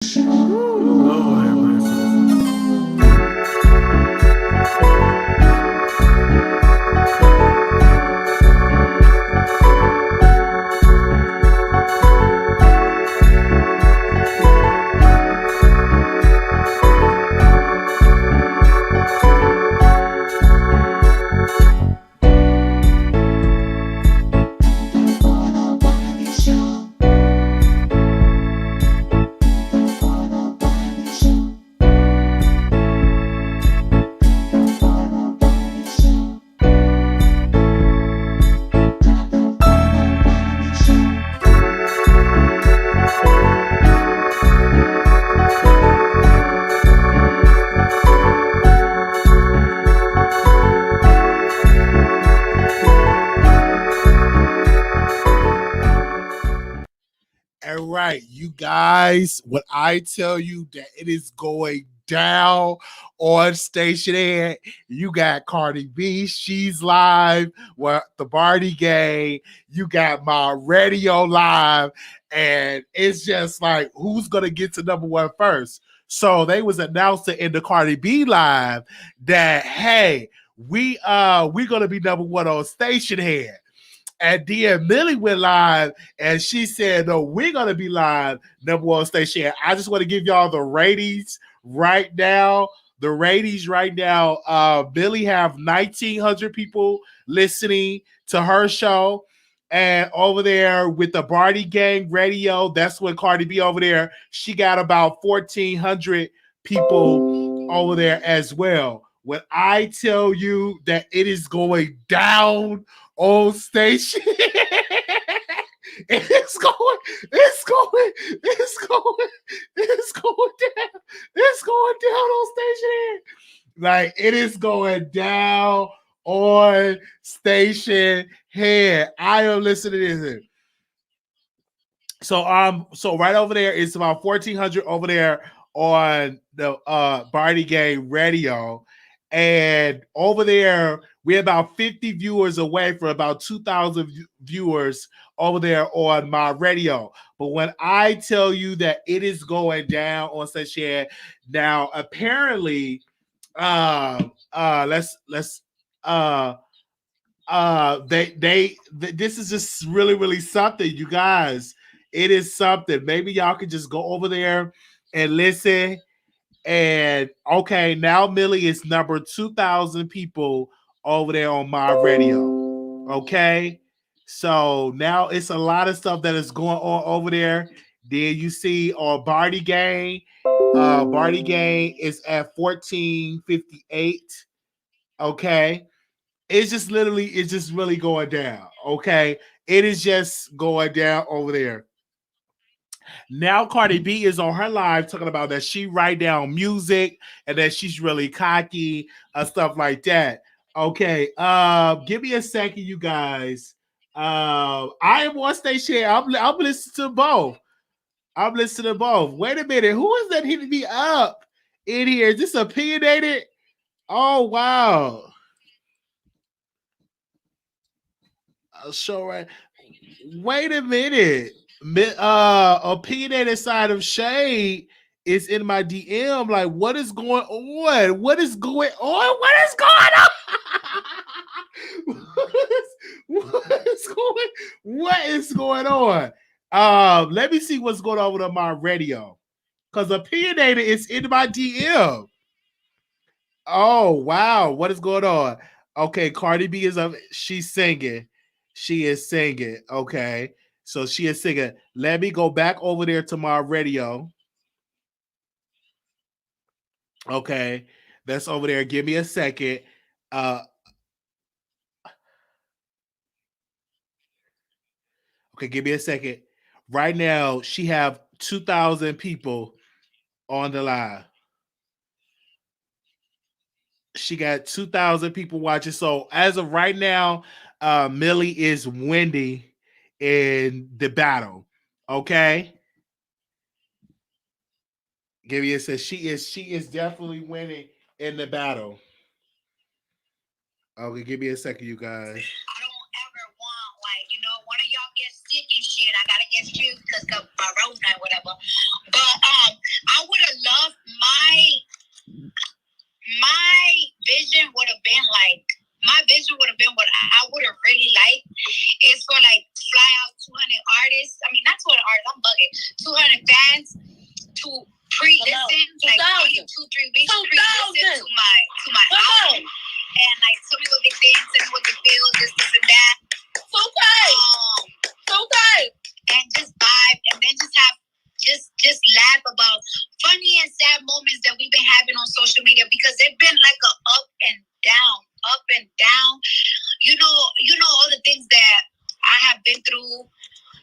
Lord have mercy. All right, you guys, when I tell you that it is going down on Stationhead, you got Cardi B, she's live with the Barty Gang, you got my radio live, and it's just like who's gonna get to number one first? So they was announcing in the Cardi B live that hey, we're gonna be number one on Stationhead. And then Millie went live and she said, no, we're going to be live, number one station. I just want to give y'all the ratings right now. The ratings right now, Millie have 1,900 people listening to her show. And over there with the Barty Gang Radio, that's when Cardi B over there, she got about 1,400 people over there as well. When I tell you that it is going down old station. it's going, it's going, it's going, it's going down. It's going down on station. Like it is going down on station head. I am listening to this. So right over there, it's about 1,400 over there on the Barty Gang Radio. And over there, we're about 50 viewers away from about 2,000 viewers over there on my radio. But when I tell you that it is going down on such share, now apparently, let's this is just really something, you guys. It is something. Maybe y'all could just go over there and listen. And okay, now Millie is number 2,000 people over there on my radio. Okay, so now it's a lot of stuff that is going on over there. Then you see on Barty Gang, Barty Gang is at 1458. Okay, it's just really going down. Okay, it is just going down over there. Now Cardi B is on her live talking about that she write down music and that she's really cocky and stuff like that. Okay, give me a second, you guys. I am on station. I'm listening to both. I'm listening to both. Wait a minute, who is that hitting me up in here? Is this opinionated? Oh wow. Show right. Wait a minute. Opinionated side of shade is in my DM. Like, what is going on? What is going on? What is going on? What is going on? Let me see what's going on with my radio. Because opinionated is in my DM. Oh wow, what is going on? Okay, Cardi B is up. She's singing. She is singing. Okay. So she is singing. Let me go back over there to my radio. Okay. That's over there. Give me a second. Okay, give me a second. Right now, she have 2,000 people on the live. She got 2,000 people watching. So as of right now, Millie is winning in the battle. Okay. Gibby says she is definitely winning in the battle. Okay, give me a second, you guys. I don't ever want like one of y'all get sick and shit. I gotta get you because of corona or whatever. But like 2-3 weeks pre-listen to my album. And like tell me what they think, tell me what they feel, this and that. Okay. And just vibe and then just laugh about funny and sad moments that we've been having on social media because they've been like a up and down. You know all the things that I have been through.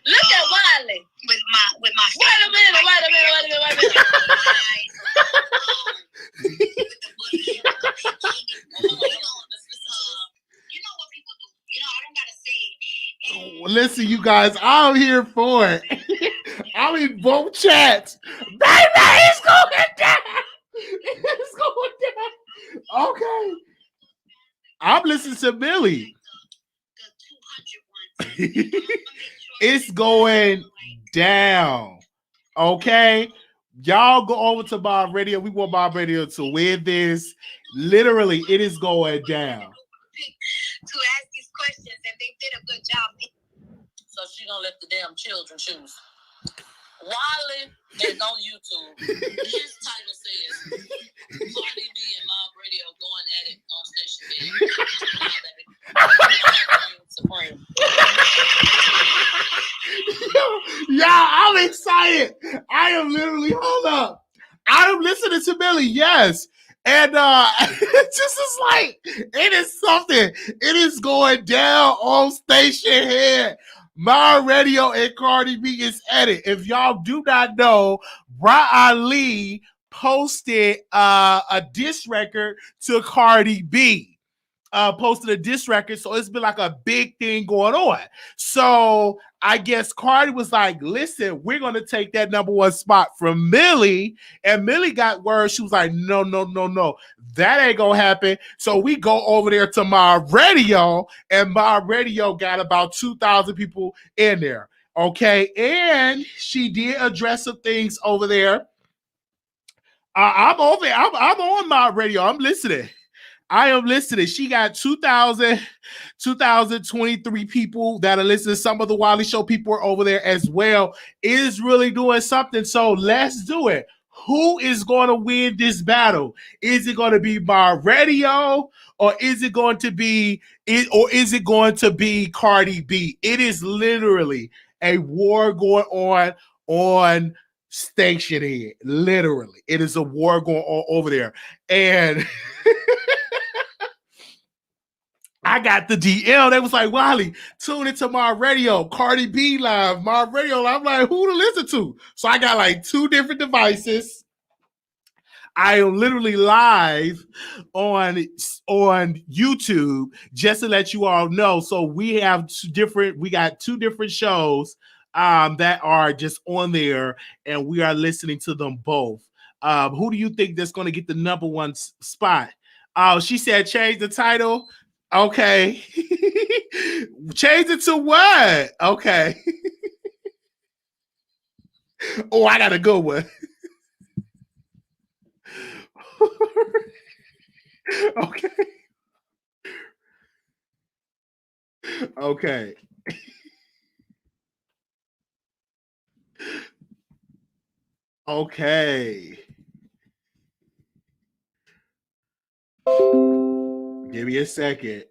Look at Wiley with my Wait a minute. You know what people do. I don't gotta say it. Listen, you guys, I'm here for it. I'm in both chats. Baby, it's going down. It's going down. Okay. I'm listening to Billy. It's going down. Okay. Y'all go over to Bob Radio. We want Bob Radio to win this. Literally, it is going down. To ask these questions, and they did a good job. So she gonna let the damn children choose. Wiley is on YouTube. His title says Cardi B and Mob Radio going at it on Stationhead. Yeah, I'm excited. I am literally, hold up. I am listening to Billy, yes. And it just is like, it is something. It is going down on Stationhead. My Radio and Cardi B is at it. If y'all do not know, Ali posted a diss record to Cardi B. Posted a diss record, so it's been like a big thing going on. So I guess Cardi was like, listen, we're going to take that number one spot from Millie. And Millie got word. She was like, no. That ain't going to happen. So we go over there to My Radio, and My Radio got about 2,000 people in there. Okay. And she did address some things over there. I'm on My Radio. I'm listening. I am listening. She got 2,023 people that are listening. Some of the Wiley Show people are over there as well. It is really doing something. So let's do it. Who is going to win this battle? Is it going to be My Radio, or is it going to be Cardi B? It is literally a war going on Stationhead. Literally, it is a war going on over there, and I got the DL. They was like, Wiley, tune into My Radio, Cardi B live, My Radio. I'm like, who to listen to? So I got like 2 different devices. I am literally live on YouTube, just to let you all know. So we got 2 different shows that are just on there, and we are listening to them both. Who do you think that's going to get the number one spot? She said change the title. Okay. Change it to what? Okay. Oh, I got a good one. Okay. Okay. Okay. Give me a second.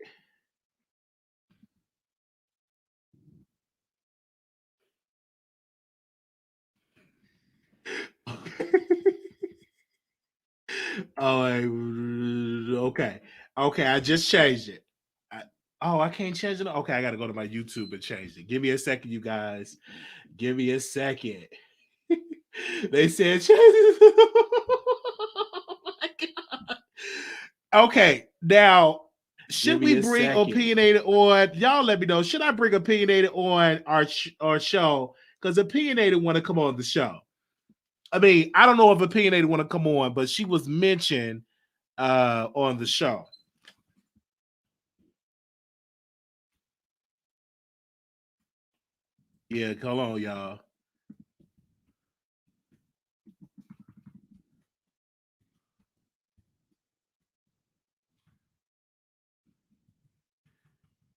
Okay. I just changed it. I can't change it. Okay, I got to go to my YouTube and change it. Give me a second, you guys. Give me a second. They said change it. Oh my God. Okay, now should we bring Opinionated on? Y'all let me know. Should I bring Opinionated on our show? Because Opinionated want to come on the show. I mean, I don't know if Opinionated want to come on, but she was mentioned on the show. Yeah, hold on, y'all.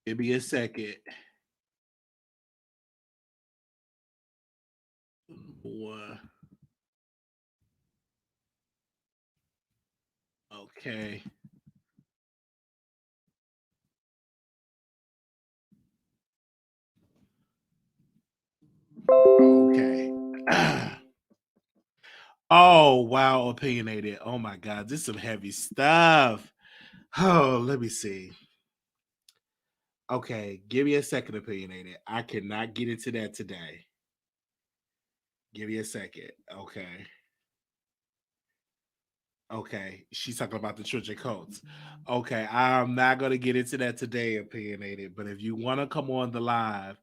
Give me a second. Okay. Okay. Oh, wow, opinionated. Oh my God, this is some heavy stuff. Oh, let me see. Okay, give me a second, opinionated. I cannot get into that today. Give me a second. Okay. Okay. She's talking about the Church of Coats. Okay, I'm not gonna get into that today, opinionated. But if you want to come on the live,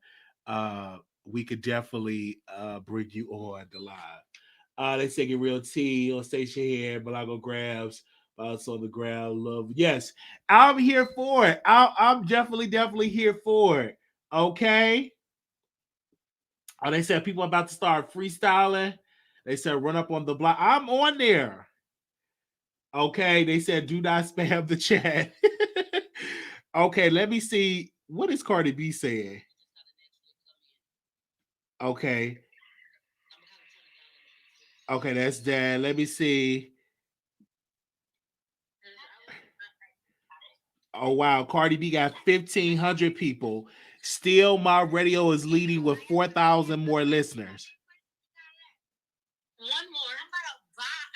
we could definitely bring you on the live. They say get real tea on Stationhead, Malago grabs, us on the ground. Love, yes, I'm here for it. I'm definitely here for it. Okay. Oh, they said people about to start freestyling. They said run up on the block. I'm on there. Okay, they said do not spam the chat. Okay, let me see. What is Cardi B saying? Okay, okay, that's that. Let me see. Oh wow, Cardi B got 1,500 people. Still, my radio is leading with 4,000 more listeners. One more.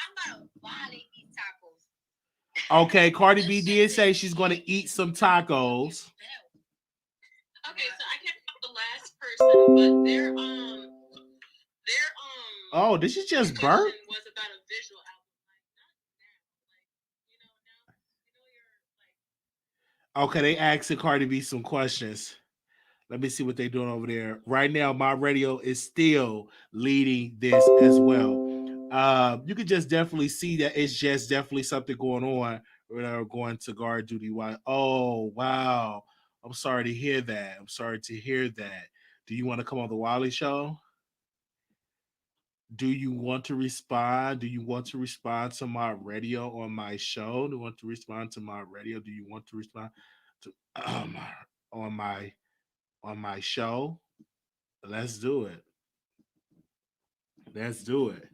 I'm about to violate these tacos. Okay, Cardi B did say she's going to eat some tacos. Okay, so I can't remember the last person, but their Oh, this is just burp. was about a visual album. Okay, they asking Cardi B some questions. Let me see what they're doing over there. Right now, my radio is still leading this as well. You can just definitely see that it's just definitely something going on. We're going to guard duty. Why? Oh, wow. I'm sorry to hear that. I'm sorry to hear that. Do you want to come on the Wiley Show? Do you want to respond? Do you want to respond to my radio on my show? Do you want to respond to my radio? Do you want to respond to on my show? Let's do it. Let's do it.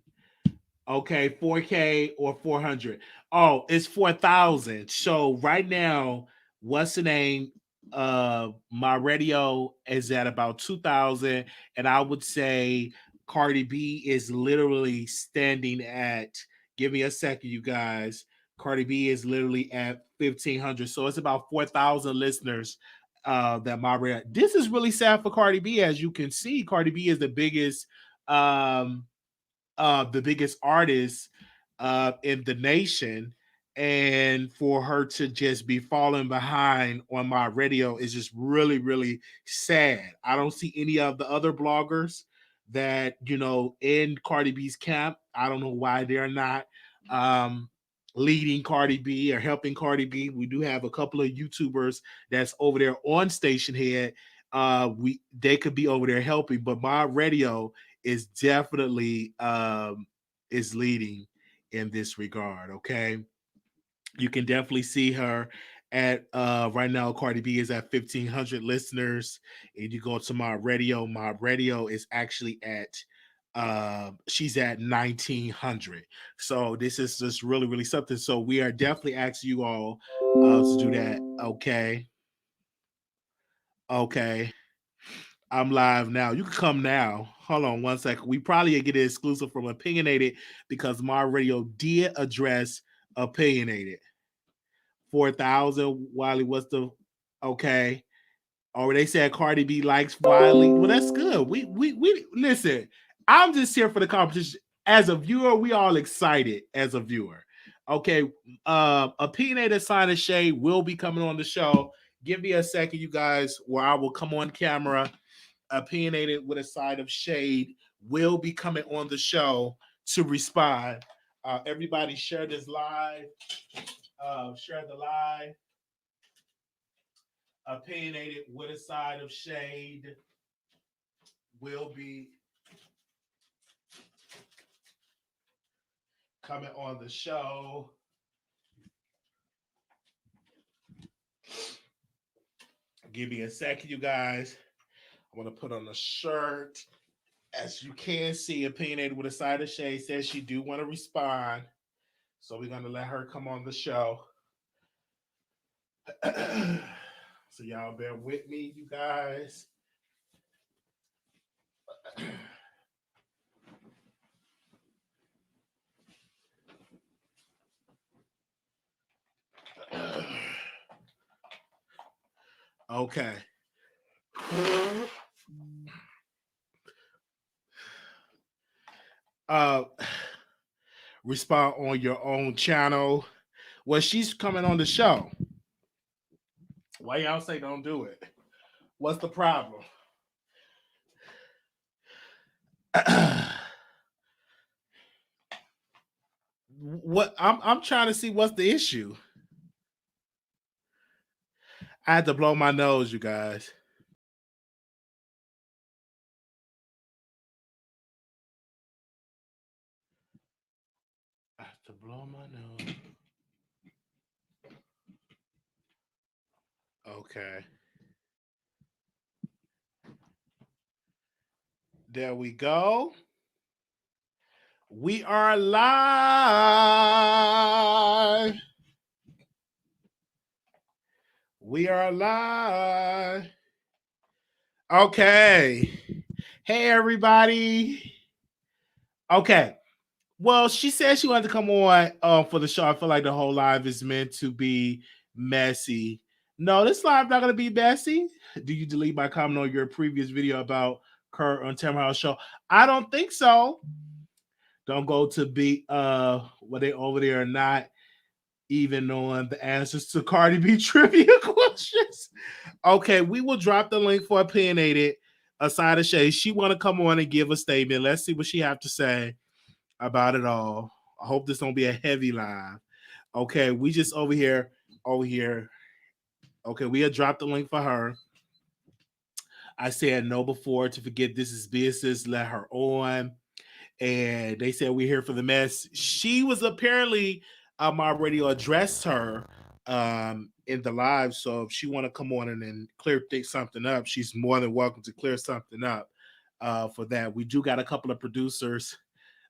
Okay, 4K or 400. Oh, it's 4,000. So right now, what's the name? My radio is at about 2,000, and I would say Cardi B is literally standing at. Give me a second, you guys. Cardi B is literally at 1,500. So it's about 4,000 listeners. That my radio. This is really sad for Cardi B, as you can see. Cardi B is um the biggest artist in the nation, and for her to just be falling behind on my radio is just really sad. I don't see any of the other bloggers that in Cardi B's camp. I don't know why they're not um leading Cardi B or helping Cardi B. We do have a couple of YouTubers that's over there on Stationhead. We They could be over there helping, but my radio is definitely is leading in this regard. Okay, you can definitely see her at right now. Cardi B is at 1,500 listeners, and you go to my radio. My radio is actually at she's at 1,900. So this is just really something. So we are definitely asking you all to do that. Okay, okay. I'm live now. You can come now. Hold on one second. We probably get it exclusive from Opinionated because my radio did address Opinionated. 4,000. Wiley, what's the okay? Or they said Cardi B likes Wiley. Well, that's good. We listen. I'm just here for the competition. As a viewer, we all excited as a viewer. Okay. Opinionated Sign of Shade will be coming on the show. Give me a second, you guys, where I will come on camera. Opinionated with a side of shade will be coming on the show to respond. Everybody share this live. Share the live. Opinionated with a side of shade will be coming on the show. Give me a second, you guys. I'm gonna put on a shirt. As you can see, Opinionated with a side of shade says she do want to respond. So we're gonna let her come on the show. So y'all bear with me, you guys. Okay. Uh Respond on your own channel. Well, she's coming on the show. Why y'all say don't do it? What's the problem? What I'm trying to see what's the issue. I had to blow my nose, you guys. I have to blow my nose. Okay. There we go. We are live. We are live. Okay. Hey, everybody. Okay. Well, she said she wanted to come on for the show. I feel like the whole live is meant to be messy. No, this live not going to be messy. Do you delete my comment on your previous video about Kurt on Tamara House show? I don't think so. Don't go to be what they over there or not even knowing the answers to Cardi B trivia questions. Okay, we will drop the link for Opinionated. Aside of Shay, she want to come on and give a statement. Let's see what she have to say about it all. I hope this don't be a heavy live. Okay, we just over here. Okay, we had dropped the link for her. I said no before to forget this is business. Let her on. And they said we're here for the mess. She was apparently my radio addressed her in the live. So if she want to come on and then clear something up, she's more than welcome to clear something up for that. We do got a couple of producers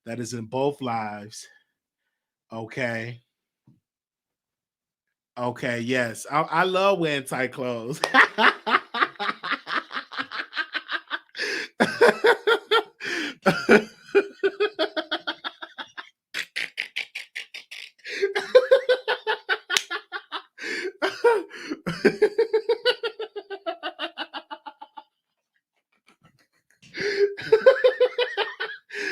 that is in both lives. Okay. Okay, yes. I love wearing tight clothes.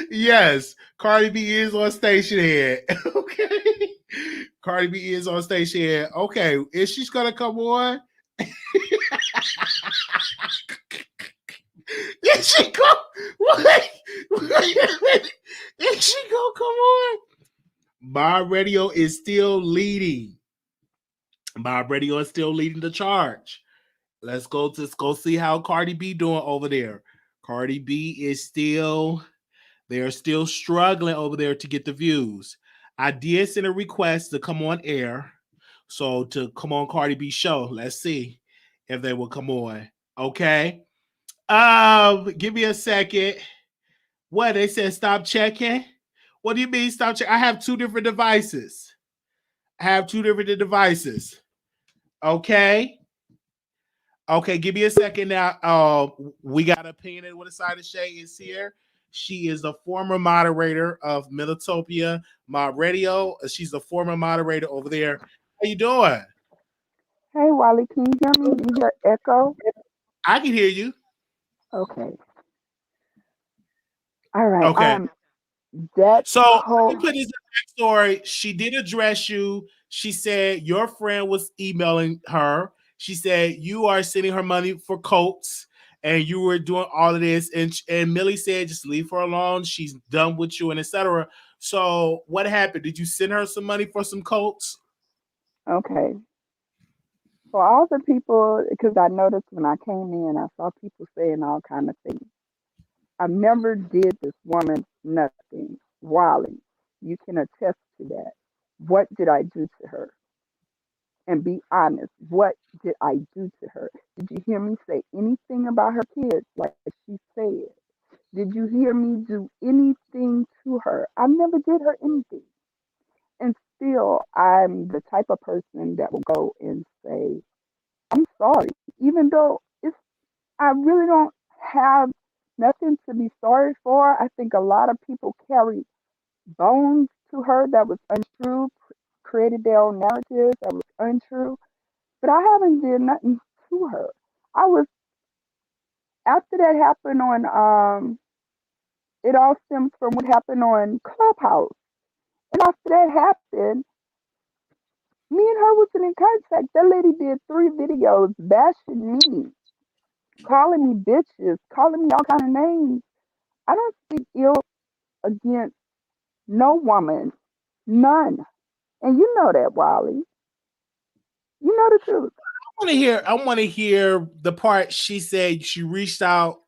Yes, Cardi B is on Stationhead. Okay. Cardi B is on Stationhead. Okay, is she gonna come on? Is she go? Wait. Is she gonna come on? My radio is still leading. My radio is still leading the charge. Let's go see how Cardi B doing over there. Cardi B is still, they're still struggling over there to get the views. I did send a request to come on air. So to come on Cardi B show. Let's see if they will come on. Okay. Give me a second. What they said stop checking? What do you mean stop checking? I have two different devices. Okay. Okay, give me a second now. We got Opinionated with a side of Shay is here. She is a former moderator of Militopia Mob Radio. She's a former moderator over there. How you doing? Hey, Wiley, can you hear me? You hear echo? I can hear you. Okay. All right. Okay. That So let me whole. put this in the backstory. She did address you. She said your friend was emailing her. She said you are sending her money for coats and you were doing all of this. And Millie said just leave her alone. She's done with you and etc. So what happened? Did you send her some money for some coats? Okay. For all the people, because I noticed when I came in, I saw people saying all kind of things. I never did this woman nothing. Wiley, you can attest to that. What did I do to her? And be honest. What did I do to her? Did you hear me say anything about her kids like she said? Did you hear me do anything to her? I never did her anything. And still, I'm the type of person that will go and say, I'm sorry, even though I really don't have nothing to be sorry for. I think a lot of people carry bones to her that was untrue, created their own narrative that was untrue. But I haven't did nothing to her. I was after that happened on it all stems from what happened on Clubhouse. And after that happened, me and her wasn't in contact. That lady did 3 videos bashing me, calling me bitches, calling me all kind of names. I don't speak ill against no woman, none. And you know that, Wiley. You know the truth. I want to hear the part she said she reached out.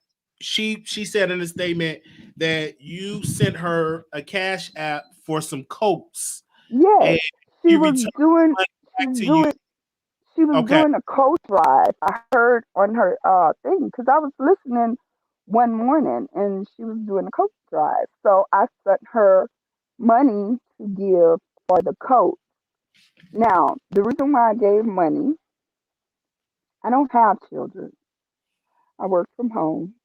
She said in a statement that you sent her a cash app for some coats Yes, and she you was returned doing. money She's back to you. doing. She was Okay. doing a coat drive. I heard on her thing because I was listening one morning and she was doing a coat drive. So I sent her money to give for the coat. Now, the reason why I gave money, I don't have children. I work from home.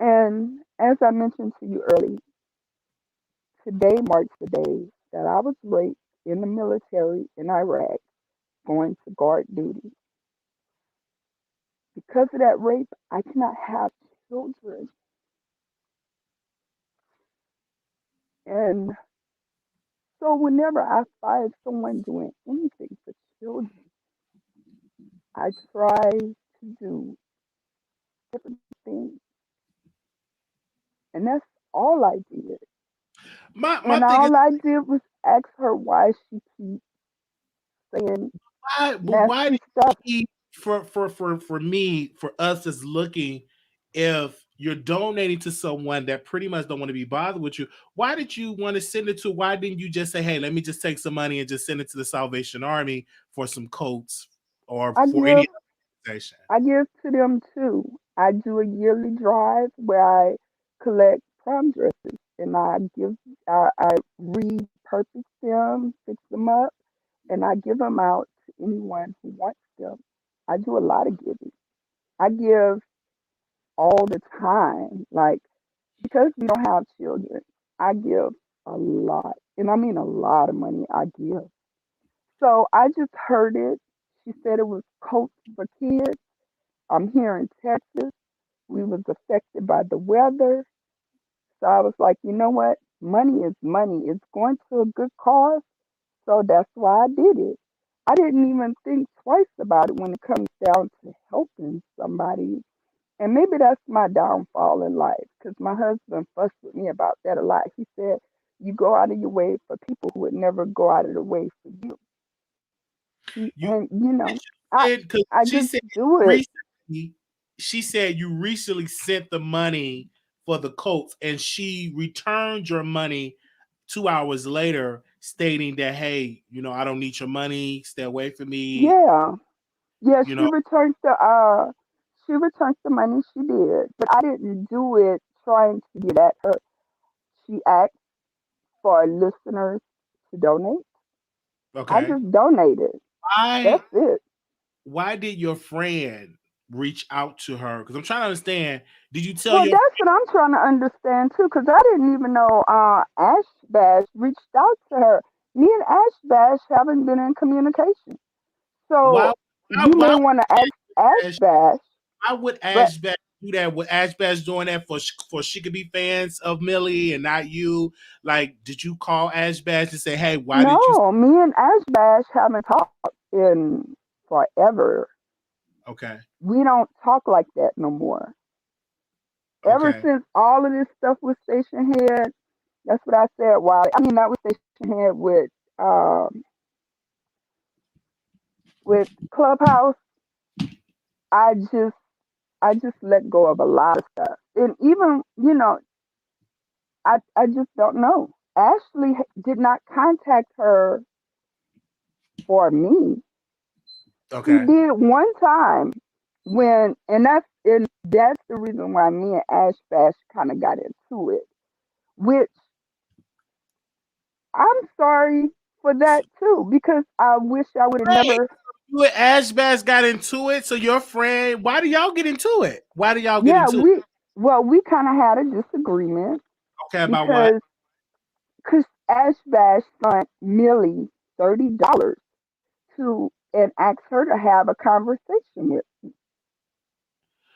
And as I mentioned to you earlier, today marks the day that I was raped in the military in Iraq going to guard duty. Because of that rape, I cannot have children. And so whenever I find someone doing anything for children, I try to do different things. And that's all I did. My And thing is all I did was ask her why she keeps saying why nasty did stuff. he for me for us as looking if you're donating to someone that pretty much don't want to be bothered with you, why did you want to send it to? Why didn't you just say, hey, let me just take some money and just send it to the Salvation Army for some coats or I for any give organization? I give to them too. I do a yearly drive where I collect prom dresses and I repurpose them, fix them up, and I give them out to anyone who wants them. I do a lot of giving. I give all the time, like because we don't have children. I give a lot, and I mean a lot of money. I give. So I just heard it. She said it was coats for kids. I'm here in Texas. We was affected by the weather. So I was like, you know what? Money is money. It's going to a good cause. So that's why I did it. I didn't even think twice about it when it comes down to helping somebody. And maybe that's my downfall in life because my husband fussed with me about that a lot. He said, you go out of your way for people who would never go out of the way for you. You And, I, because I she just said do it. recently, she said you recently sent the money for the coats, and she returned your money 2 hours later, stating that, hey, I don't need your money, stay away from me. Yeah. Yeah, You know, she returned the money she did, but I didn't do it trying to get at her. She asked for listeners to donate. I okay. just donated. Why That's it. why did your friend reach out to her? Because I'm trying to understand. Did you tell Well, your that's what I'm trying to understand too, because I didn't even know Ash Bash reached out to her. Me and Ash Bash haven't been in communication. why So why you may why want to ask Ash would Bash, why would but Ash Bash do that? Would Ash Bash doing that for she could be fans of Millie and not you? Like, did you call Ash Bash and say, "Hey, why did you?" no, me and Ash Bash haven't talked in forever. Okay, We don't talk like that no more. Ever okay. since all of this stuff with Stationhead, that's what I said. Why? I mean, not with Stationhead, with Clubhouse. I just, I just let go of a lot of stuff, and even I just don't know. Ashley did not contact her for me. She Okay. did one time and that's the reason why me and Ash Bash kind of got into it, which I'm sorry for that too, because I wish I would have Right. never. You and Ashbash got into it. So your friend, why do y'all get into it? Why do y'all get Yeah, into it? we kind of had a disagreement Okay, about what? because Chris Ashbash sent Millie $30 to and asked her to have a conversation with.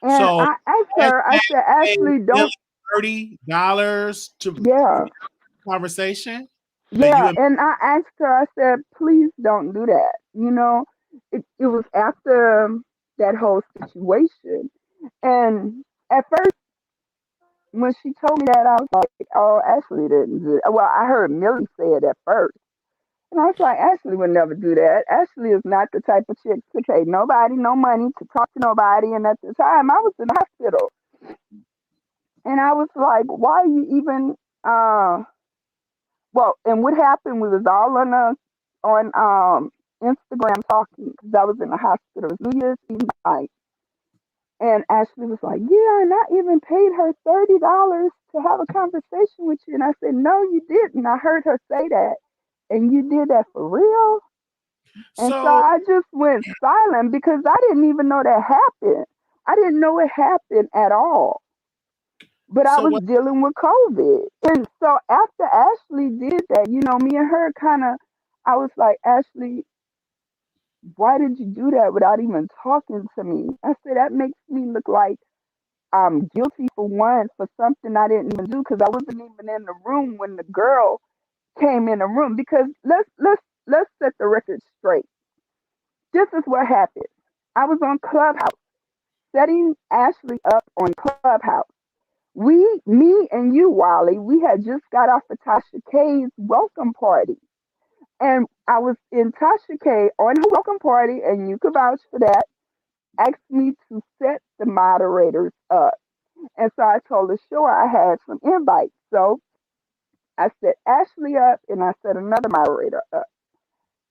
And So I asked her, I Ashbash said, paid Ashley, Billy don't. $30 to Yeah, conversation, but you yeah. and And I asked her, I said, please don't do that. It was after that whole situation. And at first, when she told me that, I was like, oh, Ashley didn't do it. Well, I heard Millie say it at first. And I was like, Ashley would never do that. Ashley is not the type of chick to pay nobody no money to talk to nobody. And at the time, I was in the hospital. And I was like, why are you even, well, and what happened, we was all on Instagram talking because I was in the hospital. It was New Year's Eve night. And Ashley was like, yeah, and I even paid her $30 to have a conversation with you. And I said, no, you didn't. I heard her say that. And you did that for real? And so so I just went silent because I didn't even know that happened. I didn't know it happened at all. But I so was what dealing with COVID. And so after Ashley did that, me and her kind of, I was like, Ashley, why did you do that without even talking to me? I said, that makes me look like I'm guilty for one, for something I didn't even do because I wasn't even in the room when the girl came in the room. Because let's set the record straight. This is what happened. I was on Clubhouse, setting Ashley up on Clubhouse. Me and you, Wiley, we had just got off of Tasha K's welcome party. And I was in Tasha K on her welcome party, and you could vouch for that, asked me to set the moderators up. And so I told her, sure, I had some invites. So I set Ashley up and I set another moderator up.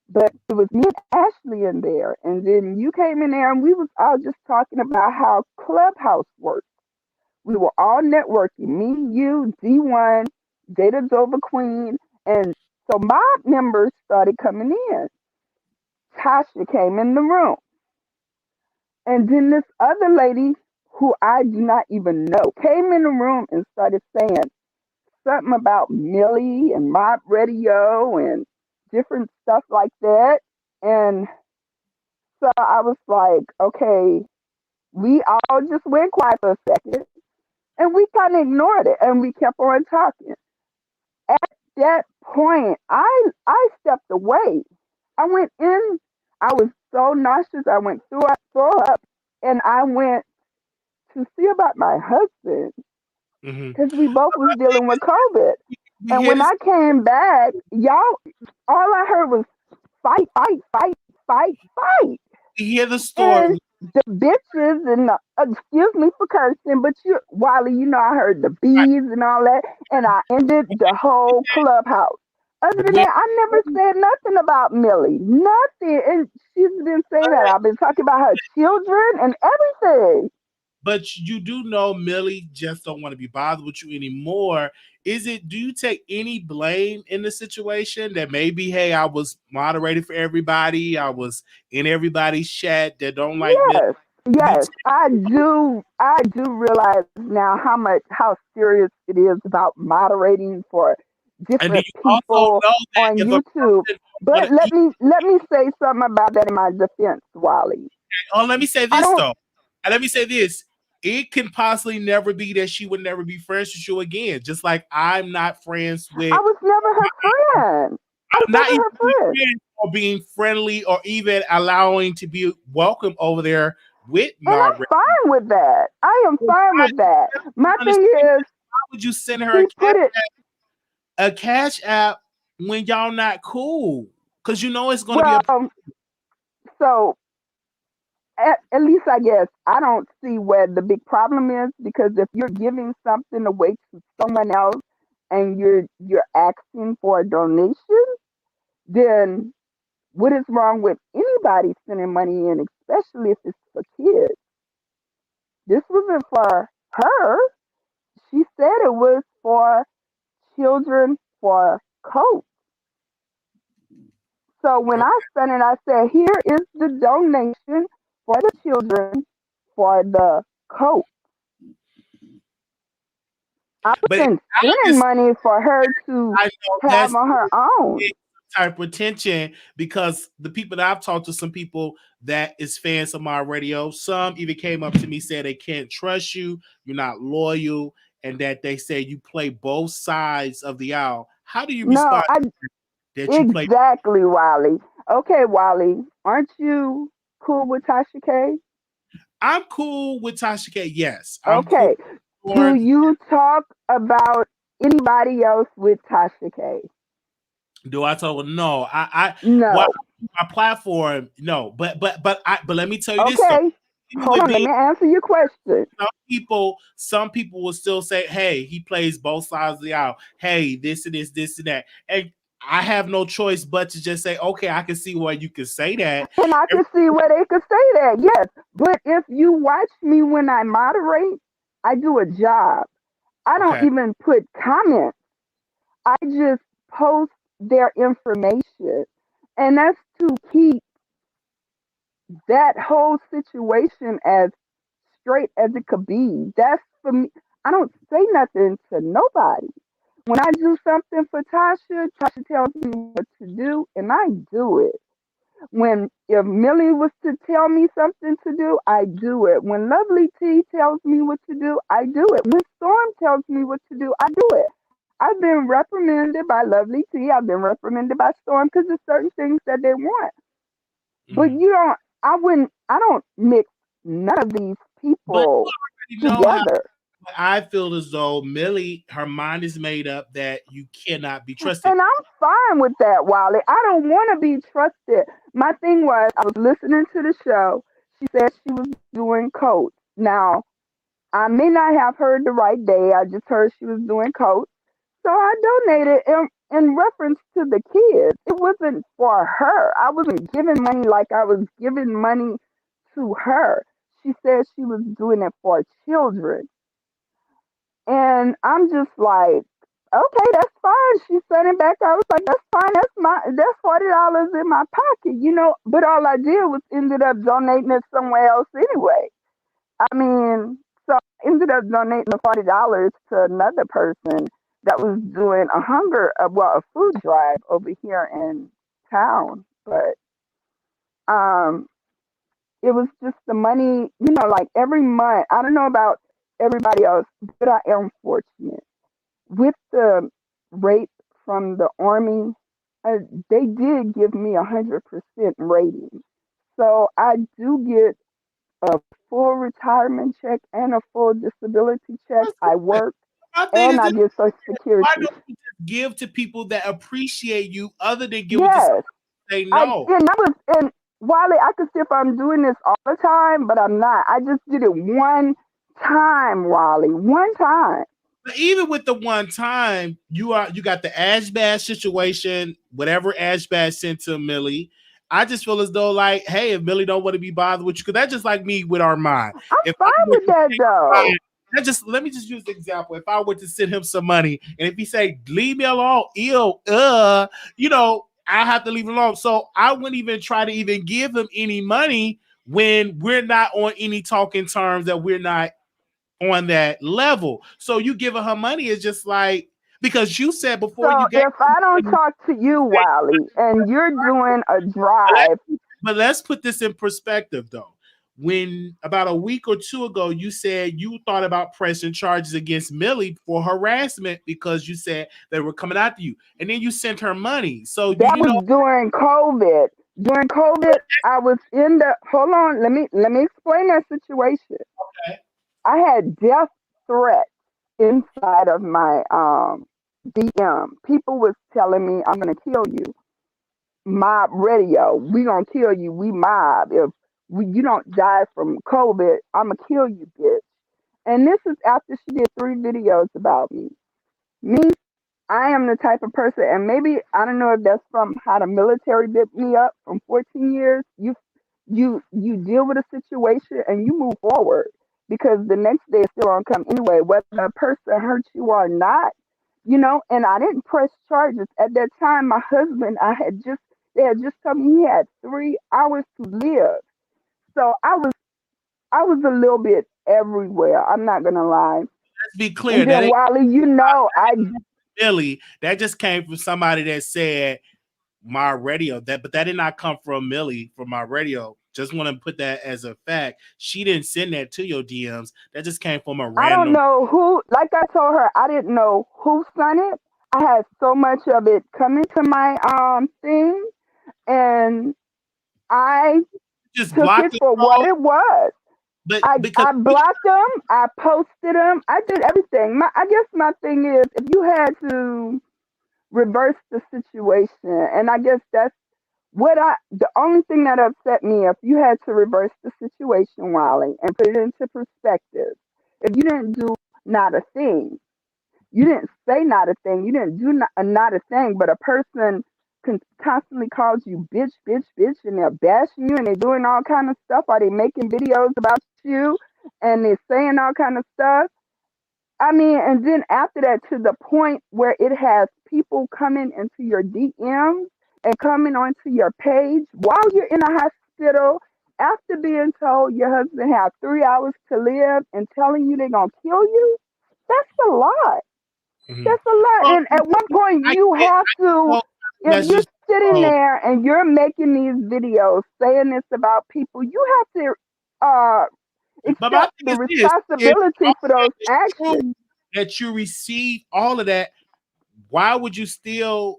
But it was me and Ashley in there. And then you came in there and we was all just talking about how Clubhouse works. We were all networking, me, you, D1, Data Dover Queen. And so my members started coming in. Tasha came in the room. And then this other lady who I do not even know came in the room and started saying something about Millie and Mob Radio and different stuff like that. And so I was like, okay, we all just went quiet for a second and we kind of ignored it and we kept on talking. At that point, I stepped away. I went in, I was so nauseous, I went throw up, and I went to see about my husband mhm. because we both was dealing with COVID. We And hear when this I came back, y'all, all I heard was fight, fight, fight, fight, fight. we hear the story. And the bitches and excuse me for cursing, but Wiley, I heard the Right. bees and all that, and I ended the whole clubhouse. Other than When that, I never said nothing about Millie, nothing, and she's been saying that I've been talking about her children and everything. but you do know Millie just don't want to be bothered with you anymore. Do you take any blame in the situation that maybe, hey, I was moderated for everybody, I was in everybody's chat that don't like Millie? Yes, You yes, I do. I do realize now how serious it is about moderating for and do different you also people know that on if a YouTube. person But let me say something about that in my defense, Wally. let me say I this don't. though. And let me say this. It can possibly never be that she would never be friends with you again. Just like I'm not friends I with was never her friend. I was I'm not never even her being friend, friends or being friendly or even allowing to be welcome over there with and Margaret. I'm fine with that. I am Why fine with that. My thing is, would you send her she put it a cash app when y'all not cool? Because you know it's going to be a well. So at least I guess I don't see where the big problem is because if you're giving something away to someone else and you're asking for a donation, then what is wrong with anybody sending money in, especially if it's for kids? This wasn't for her. She said it was for children for coats. So when I sent it, I said, here is the donation for the children for the coat. I But wasn't sending obviously, money for her to I know have that's on her own. type of attention because the people that I've talked to, some people that is fans of my radio, some even came up to me said they can't trust you, you're not loyal, and that they say you play both sides of the aisle. How do you No, respond I that you play? exactly, Wiley. Okay, Wiley, aren't you cool with Tasha K? I'm cool with Tasha K. Yes, I'm cool. Okay. Do Or you talk about anybody else with Tasha K? do I tell her no? Well, No. my platform, no. But let me tell you this though. Okay. Even Hold with on. Let being me answer your question. some people will still say, "Hey, he plays both sides of the aisle. Hey, this and this and that." And I have no choice but to just say, "Okay, I can see why you can say that." And I can see where they could say that, yes. But if you watch me when I moderate, I do a job. I don't Okay. even put comments. I just post their information. And that's to keep that whole situation as straight as it could be. That's for me. I don't say nothing to nobody. When I do something for Tasha, Tasha tells me what to do, and I do it. When if Millie was to tell me something to do, I do it. When Lovely T tells me what to do, I do it. When Storm tells me what to do, I do it. I've been reprimanded by Lovely T. I've been reprimanded by Storm because there's certain things that they want. But Mhm. you don't. I wouldn't. I don't mix none of these But people you already know how together. I feel as though Millie, her mind is made up that you cannot be trusted. And I'm fine with that, Wally. I don't want to be trusted. My thing was, I was listening to the show. She said she was doing coats. Now, I may not have heard the right day. I just heard she was doing coats. So I donated in reference to the kids. It wasn't for her. I wasn't giving money like I was giving money to her. She said she was doing it for children. And I'm just like, okay, that's fine. She sent it back. I was like, that's fine. That's $40 in my pocket, you know. But all I did was ended up donating it somewhere else anyway. I mean, so I ended up donating the $40 to another person that was doing a food drive over here in town. But um, it was just the money, you know, like every month. I don't know about everybody else, but I am fortunate with the rate from the army. Uh, they did give me 100% rating, so I do get a full retirement check and a full disability check. That's I good. work My thing and is I this, get Social why Security. don't you just give to people that appreciate you other than giving to someone Yes, they I know? and that was and Wiley, I could see if I'm doing this all the time, but I'm not. I just did it one time, Wiley. One time. But even with the one time, you got the Ash Bash situation, whatever Ash Bash sent to Millie. I just feel as though like, hey, if Millie don't want to be bothered with you, because that's just like me with Armand. I'm If I fine were with to that though. let me just use the example. If I were to send him some money, and if he say, leave me alone, you know, I have to leave him alone. So I wouldn't even try to even give him any money when we're not on any talking terms that we're not on that level. So you giving her money is just like because you said before you So gave if I don't money, talk to you, Wiley, and you're doing a but drive, let's put this in perspective though. When about a week or two ago, you said you thought about pressing charges against Millie for harassment because you said they were coming after you, and then you sent her money. So do that you was know? during COVID. During COVID, I was in the hold on, let me explain that situation. Okay. I had death threats inside of my DM. People was telling me I'm gonna kill you. Mob radio. We gonna kill you. We mob. If you don't die from COVID, I'ma kill you, bitch. And this is after she did 3 videos about me. Me, I am the type of person, and maybe I don't know if that's from how the military bit me up from 14 years. You deal with a situation and you move forward because the next day is still gonna come anyway, whether a person hurts you or not, you know. And I didn't press charges at that time. My husband, I had just They had just told me he had 3 hours to live. So I was a little bit everywhere. I'm not gonna lie. Let's be clear. And That then ain't Wiley, I Millie. That just came from somebody that said my radio. But that did not come from Millie from my radio. Just want to put that as a fact. She didn't send that to your DMs. That just came from a I don't random. know who. Like I told her, I didn't know who sent it. I had so much of it coming to my thing, and I Just took blocked it the for what troll. it was. But because I blocked them. I posted them. I did everything. I guess my thing is, if you had to reverse the situation, and I guess that's the only thing that upset me, if you had to reverse the situation, Wiley, and put it into perspective, if you didn't do not a thing, you didn't say not a thing, you didn't do not a thing, but a person constantly calls you bitch, bitch, bitch, and they're bashing you and they're doing all kind of stuff, or they making videos about you and they're saying all kind of stuff. I mean, and then after that, to the point where it has people coming into your DMs and coming onto your page while you're in a hospital after being told your husband has 3 hours to live and telling you they're going to kill you. That's a lot. Mhm. That's a lot. Well, And at one point, I you get have to, well, if that's you're just sitting there and you're making these videos saying this about people, you have to but my accept thing the is this: if responsibility all for that those is actions. true, that you receive all of that, why would you still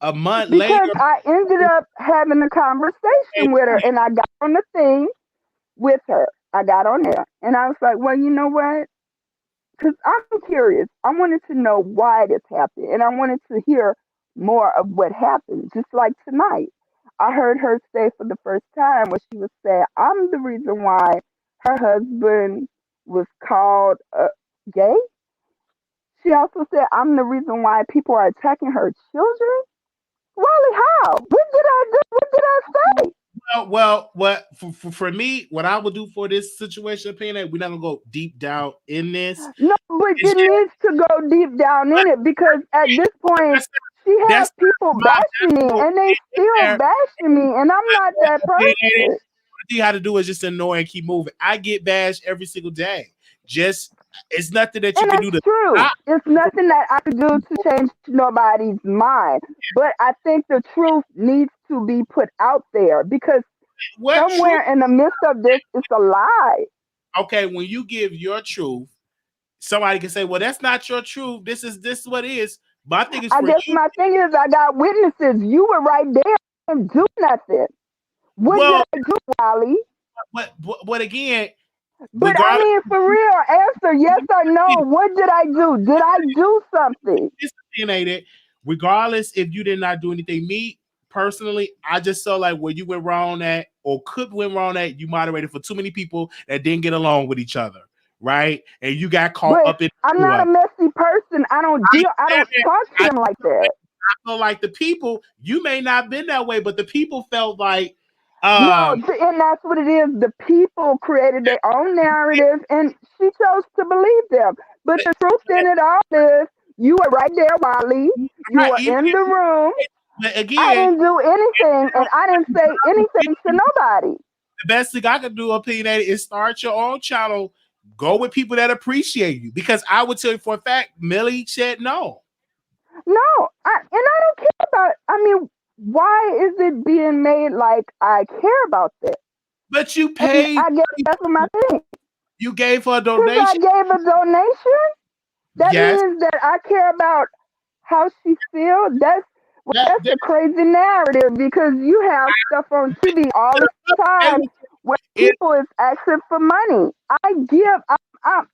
a month later Because I ended up having a same conversation with her point? and I got on the thing with her. I got on there and I was like, well, you know what? Because I'm curious. I wanted to know why this happened and I wanted to hear more of what happened. Just like tonight, I heard her say for the first time what she was saying, I'm the reason why her husband was called gay. She also said, I'm the reason why people are attacking her children. Wally, how? What did I do? What did I say? What for me, what I would do for this situation, opinion, we're not gonna go deep down in this. No, but It's it just, needs to go deep down in it because at this point, that's she has that's people not my bashing me natural and they still there. bashing me, and I'm not that Opinionated. person. What you have to do is just annoy and keep moving. I get bashed every single day. Just it's nothing that you And can do that's to true. stop It's me from nothing that I could do to change nobody's mind. But I think the truth needs to be put out there because what truth. somewhere in the midst of this, it's a lie. Okay, when you give your truth, somebody can say, "Well, that's not your truth. This is what it is." But I think it's I for guess you. my thing is, I got witnesses. You were right there and do nothing. What did Well, I do, Wally? but again, But I regardless, mean, for real, answer yes or no. What did I do? Did I do something? it's opinionated, regardless if you did not do anything. Me personally, I just saw like where you went wrong at or could went wrong at. You moderated for too many people that didn't get along with each other, right? And you got caught But up in I'm the not a middle of it. messy person. I don't I deal. I don't understand that. talk to I them like that. feel like the people, you may not have been that way, but the people felt like No, um and that's what it is. The people created their own narrative, and she chose to believe them. But the truth in it all is, you were right there, Wally. You right, were even in the room. but I again, didn't do anything, and I didn't say anything to nobody. the best thing I can do, opinionated, is start your own channel. Go with people that appreciate you. Because I would tell you for a fact, Millie said no. No, I don't care about. I mean, why is it being made like I care about that? But you And paid, I guess that's what my thing. you gave her a Because I donation. gave a donation, that Yes. means that I care about how she feels. That's That a crazy narrative because you have stuff on TV all the okay time with where it. people is asking for money. I give.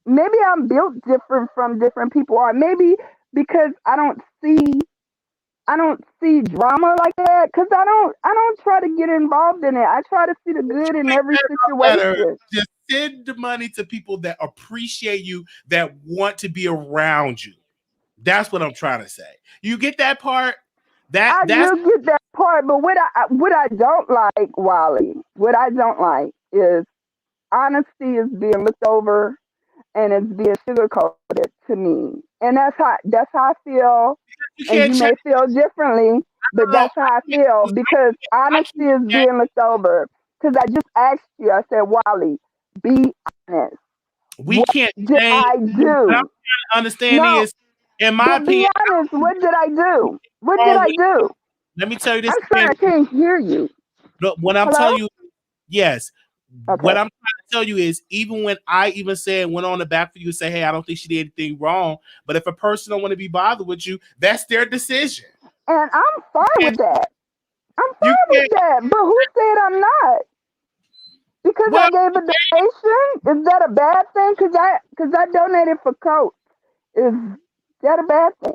Maybe I'm built different from different people, or maybe because I don't see drama like that because I don't try to get involved in it. I try to see the good in Make every that better. situation. Just send the money to people that appreciate you, that want to be around you. That's what I'm trying to say. You get that part? I That's do get that part, but what I don't like, Wally, what I don't like is honesty is being looked over and it's being sugarcoated to me, and that's how I feel. you And can't you change. may feel differently, but No, that's how I feel because honesty is being looked over. Because I just asked you, I said, Wally, be honest. we What can't did change. I What I'm do? understanding No, is, in my but be opinion, honest. What did I do? What did wrong I with. do? Let me tell you this, I'm sorry, I can't hear you. what I'm Hello? telling you, yes. Okay. What I'm trying to tell you is, even when I even said went on the back for you and say, hey, I don't think she did anything wrong. But if a person don't want to be bothered with you, that's their decision. And I'm You fine can't. with that. I'm You fine with can't. that. But who said I'm not? Because I Well, gave a donation? Is that a bad thing? Because I donated for Coach. Is that a bad thing?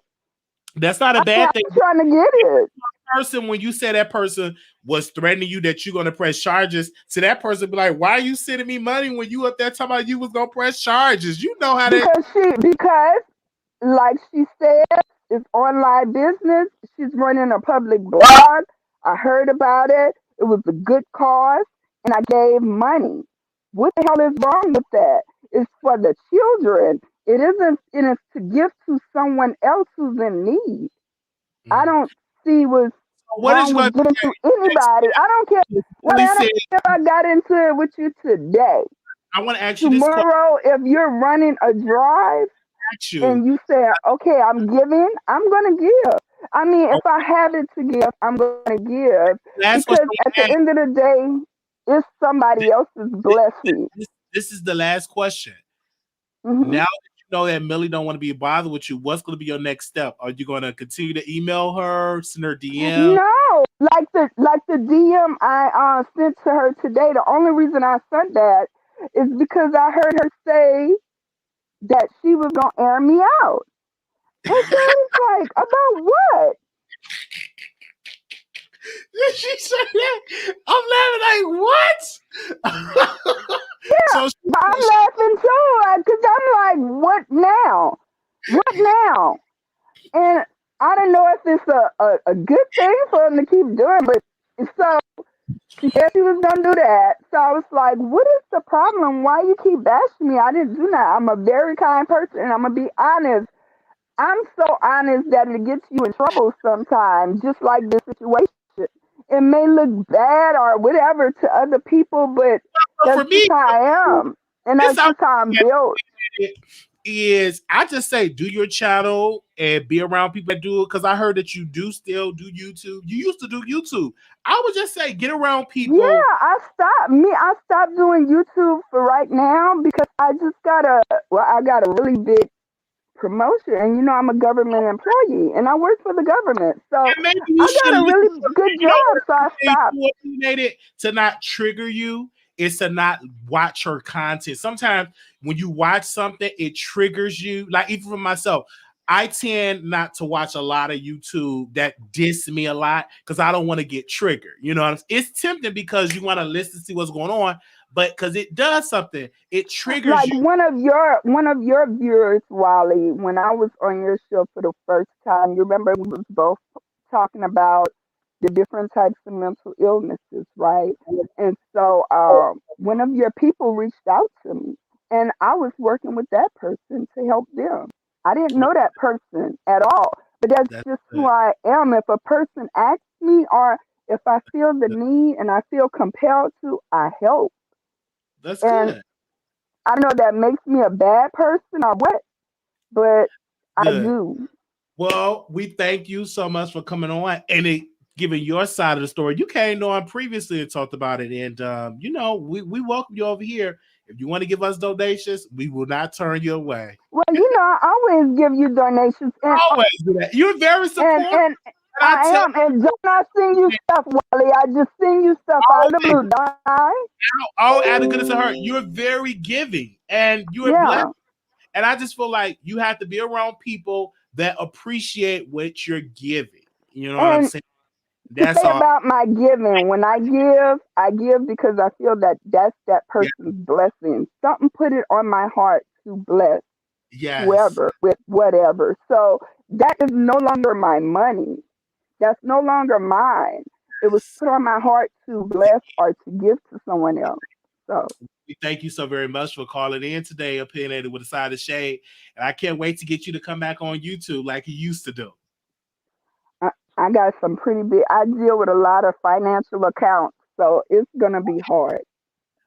that's not a I mean, bad thing. I'm trying to get it. Person, when you say that person was threatening you that you're gonna press charges, to that person be like, why are you sending me money when you up there talking about you was gonna press charges? You know how that. Because like she said, it's online business. She's running a public blog. I heard about it. It was a good cause, and I gave money. What the hell is wrong with that? It's for the children. It isn't. It is to give to someone else who's in need. I Mhm. don't see what's What is wrong you gonna with giving do to anybody. I don't care. next? Well, Really I don't said, care if I got into it with you today. I want to ask you this question. Tomorrow, if you're running a drive Ask you. and you say, okay, I'm giving, I'm going to give. I mean, if I have it to give, I'm going to give Last question because I at want the to end of the day, it's somebody else's ask. blessing. This is the last question. Hmm. Now that you know that Millie don't want to be bothered with you, what's going to be your next step? Are you going to continue to email her, send her DM? No, like the DM I sent to her today. The only reason I sent that is because I heard her say that she was gonna air me out, and so it's like about what? She said that. I'm laughing like, what? So But I'm laughing too, because I'm like, what now? What now? And I don't know if it's a good thing for him to keep doing, but so she said she was gonna do that. So I was like, what is the problem? Why you keep bashing me? I didn't do that. I'm a very kind person and I'm gonna be honest. I'm so honest that it gets you in trouble sometimes, just like this situation. It may look bad or whatever to other people, but for that's just me, how I am. And this that's how just how I'm built. is I just say do your channel and be around people that do it, because I heard that you do still do YouTube. You used to do YouTube. I would just say get around people. Yeah, I stopped doing YouTube for right now because I got a really big promotion and I'm a government employee and I work for the government. So And maybe you I should got a listen. really good You know job, what so I they stopped. do opinionated to not trigger you is to not watch her content. Sometimes when you watch something, it triggers you. Like even for myself, I tend not to watch a lot of YouTube that diss me a lot because I don't want to get triggered. You know, it's tempting because you want to listen to see what's going on, but because it does something, it triggers Like you. one of your viewers, Wally, when I was on your show for the first time, you remember we was both talking about the different types of mental illnesses, right? And so one of your people reached out to me, and I was working with that person to help them. I didn't know that person at all, but that's That's just who good. I am. If a person asks me, or if I feel the need and I feel compelled to, I help. That's And good. I know that makes me a bad person or what, but I Good. do. Well, we thank you so much for coming on and giving your side of the story. You came on previously and talked about it, and we welcome you over here. If you want to give us donations, we will not turn you away. Well, I always give you donations, Always do that. You're very and supportive, and and I I tell am. And don't I send you you stuff, Wally? I just send you stuff out of the always, blue, don't I? out of the goodness of her, you're very giving and you're blessed. Yeah. And I just feel like you have to be around people that appreciate what you're giving. You know what I'm And saying? to That's say all. about my giving, when I give because I feel that that's that Yeah. person's blessing. Something put it on my heart to bless Yes. whoever with whatever. So that is no longer my money. That's no longer mine. It was put on my heart to bless or to give to someone else. So We thank you so very much for calling in today, Opinionated with a Side of Shade. And I can't wait to get you to come back on YouTube like you used to do. I got some pretty big. I deal with a lot of financial accounts, so it's gonna be hard.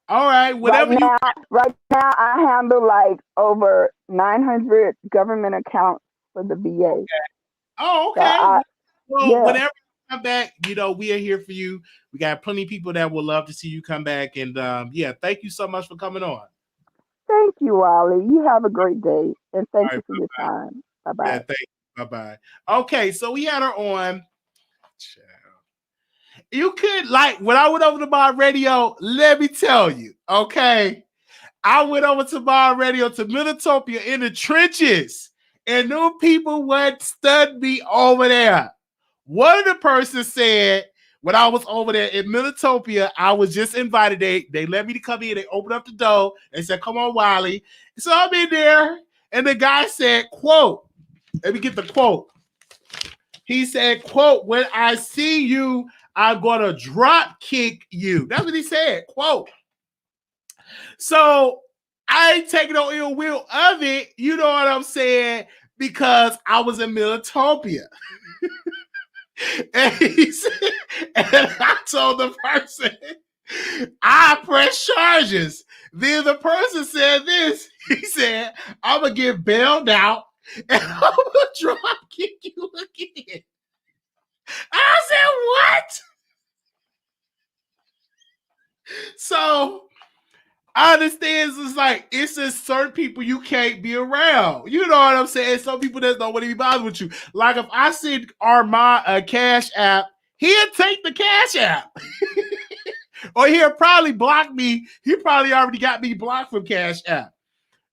All right, Right whatever you. now, I handle like over 900 government accounts for the VA. Oh, So okay. Well, yeah, whenever you come back, we are here for you. We got plenty of people that would love to see you come back. And yeah, thank you so much for coming on. All thank you, Wally. You have a great day, and thank right. you for your time. Bye Yeah, bye. thank you. Bye bye. Okay, so we had her on. You could like when I went over to my radio, let me tell you, okay. I went over to my radio to Minotopia in the trenches, and them people went stud me over there. One of the persons said when I was over there in Minotopia, I was just invited. They let me to come in. They opened up the door. They said, "Come on, Wiley." So I'm in there, and the guy said, "Quote." Let me get the quote. He said, "Quote, when I see you, I'm gonna drop kick you." That's what he said. Quote. So I ain't taking no ill will of it. You know what I'm saying? Because I was in Militopia. And he said, and I told the person, I press charges. Then the person said this. He said, I'm gonna get bailed out and I'm gonna drop kick you again. I said, what? So I understand it's like it's just certain people you can't be around. You know what I'm saying? Some people that don't want to be bothered with you. Like if I send Armand a cash app, he'll take the cash app. Or he'll probably block me. He probably already got me blocked from cash app.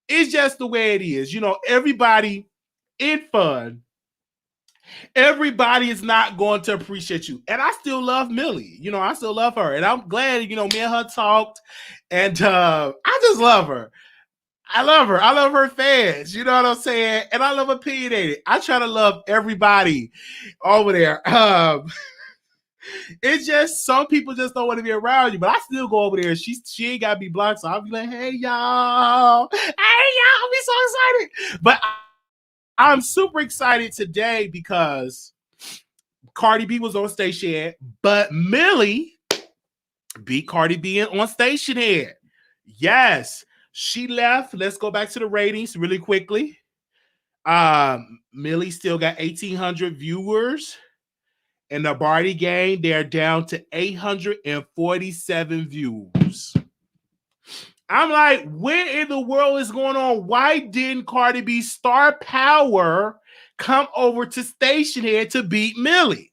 It's just the way it is. Everybody in fun. Everybody is not going to appreciate you. And I still love Millie. I still love her. And I'm glad, me and her talked. And I just love her. I love her. I love her fans. You know what I'm saying? And I love Opinionated. I try to love everybody over there. It's just some people just don't want to be around you, but I still go over there. She ain't got to be blocked, so I'll be like, hey y'all, I'll be so excited. But I'm super excited today because Cardi B was on Stationhead, but Millie beat Cardi B on Stationhead. Yes, she left. Let's go back to the ratings really quickly. Millie still got 1,800 viewers. And the Barty Gang, they're down to 847 views. I'm like, what in the world is going on? Why didn't Cardi B star power come over to Stationhead to beat Millie?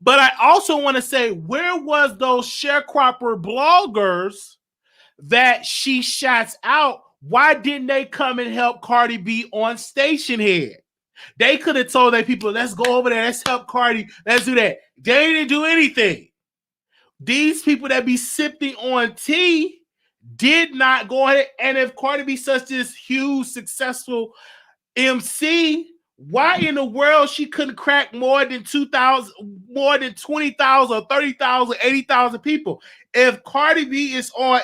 But I also want to say, where was those sharecropper bloggers that she shouts out? Why didn't they come and help Cardi B on Stationhead? They could have told their people, let's go over there, let's help Cardi, let's do that. They didn't do anything. These people that be sipping on tea did not go ahead. And if Cardi B such this huge, successful MC, why in the world she couldn't crack more than 2,000, more than 20,000, 30,000, 80,000 people? If Cardi B is on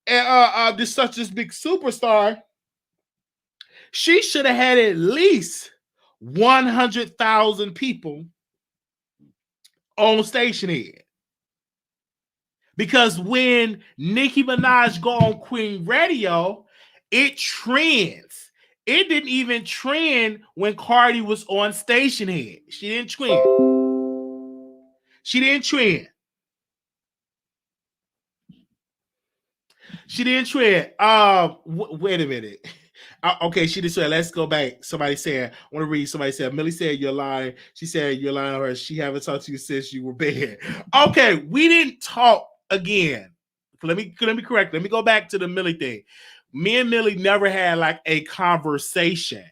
this big superstar, she should have had at least 100,000 people on Stationhead. Because when Nicki Minaj go on Queen Radio, it trends. It didn't even trend when Cardi was on Stationhead. She didn't trend. She didn't trend. She didn't trend. Wait a minute. Okay, she just said, let's go back. Somebody said, I want to read. Somebody said, Millie said you're lying. She said you're lying on her. She haven't talked to you since you were banned. Okay, we didn't talk again. Let me correct. Let me go back to the Millie thing. Me and Millie never had like a conversation,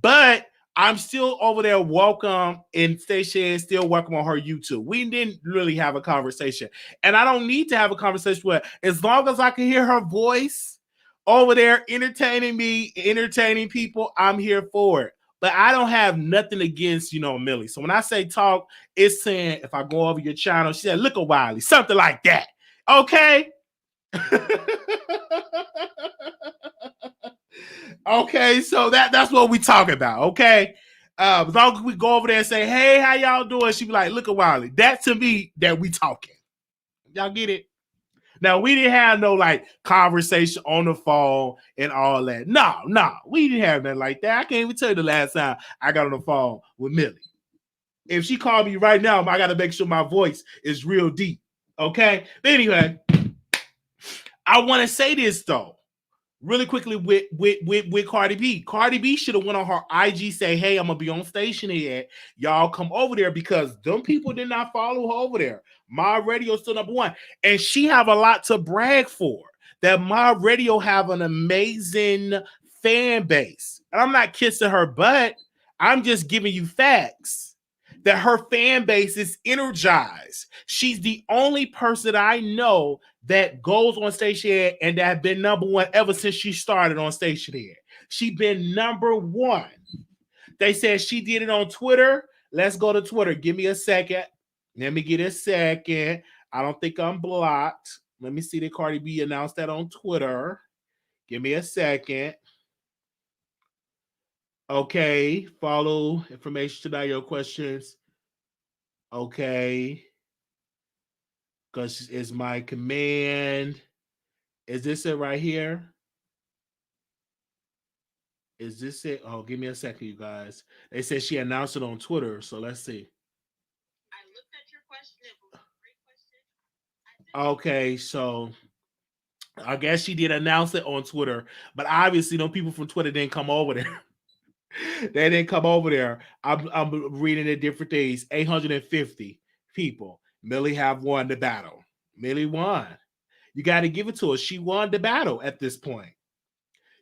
but I'm still over there. Welcome in Station, still welcome on her YouTube. We didn't really have a conversation, and I don't need to have a conversation with her. As long as I can hear her voice over there entertaining me, entertaining people, I'm here for it. But I don't have nothing against, Millie. So when I say talk, it's saying if I go over your channel, she said, look a Wiley, something like that. Okay. Okay, so that's what we talk about. Okay. As long as we go over there and say, hey, how y'all doing? She be like, look at Wiley. That to me, that we talking. Y'all get it? Now, we didn't have no like conversation on the phone and all that. No, we didn't have nothing like that. I can't even tell you the last time I got on the phone with Millie. If she called me right now, I got to make sure my voice is real deep. Okay? But anyway, I want to say this though. Really quickly with Cardi B. Cardi B should have went on her IG, say, hey, I'm gonna be on Stationhead. Y'all come over there because them people did not follow her over there. My Radio still number one. And she have a lot to brag for. That My Radio have an amazing fan base. And I'm not kissing her butt. I'm just giving you facts. That her fan base is energized. She's the only person I know that goes on Stationhead and that have been number one ever since she started on Stationhead. She been number one. They said she did it on Twitter. Let's go to Twitter. Give me a second. Let me get a second. I don't think I'm blocked. Let me see that Cardi B announced that on Twitter. Give me a second. Okay. Follow information to your questions. Okay. Because it's my command. Is this it right here? Is this it? Oh, give me a second, you guys. They said she announced it on Twitter, so let's see. I looked at your question. It was a great question. Okay, so I guess she did announce it on Twitter, but obviously, no people from Twitter didn't come over there. They didn't come over there. I'm reading it different days. 850 people. Millie have won the battle. Millie won. You got to give it to her. She won the battle at this point.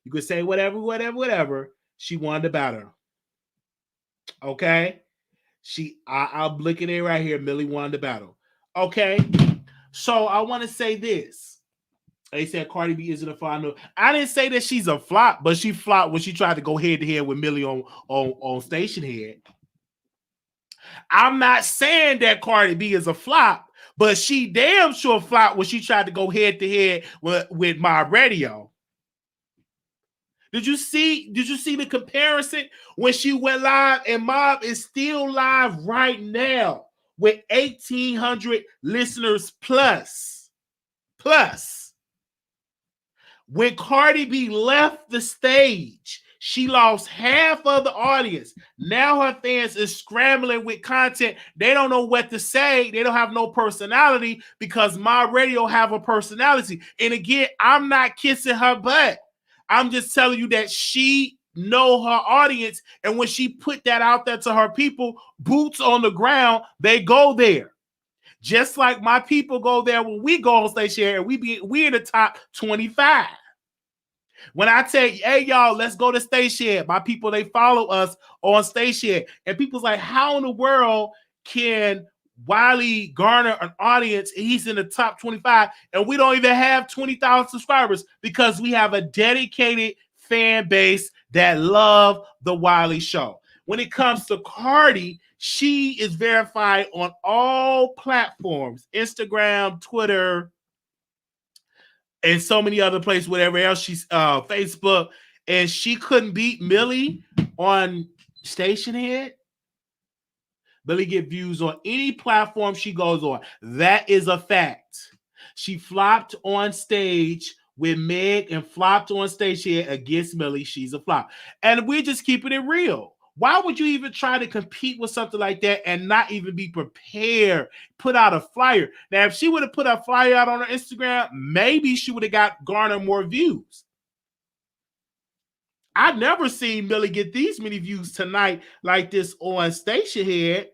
You could say whatever. She won the battle. Okay? I'm looking at it right here. Millie won the battle. Okay? So I want to say this. They said Cardi B isn't a final. I didn't say that she's a flop, but she flopped when she tried to go head to head with Millie on Stationhead. I'm not saying that Cardi B is a flop, but she damn sure flopped when she tried to go head to head with My Radio. Did you see the comparison when she went live? And Mob is still live right now with 1,800 listeners plus. When Cardi B left the stage, she lost half of the audience. Now her fans is scrambling with content. They don't know what to say. They don't have no personality because My Radio have a personality. And again, I'm not kissing her butt. I'm just telling you that she know her audience. And when she put that out there to her people, boots on the ground, they go there. Just like my people go there when we go on Station and we in the top 25. When I tell you, hey, y'all, let's go to Stationhead, my people, they follow us on Stationhead. And people's like, how in the world can Wiley garner an audience? He's in the top 25, and we don't even have 20,000 subscribers because we have a dedicated fan base that love the Wiley Show. When it comes to Cardi, she is verified on all platforms, Instagram, Twitter, and so many other places, whatever else she's Facebook, and she couldn't beat Millie on Stationhead. Millie get views on any platform she goes on. That is a fact. She flopped on stage with Meg and flopped on Stationhead against Millie. She's a flop. And we're just keeping it real. Why would you even try to compete with something like that and not even be prepared? Put out a flyer. Now, if she would have put a flyer out on her Instagram, maybe she would have garnered more views. I've never seen Millie get these many views tonight like this on Stationhead.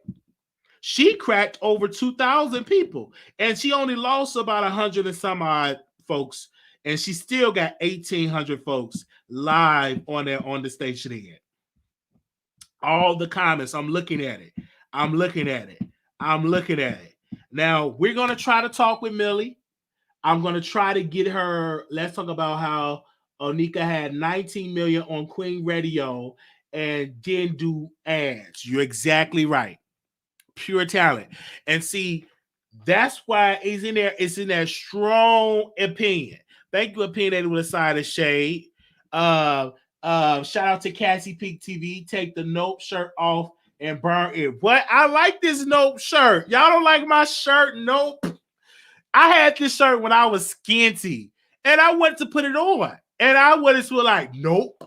She cracked over 2,000 people, and she only lost about 100 and some odd folks, and she still got 1,800 folks live on the Stationhead. All the comments, I'm looking at it. Now, we're going to try to talk with Millie. I'm going to try to get her. Let's talk about how Onika had 19 million on Queen Radio and didn't do ads. You're exactly right. Pure talent. And see, that's why it's in there. It's in that strong opinion. Thank you, Opinionated with a side of shade. Shout out to Cassie Peak TV. Take the Nope shirt off and burn it. What? I like this Nope shirt. Y'all don't like my shirt? Nope. I had this shirt when I was skinty, and I went to put it on, and I went to like, nope.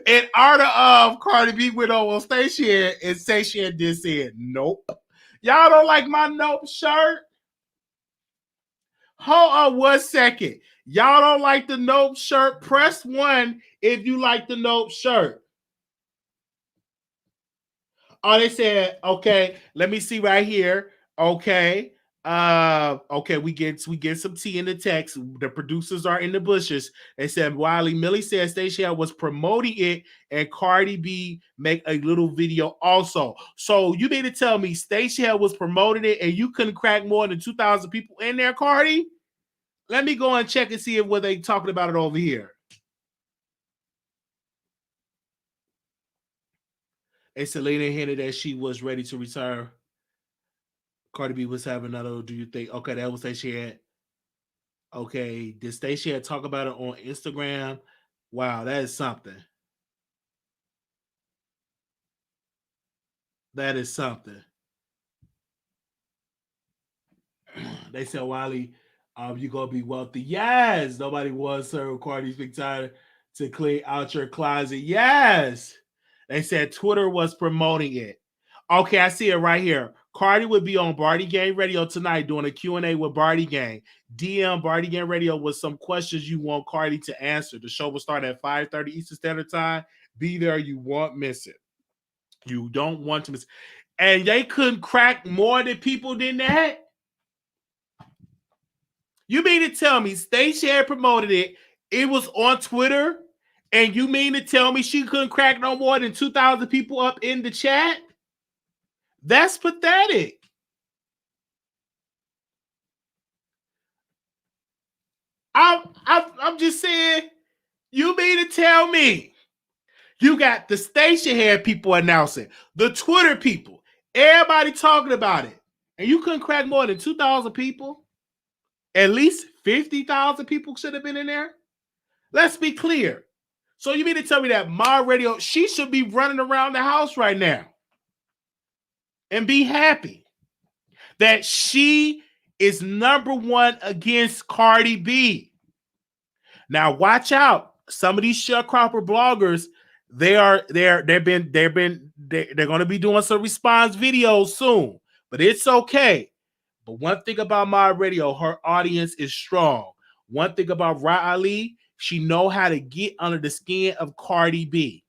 In honor of Cardi B went on Stationhead, and Stationhead did say, nope. Y'all don't like my Nope shirt? Hold on 1 second. Y'all don't like the Nope shirt? Press 1 if you like the Nope shirt. Oh, they said, okay, let me see right here. Okay. Okay, we get some tea in the text. The producers are in the bushes. They said Wiley Millie said Stationhead was promoting it, and Cardi B make a little video also. So you mean to tell me Stationhead was promoting it and you couldn't crack more than 2,000 people in there, Cardi? Let me go and check and see if what they talking about it over here. And Selena hinted that she was ready to return. Cardi B was having another. Do you think? Okay, that was Stationhead. Okay, did Stationhead talk about it on Instagram? Wow, that is something. That is something. They said, Wiley, you gonna be wealthy. Yes, nobody wants her. Cardi's big time to clean out your closet. Yes. They said Twitter was promoting it. Okay, I see it right here. Cardi would be on Barty Gang Radio tonight doing a Q&A with Barty Gang. DM Barty Gang Radio with some questions you want Cardi to answer. The show will start at 5:30 Eastern Standard Time. Be there. You won't miss it. You don't want to miss it. And they couldn't crack more than people than that? You mean to tell me Stationhead promoted it, it was on Twitter, and you mean to tell me she couldn't crack no more than 2,000 people up in the chat? That's pathetic. I'm just saying, you mean to tell me you got the Stationhead people announcing, the Twitter people, everybody talking about it, and you couldn't crack more than 2,000 people? At least 50,000 people should have been in there? Let's be clear. So you mean to tell me that my radio, she should be running around the house right now and be happy that she is number 1 against Cardi B. Now watch out. Some of these sharecropper bloggers, they're going to be doing some response videos soon, but it's okay. But one thing about my radio, her audience is strong. One thing about Riley, she know how to get under the skin of Cardi B.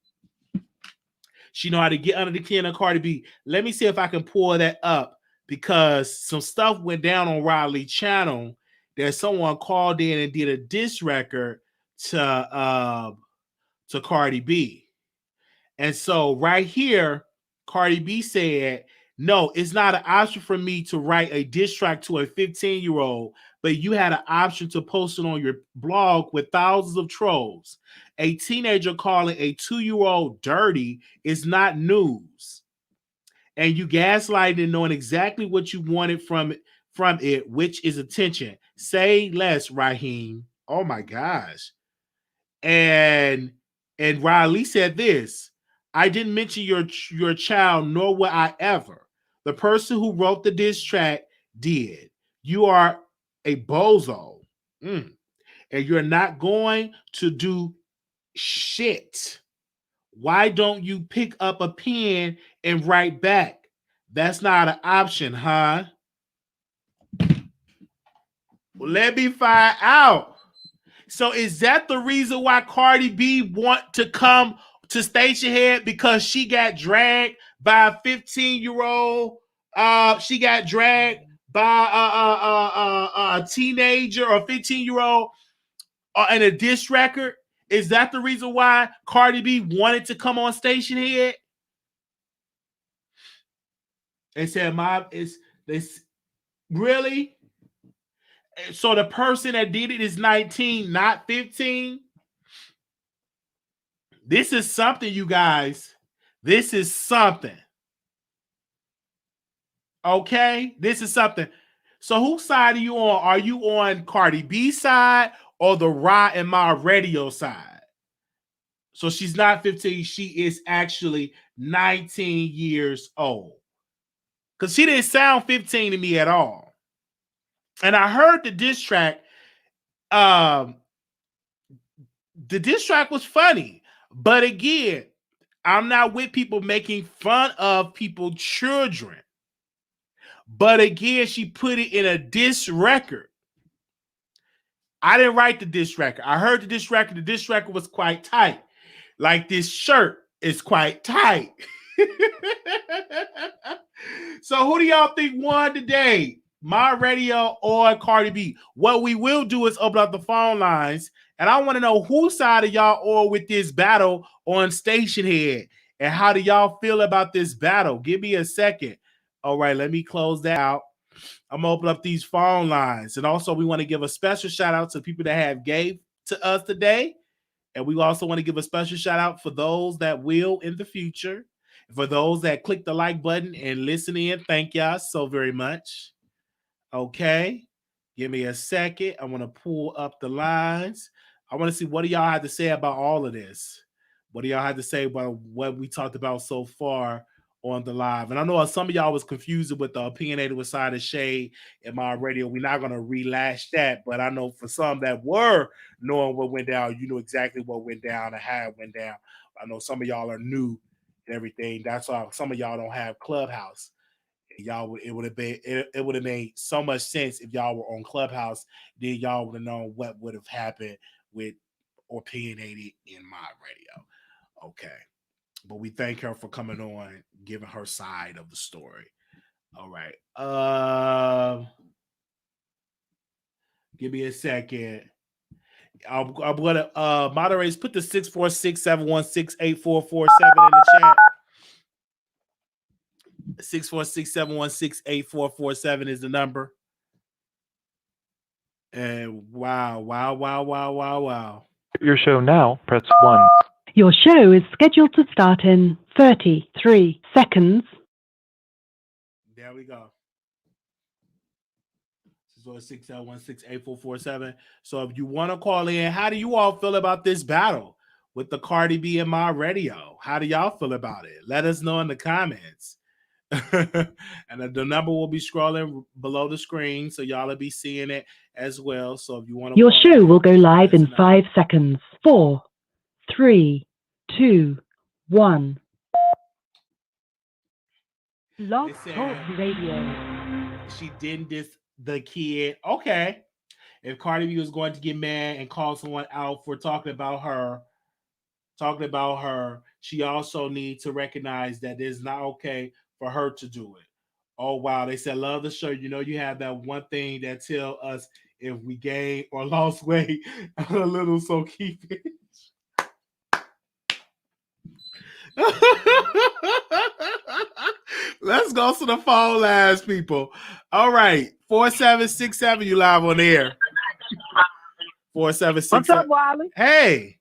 She know how to get under the skin of Cardi B. Let me see if I can pull that up, because some stuff went down on Riley's channel that someone called in and did a diss record to Cardi B. And so right here, Cardi B said, no, it's not an option for me to write a diss track to a 15-year-old, but you had an option to post it on your blog with thousands of trolls. A teenager calling a 2-year-old dirty is not news. And you gaslighted, knowing exactly what you wanted from it, which is attention. Say less, Raheem. Oh my gosh. And Riley said this: I didn't mention your child, nor will I ever. The person who wrote the diss track did. You are a bozo. And you're not going to do shit. Why don't you pick up a pen and write back? That's not an option, huh? Well, let me find out. So is that the reason why Cardi B want to come to Stationhead? Because she got dragged by a 15-year-old. She got dragged by a teenager or 15-year-old in a diss record. Is that the reason why Cardi B wanted to come on Stationhead? They said, "Mom, is this really?" So the person that did it is 19, not 15. This is something, you guys. This is something. Okay? This is something. So whose side are you on? Are you on Cardi B's side or the Rod and My Radio side? So she's not 15. She is actually 19 years old. Because she didn't sound 15 to me at all. And I heard the diss track. The diss track was funny. But again, I'm not with people making fun of people's children. But again, she put it in a diss record. I didn't write the diss record. I heard the diss record. The diss record was quite tight. Like this shirt is quite tight. So who do y'all think won today? My Radio or Cardi B? What we will do is open up the phone lines, and I want to know whose side of y'all are with this battle on Stationhead, and how do y'all feel about this battle? Give me a second. All right, let me close that out. I'm gonna open up these phone lines, and also we want to give a special shout out to people that have gave to us today, and we also want to give a special shout out for those that will in the future. For those that click the like button and listen in, thank y'all so very much. Okay, give me a second. I want to pull up the lines. I want to see what do y'all have to say about all of this. What do y'all have to say about what we talked about so far on the live? And I know some of y'all was confused with the Opinionated with Side of Shade in my radio. We're not going to relash that, but I know for some that were knowing what went down, you know exactly what went down and how it went down. I know some of y'all are new and everything. That's why some of y'all don't have Clubhouse. Y'all, it would have made so much sense if y'all were on Clubhouse. Then y'all would have known what would have happened with Opinionated in my radio. Okay, but we thank her for coming on, giving her side of the story. All right, give me a second. I'm gonna moderators put the 646-716-8447 in the chat. 646-716-8447 is the number. And wow. Your show now, press 1. Your show is scheduled to start in 33 seconds. There we go. 646-716-8447. So if you want to call in, how do you all feel about this battle with the Cardi B and my radio? How do y'all feel about it? Let us know in the comments. And the number will be scrolling below the screen, so y'all will be seeing it as well. So if you want to, your show will go live in 5 seconds. 4, 3, 2, 1. Blog Talk Radio. She didn't diss the kid. Okay, if Cardi B was going to get mad and call someone out for talking about her, she also needs to recognize that it's not okay for her to do it. Oh wow, they said love the show. You know you have that one thing that tell us if we gained or lost weight a little, so keep it. Let's go to the phone lines, people. All right, 4767, you live on the air. 4767. What's up, Wiley? Hey,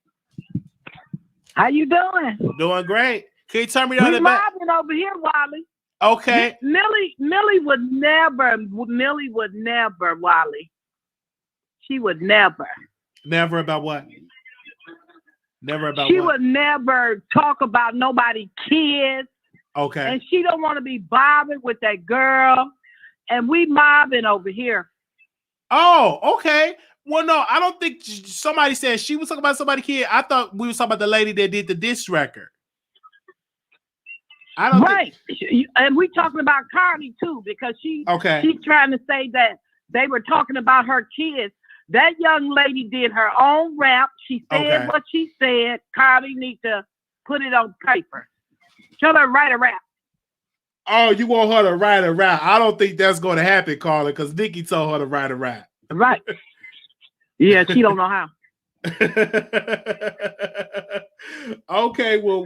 how you doing? Doing great. Can you turn me on We the back? mobbing over here, Wiley. Okay. Millie would never, Wiley. She would never. Never about what? Never about she what? would never talk about nobody kids. Okay. And she don't want to be bothered with that girl. And we mobbing over here. Oh, okay. Well, no, I don't think somebody said she was talking about somebody's kid. I thought we were talking about the lady that did the diss record. I don't right. And we talking about Cardi too, because she's trying to say that they were talking about her kids. That young lady did her own rap. She said what she said. Cardi need to put it on paper. Tell her write a rap. Oh, you want her to write a rap? I don't think that's going to happen, Carla, because Nikki told her to write a rap. Right. Yeah, she don't know how. Okay, well,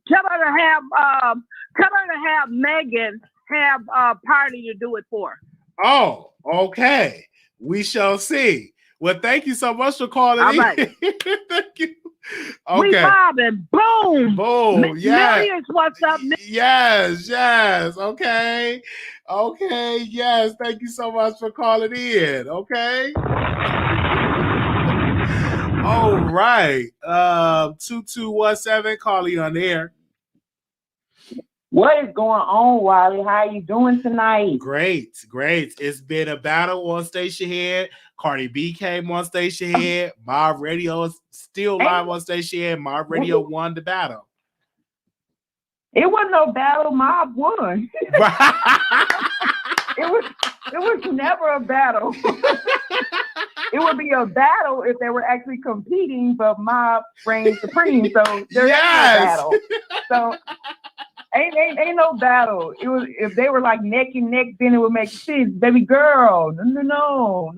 tell her to have Megan have a party to do it for her. Oh, okay. We shall see. Well, thank you so much for calling in. Right. Thank you. Okay. We bobbing. Boom. Boom. Yeah. Millions, what's up? Yes. Okay. Yes. Thank you so much for calling in. Okay. All right. 2217, Carly on air. What is going on, Wiley? How are you doing tonight? Great. It's been a battle on Stationhead. Cardi B came on Stationhead. Mob Radio is still live on Stationhead. Mob Radio won the battle. It wasn't no battle. Mob won. It was never a battle. It would be a battle if they were actually competing, but Mob reigned supreme. So there's no battle. So ain't no battle. It was if they were like neck and neck, then it would make sense. Baby girl, no.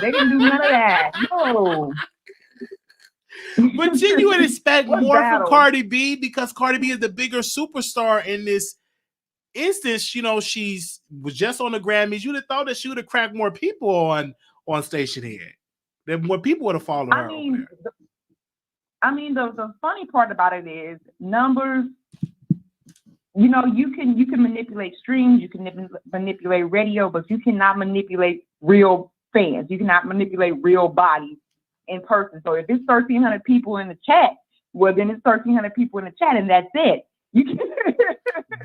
They didn't do none of that. No. But then you would expect more from Cardi B because Cardi B is the bigger superstar in this instance. You know, was just on the Grammys. You'd have thought that she would have cracked more people on Stationhead. Then more people would have followed her. The funny part about it is numbers. You know, you can manipulate streams, you can manipulate radio, but you cannot manipulate real fans. You cannot manipulate real bodies in person. So if it's 1,300 people in the chat, well, then it's 1,300 people in the chat, and that's it.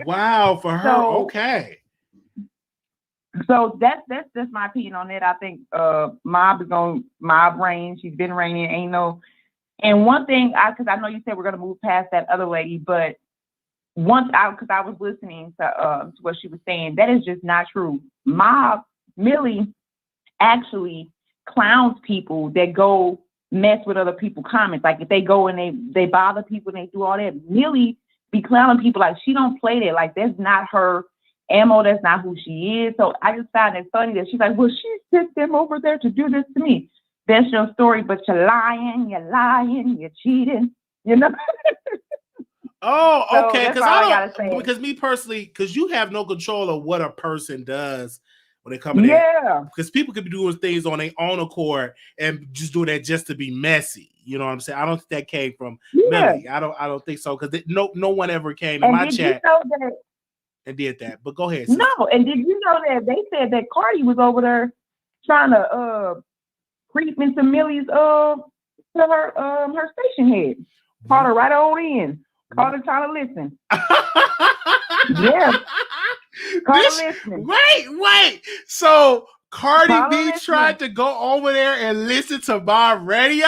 Wow, for her, okay. So that's my opinion on it. I think Mob reign. She's been reigning. And one thing, because I know you said we're gonna move past that other lady, but because I was listening to what she was saying, that is just not true. Millie actually clowns people that go mess with other people's comments. Like if they go and they bother people and they do all that, Millie be clowning people like she don't play that. Like that's not her MO. That's not who she is. So I just found it funny that she's like, well, she sent them over there to do this to me. That's your story, but you're lying, you're cheating, you know. Oh, okay. So because me personally, because you have no control of what a person does when they come in. Yeah. Because people could be doing things on their own accord and just do that just to be messy. You know what I'm saying? I don't think that came from Millie. I don't think so. Because no one ever came to my chat and did that. But go ahead. Sister. No, and did you know that they said that Cardi was over there trying to creep into Millie's her station head. Caught her right on in. Caught her trying to listen. Yes. Caught her listening. Wait. So Cardi B tried to go over there and listen to my radio?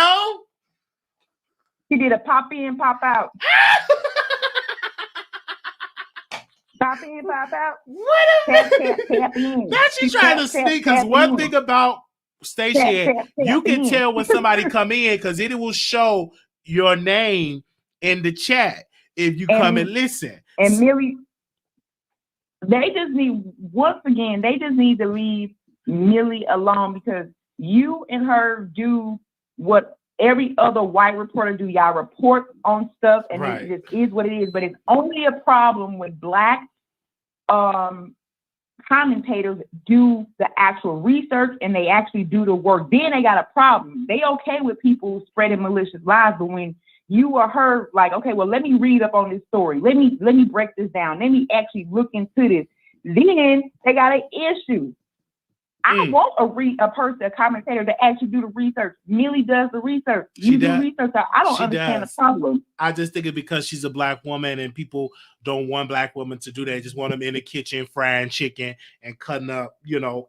She did a pop in, pop out. Pop in, pop out. Tap in. Now she's trying to sneak, because one thing about Stationhead, you can tell when somebody come in because it will show your name in the chat if you come and listen. And Millie, they just need to leave Millie alone, because you and her do what every other white reporter do. Y'all report on stuff, and it just is what it is. But it's only a problem when Black commentators do the actual research and they actually do the work. Then they got a problem. They okay with people spreading malicious lies, but when you or her like, okay, well, let me read up on this story. Let me break this down. Let me actually look into this. Then they got an issue. I want a commentator that actually do the research. Millie does the research. You do research. I don't understand the problem. I just think it's because she's a Black woman and people don't want Black women to do that. They just want them in the kitchen frying chicken and cutting up,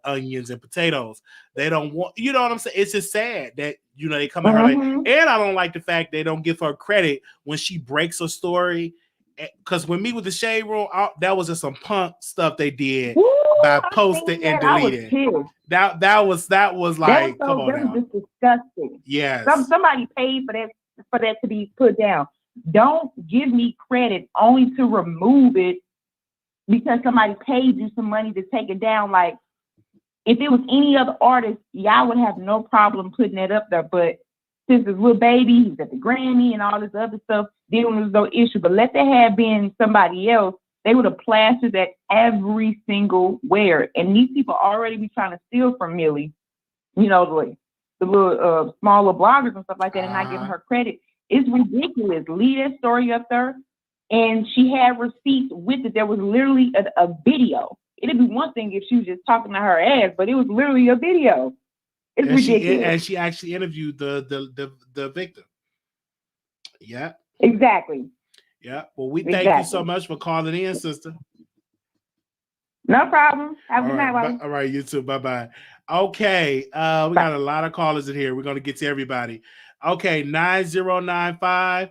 onions and potatoes. They don't want, you know what I'm saying? It's just sad that, they come at her like, and I don't like the fact they don't give her credit when she breaks a story. Because when me with the Shade Room, that was just some punk stuff they did by posting and deleting. That was like, come on now. That was just disgusting. Yes. Somebody paid for that to be put down. Don't give me credit only to remove it because somebody paid you some money to take it down. Like, if it was any other artist, y'all would have no problem putting it up there. But since it's Lil Baby, he's at the Grammy and all this other stuff, then there was no issue. But let that have been somebody else, they would have plastered that every single where. And these people already be trying to steal from Millie, the little smaller bloggers and stuff like that, and not giving her credit. It's ridiculous. Leave that story up there. And she had receipts with it. There was literally a video. It'd be one thing if she was just talking to her ass, but it was literally a video. It's ridiculous. And she actually interviewed the victim. Yeah. Exactly. Yeah. Well, we thank you so much for calling in, sister. No problem. Have a good night, Wiley. All right, you too. Bye-bye. Okay. We got a lot of callers in here. We're going to get to everybody. Okay, 9095.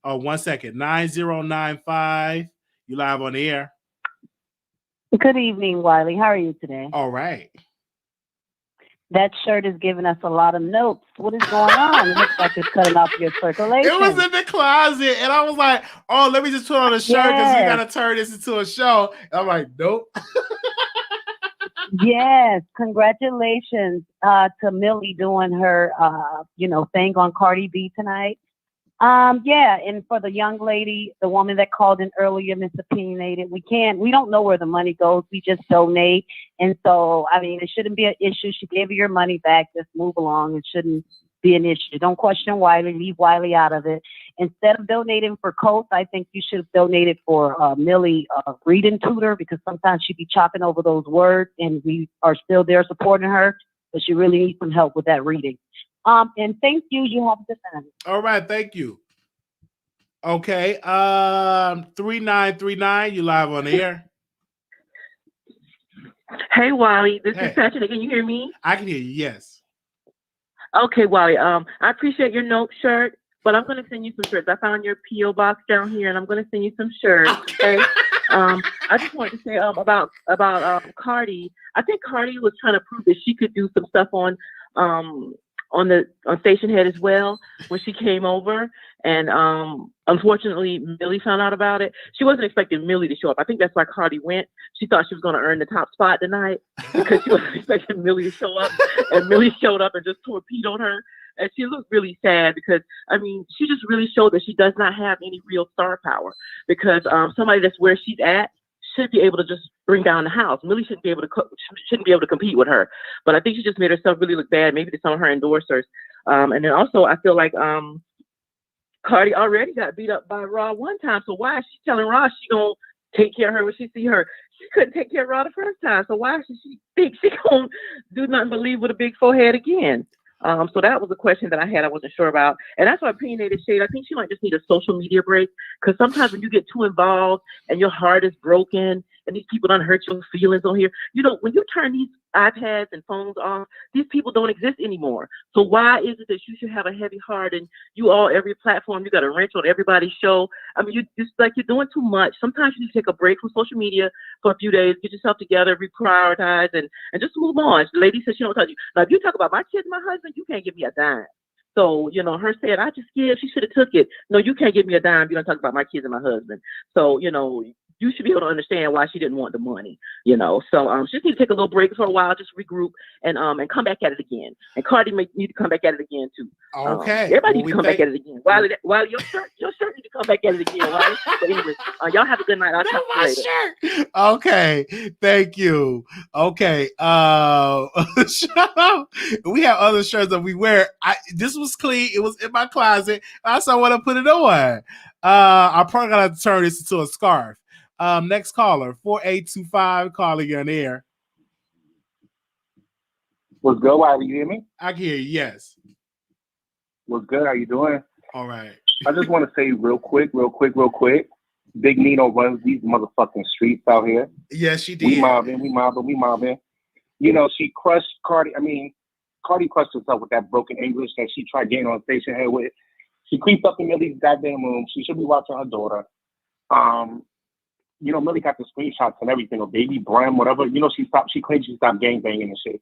Oh, 1 second. 9095. You live on the air. Good evening, Wiley. How are you today? All right. That shirt is giving us a lot of notes. What is going on? It looks like it's cutting off your circulation. It was in the closet, and I was like, oh, let me just put on a shirt because we got to turn this into a show. And I'm like, nope. Yes, congratulations to Millie doing her, thing on Cardi B tonight. And for the young lady, the woman that called in earlier, Miss Opinionated, we don't know where the money goes. We just donate. And so, I mean, it shouldn't be an issue. She gave you your money back. Just move along. It shouldn't be an issue. Don't question Wiley. Leave Wiley out of it. Instead of donating for coats, I think you should have donated for Millie reading tutor, because sometimes she'd be chopping over those words, and we are still there supporting her, but she really needs some help with that reading. And thank you. You have a good night. All right, thank you. Okay, 3939, you live on the air. Hey, Wiley, this is Patrick. Can you hear me? I can hear you, yes. Okay, Wiley, I appreciate your note shirt, but I'm going to send you some shirts. I found your P.O. box down here, and I'm going to send you some shirts, okay? I just wanted to say about Cardi. I think Cardi was trying to prove that she could do some stuff on Stationhead as well when she came over, and unfortunately Millie found out about it. She wasn't expecting Millie to show up. I think that's why Cardi went. She thought she was going to earn the top spot tonight because she wasn't expecting Millie to show up, and Millie showed up and just torpedoed her, and she looked really sad because, I mean, she just really showed that she does not have any real star power, because somebody that's where she's at should be able to just bring down the house. Millie shouldn't be able to compete with her. But I think she just made herself really look bad, maybe to some of her endorsers. And then also, I feel like Cardi already got beat up by Raw one time. So why is she telling Raw she gonna take care of her when she see her? She couldn't take care of Raw the first time. So why should she think she gonna do nothing but leave with a big forehead again? So that was a question that I had. I wasn't sure about. And that's why Opinionated Shade, I think she might just need a social media break, because sometimes when you get too involved and your heart is broken and these people don't hurt your feelings on here, when you turn these iPads and phones off, these people don't exist anymore. So why is it that you should have a heavy heart and every platform, you got a wrench on everybody's show? I mean, you're doing too much. Sometimes you need to take a break from social media for a few days, get yourself together, reprioritize, and just move on. The lady said she don't touch you. Now, if you talk about my kids and my husband, you can't give me a dime. So, her saying, I just give, she should have took it. No, you can't give me a dime if you don't talk about my kids and my husband. So, you should be able to understand why she didn't want the money, So she just need to take a little break for a while, just regroup, and come back at it again. And Cardi may need to come back at it again too. Okay. Everybody needs to come back at it again. Wiley, your shirt need to come back at it again. Wiley. But anyway, y'all have a good night. I'll talk to you later. Shirt. Okay. Thank you. Okay. We have other shirts that we wear. This was clean. It was in my closet. I also want to put it on. I'm probably gonna turn this into a scarf. Next caller, 4825, calling you on air. What's good, Wiley? You hear me? I can hear you, yes. What's good? How you doing? All right. I just want to say real quick. Big Nino runs these motherfucking streets out here. Yes, she did. We mobbing. She crushed Cardi. I mean, Cardi crushed herself with that broken English that she tried getting on Stationhead with. She creeped up in Millie's goddamn room. She should be watching her daughter. Millie got the screenshots and everything, or baby Bram, whatever. She claimed she stopped gangbanging and shit.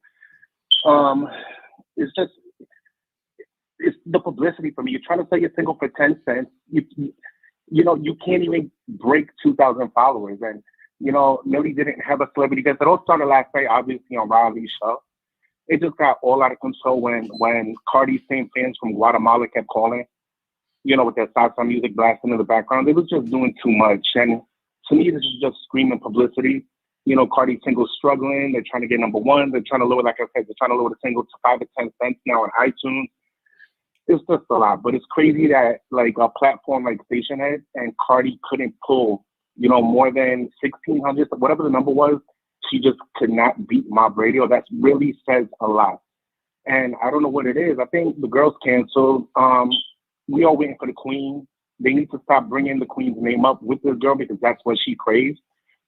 It's the publicity for me. You're trying to sell your single for 10 cents. You can't even break 2,000 followers. And, Millie didn't have a celebrity guest. It all started last night, obviously, on Wiley Show. It just got all out of control when Cardi's same fans from Guatemala kept calling, with their salsa music blasting in the background. It was just doing too much. And to me, this is just screaming publicity. Cardi single's struggling. They're trying to get number one. They're trying to lower, like I said, they're trying to lower the single to 5 or 10 cents now on iTunes. It's just a lot. But it's crazy that, like, a platform like Stationhead and Cardi couldn't pull, more than 1,600, whatever the number was. She just could not beat Mob Radio. That really says a lot. and I don't know what it is. I think the girls canceled. We all waiting for the queen. They need to stop bringing the queen's name up with this girl because that's what she craves.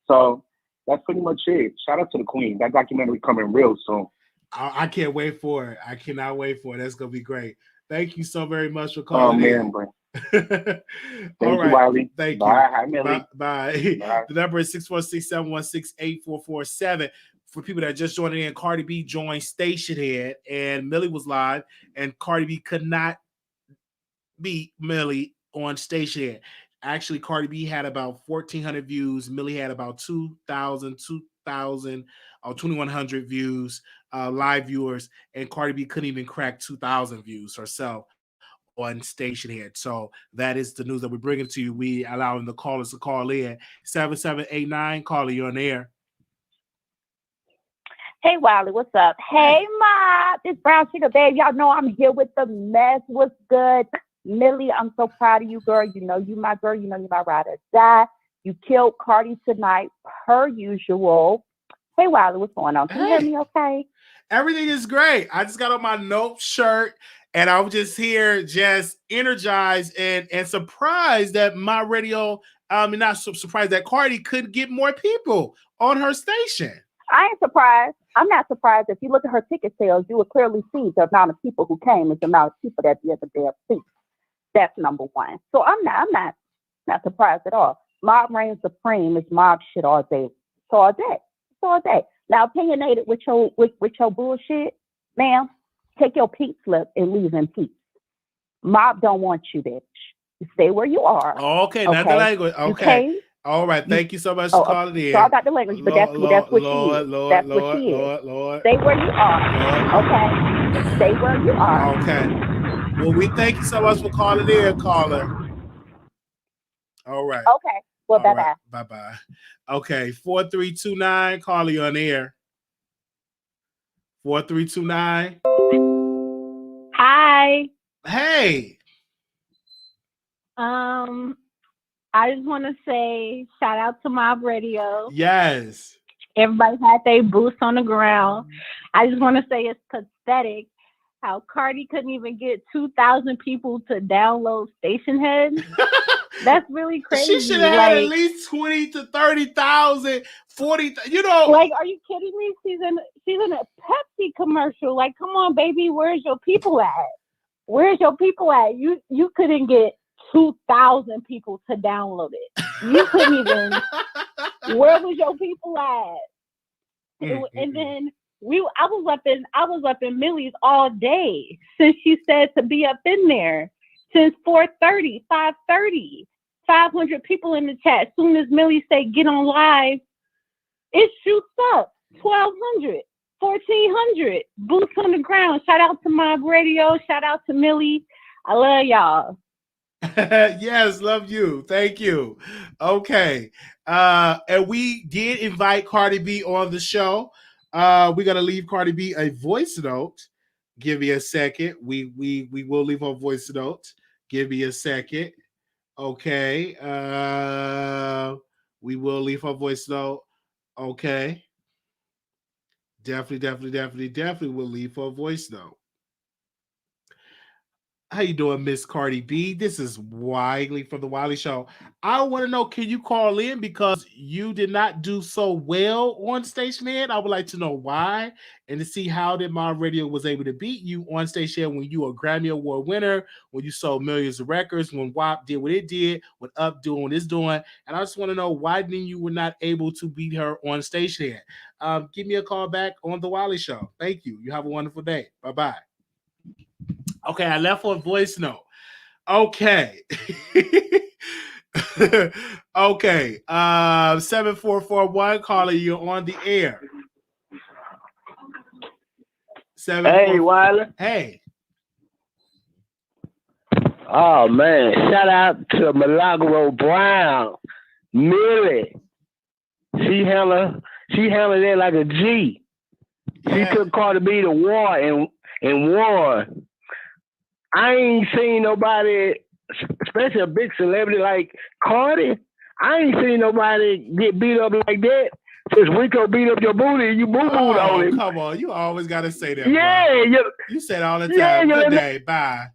So that's pretty much it. Shout out to the queen. That documentary coming real soon. I can't wait for it. I cannot wait for it. That's gonna be great. Thank you so very much for calling in. Bro. Thank you, Wiley. Thank Bye. you. Hi, Millie. Bye. Bye. The number is 646-716-8447. For people that just joined in, Cardi B joined Stationhead, and Millie was live, and Cardi B could not beat Millie on Stationhead. Actually, Cardi B had about 1,400 views. Millie had about 2,000 or 2,100 views, live viewers, and Cardi B couldn't even crack 2,000 views herself on Stationhead. So that is the news that we're bringing to you. We allowing the callers to call in. 7789, caller, you're on air. Hey, Wiley, what's up? Hey, Ma, it's Brown Sugar Babe. Y'all know I'm here with the mess. What's good? Millie, I'm so proud of you, girl. You know you my girl. You know you my ride or die. You killed Cardi tonight, per usual. Hey, Wiley, what's going on? Can you hear me okay? Everything is great. I just got on my Nope shirt, and I'm just here just energized and surprised that my radio, not so surprised that Cardi couldn't get more people on her station. I ain't surprised. I'm not surprised. If you look at her ticket sales, you would clearly see the amount of people who came is the amount of people that be at the damn seat. That's number one. So I'm not surprised at all. Mob reigns supreme is mob shit all day. It's all day. It's all day. Now, opinionated with your bullshit, ma'am, take your pink slip and leave in peace. Mob don't want you, bitch. You stay where you are. Okay, not the language. Okay. All right. Thank you so much for calling in. So I got the language, but that's what she is. That's what she is. Stay where you are. Okay. Stay where you are. Okay. Well, we thank you so much for calling in, caller. All right. Okay. Well, bye-bye. Right. Bye-bye. Okay. 4329, caller, you on air. 4329. Hi. Hey. I just want to say shout out to Mob Radio. Yes. Everybody had their boots on the ground. I just want to say it's pathetic how Cardi couldn't even get 2,000 people to download Stationhead. That's really crazy. She should have had at least 20 to 30,000, 40. You know, like, are you kidding me? She's in a Pepsi commercial. Like, come on, baby, where's your people at? Where's your people at? You couldn't get 2,000 people to download it. You couldn't even. Where was your people at? And then I was up in Millie's all day since she said to be up in there since 4:30, 5:30. 500 people in the chat. As soon as Millie said get on live, it shoots up. 1,200, 1,400 boots on the ground. Shout out to Mob Radio. Shout out to Millie. I love y'all. Yes, love you. Thank you. Okay. And we did invite Cardi B on the show. We're gonna leave Cardi B a voice note. Give me a second. We will leave her voice note. Give me a second. Okay. We will leave her voice note. Okay. Definitely will leave her voice note. How you doing, Miss Cardi B? This is Wiley from the Wiley Show. I want to know, can you call in because you did not do so well on Stationhead? I would like to know why and to see how that Mob Radio was able to beat you on Stationhead when you were a Grammy Award winner, when you sold millions of records, when WAP did what it did, what Up doing what it's doing. And I just want to know why then you were not able to beat her on Stationhead. Give me a call back on the Wiley Show. Thank you. You have a wonderful day. Bye-bye. Okay, I left her a voice note. Okay. Okay. 7441, caller, you're on the air. Hey, Wiley. Hey. Oh, man. Shout out to Milagro Brown. Millie. She handled it like a G. She took Cardi B to war and won. I ain't seen nobody, especially a big celebrity like Cardi. I ain't seen nobody get beat up like that. Since Rico beat up your booty, you boo-booed on him. Come on. You always got to say that, Yeah. You say it all the time. Good day. Bye.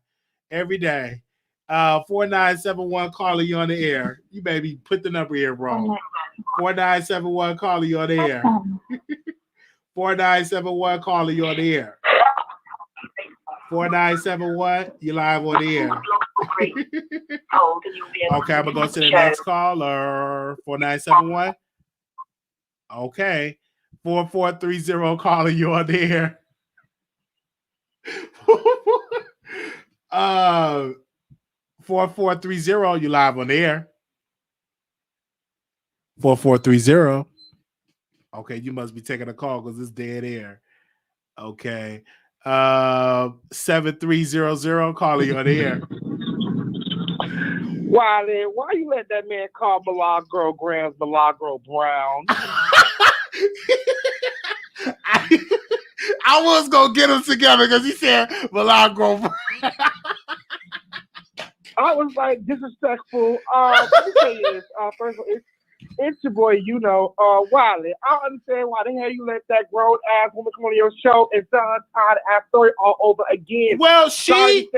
Every day. 4971 caller, you on the air. You maybe put the number here wrong. 4971 caller, you on the air. 4971 caller, you on the air. 4971, you live on the air. Okay, I'm gonna go to the next caller. 4971. Okay. 4430 caller, you on the air. 4430, you live on the air. 4430. Okay, you must be taking a call because it's dead air. Okay. 7300, caller, you on the air. Wiley, why you let that man call Milagro Grams Milagro Brown? I was gonna get them together because he said Milagro Brown. I was like disrespectful. Let me tell you this. First of all, it's your boy, Wiley. I don't understand why the hell you let that grown ass woman come on your show and tell her tired ass story all over again. Well, she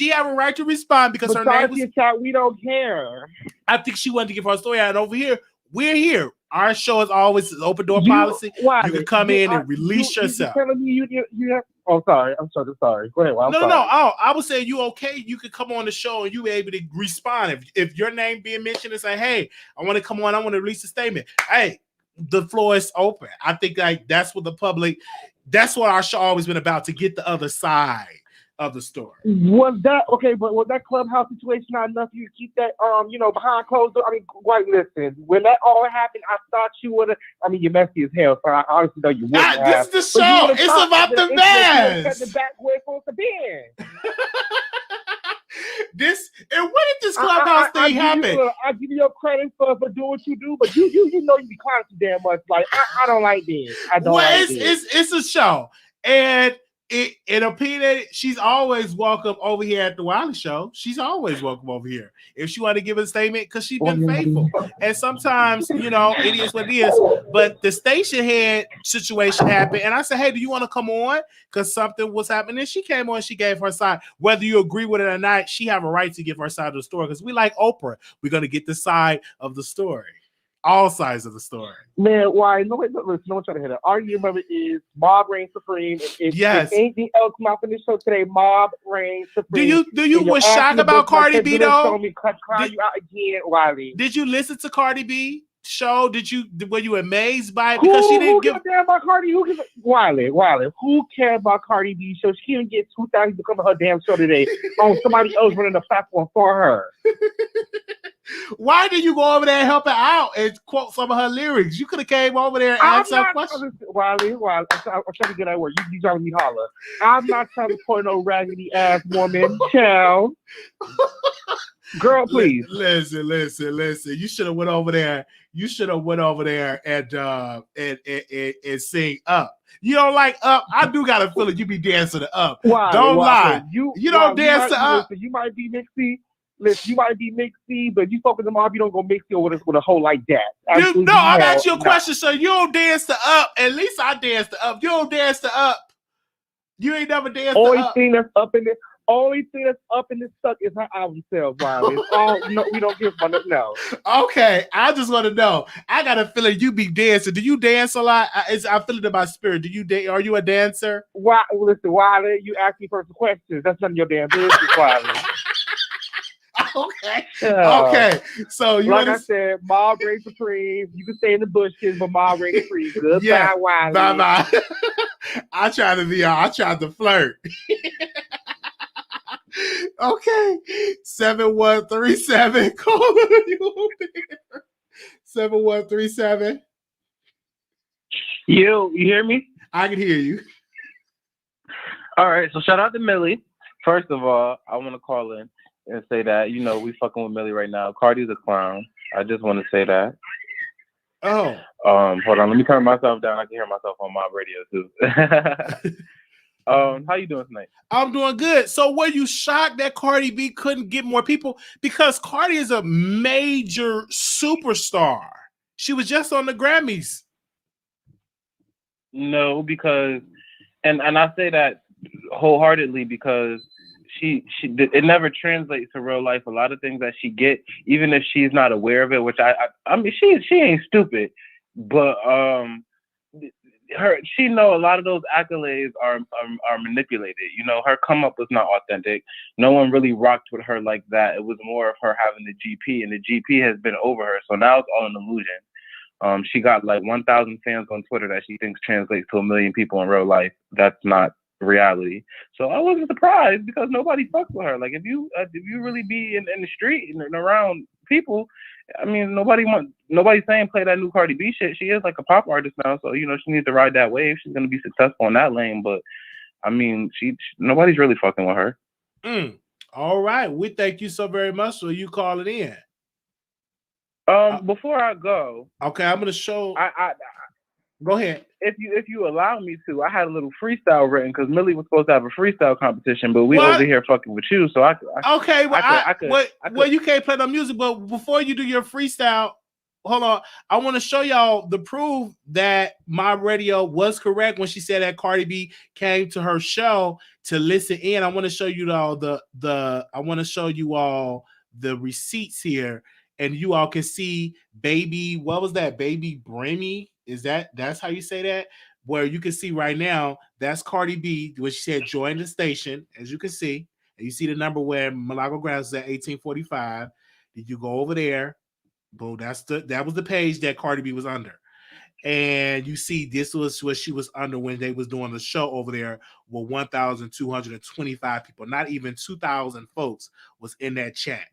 have a right to respond because her name was. We don't care. I think she wanted to give her story out. Over here, we're here. Our show is always an open door policy. You can come in and release yourself. You telling me you have. Oh, sorry. I'm sorry. Go ahead. No. Oh, I was saying you okay. You could come on the show and you be able to respond. If your name being mentioned and say, hey, I want to come on. I want to release a statement. Hey, the floor is open. I think like that's what the public, that's what our show always been about, to get the other side of the story. Was that okay? But was that clubhouse situation not enough for you to keep that behind closed doors? I mean, quite listen. When that all happened, I thought you would have. I mean, you're messy as hell, so I honestly know you wouldn't have. This is the show. It's about the man. The back where it's supposed to be. When did this clubhouse thing happen? I give you your credit for doing what you do, but you know you be clowning too damn much. Like I don't like this. It's a show, and in Opinionated, she's always welcome over here at the Wiley Show. She's always welcome over here if she want to give a statement, because she's been faithful. And sometimes, it is what it is. But the Stationhead situation happened, and I said, hey, do you want to come on? Because something was happening. She came on, she gave her side. Whether you agree with it or not, she have a right to give her side of the story, because we like Oprah. We're going to get the side of the story. All sides of the story. Man, why? No, listen, no one trying to hit it. Our remember is Mob reigns supreme. If anything else come out from this show today, Mob reigns supreme. Do you was shocked about Cardi B though? Cry you out again, Wiley. Did you listen to Cardi B show? Were you amazed by it? Because she didn't give a damn about Cardi. Wiley, who cares about Cardi B show? She didn't get 2,000 to come to her damn show today on somebody else running the platform for her. Why did you go over there and help her out and quote some of her lyrics? You could have came over there and asked her questions. Wiley, I'm trying to get that word. You driving me holler. I'm not trying to point no raggedy ass woman. Child. Girl, please. Listen. You should have went over there. And sing Up. You don't like Up? I do got a feeling you be dancing to Up. Don't lie. You don't dance to Up. You might be mixy. Listen, you might be mixy, but you focus them off. You don't go mixy with a hole like that. I'm asking you a question. So you don't dance to Up? At least I dance to Up. You don't dance to Up. You ain't never danced to Up. Only thing that's up in this stuck is her album sales, Wiley. We don't give a no. Okay, I just want to know. I got a feeling you be dancing. Do you dance a lot? I feel it in my spirit. Are you a dancer? Listen, Wiley, you ask me personal questions. That's none of your damn business, Wiley. Okay. Okay. So I said, Mob reigns supreme. You can stay in the bushes, but Mob reigns supreme. Goodbye, Wiley. Bye. I tried to flirt. Okay. 7137. Call you 7137. You hear me? I can hear you. All right. So shout out to Millie. First of all, I want to call in and say that, we fucking with Millie right now. Cardi's a clown. I just want to say that. Oh. Hold on. Let me turn myself down. I can hear myself on my radio too. How you doing tonight? I'm doing good. So were you shocked that Cardi B couldn't get more people? Because Cardi is a major superstar. She was just on the Grammys No, because and I say that wholeheartedly because it never translates to real life. A lot of things that she get, even if she's not aware of it, which I mean she ain't stupid, but she know a lot of those accolades are manipulated. You know, her come up was not authentic. No one really rocked with her like that. It was more of her having the GP, and the GP has been over her. So now it's all an illusion. She got like 1,000 fans on Twitter that she thinks translates to 1 million people in real life. That's not reality. So I wasn't surprised because nobody fucks with her. Like if you really be in the street and around people, I mean nobody's saying play that new Cardi B shit. She is like a pop artist now, so you know she needs to ride that wave. She's gonna be successful in that lane, but I mean nobody's really fucking with her. All right, we thank you so very much for you calling in. Before I go, okay, I'm gonna show. Go ahead. If you allow me to, I had a little freestyle written because Millie was supposed to have a freestyle competition, but we over here fucking with you, so well, you can't play no music, but before you do your freestyle, hold on. I want to show y'all the proof that my radio was correct when she said that Cardi B came to her show to listen in. I want to show you all the receipts here. And you all can see baby, what was that? Baby Brimmy? That's how you say that? Where you can see right now, that's Cardi B, when she said join the station, as you can see. And you see the number where Milagro Grounds is at 1845. Did you go over there? Boom, that was the page that Cardi B was under. And you see this was what she was under when they was doing the show over there with 1,225 people. Not even 2,000 folks was in that chat.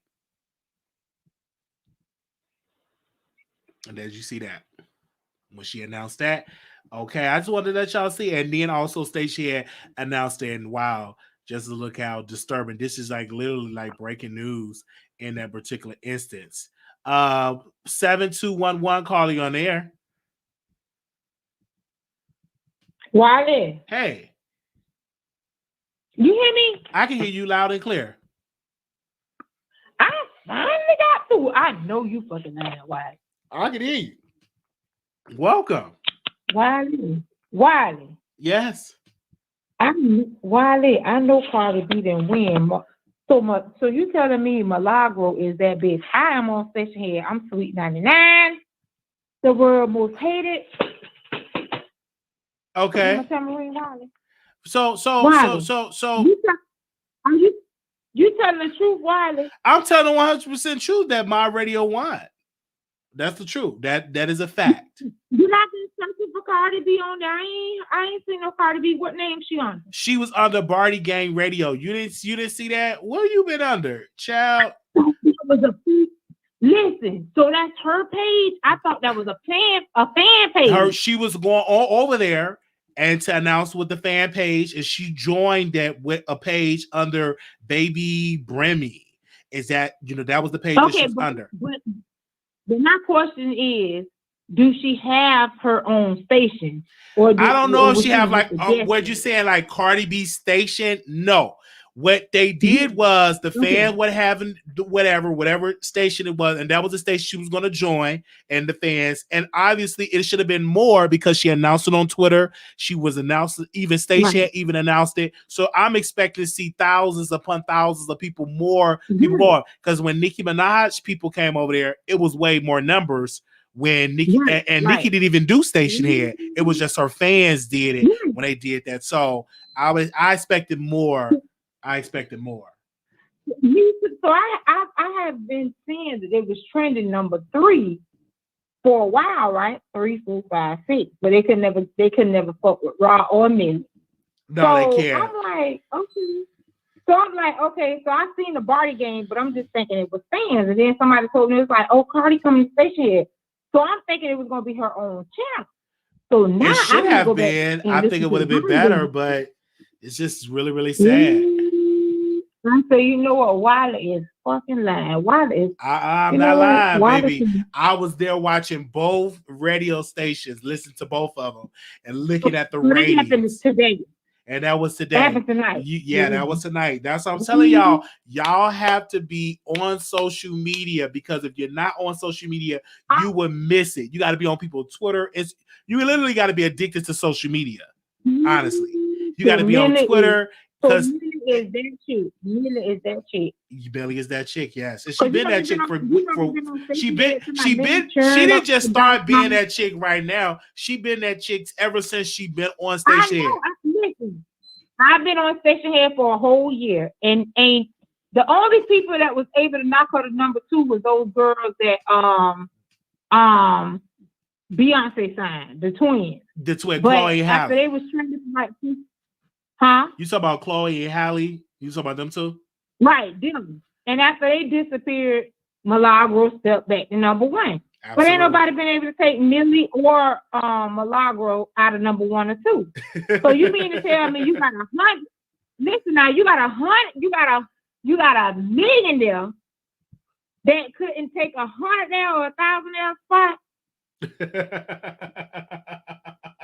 And as you see that, when she announced that, okay, I just wanted to let y'all see. And then also Stationhead announced it, and wow, just to look how disturbing. This is like literally like breaking news in that particular instance. 7211 calling on air. Wiley. Hey. You hear me? I can hear you loud and clear. I finally got through. I know you fucking know that, Wiley. I can hear you. Welcome. Wiley. Yes. Wiley, I know Cardi B didn't win. So you telling me Milagro is that bitch. I am on Stationhead. I'm Sweet 99. The world most hated. Okay. Wiley. So you telling the truth, Wiley? I'm telling 100% truth that my radio won. That's the truth. That is a fact. You're not getting something for Cardi B on there. I ain't seen no Cardi B. What name she on? She was under Barty Gang Radio. You didn't see that? What you been under, child? Listen, so that's her page. I thought that was a fan page. She was going all over there and to announce with the fan page, and she joined that with a page under Baby Brimmy. Is that that was the page that she was under? But my question is, do she have her own station? Or I don't know if she have like what you saying, like Cardi B station. No. What they did was the fans would have whatever station it was, and that was the station she was going to join, and the fans. And obviously, it should have been more because she announced it on Twitter. She was announced, even Stationhead even announced it. So I'm expecting to see thousands upon thousands of people more. Because when Nicki Minaj people came over there, it was way more numbers. When Nicki Nicki didn't even do Stationhead, it was just her fans did it when they did that. So I expected more. So I have been seeing that it was trending number 3 for a while, right? 3, 4, 5, 6, but they could never fuck with Raw or Millie. No, they can't. I'm like, okay. So I seen the Barty game, but I'm just thinking it was fans, and then somebody told me it was like, oh, Cardi coming Stationhead. So I'm thinking it was gonna be her own channel. So now it should have been. I think it would have been better, but it's just really, really sad. So you know what? Wiley is fucking lying. Wiley is. I'm not lying, baby. I was there watching both radio stations, listening to both of them, and looking at the ratings. Today. And that was today. That was tonight. That was tonight. That's what I'm telling y'all. Y'all have to be on social media, because if you're not on social media, you will miss it. You got to be on people's Twitter. You literally got to be addicted to social media. Honestly, you got to be on Twitter. Because Millie is that chick. Millie is that chick. Millie is that chick, yes. And she been that chick she didn't just start being that chick right now. She been that chick ever since she been on Stationhead. I've been on Stationhead for a whole year, and the only people that was able to knock her to number 2 was those girls that Beyonce signed, the twins. The twin, but Chloe and after Halle. they was trending like, huh? You talk about Chloe and Halle? You talk about them too? Right, them. And after they disappeared, Milagro stepped back to number 1. Absolutely. But ain't nobody been able to take Millie or Milagro out of number 1 or 2. So you mean to tell me you got 100? Listen now, you got 100. You got a million there that couldn't take 100 down or 1,000 down spot.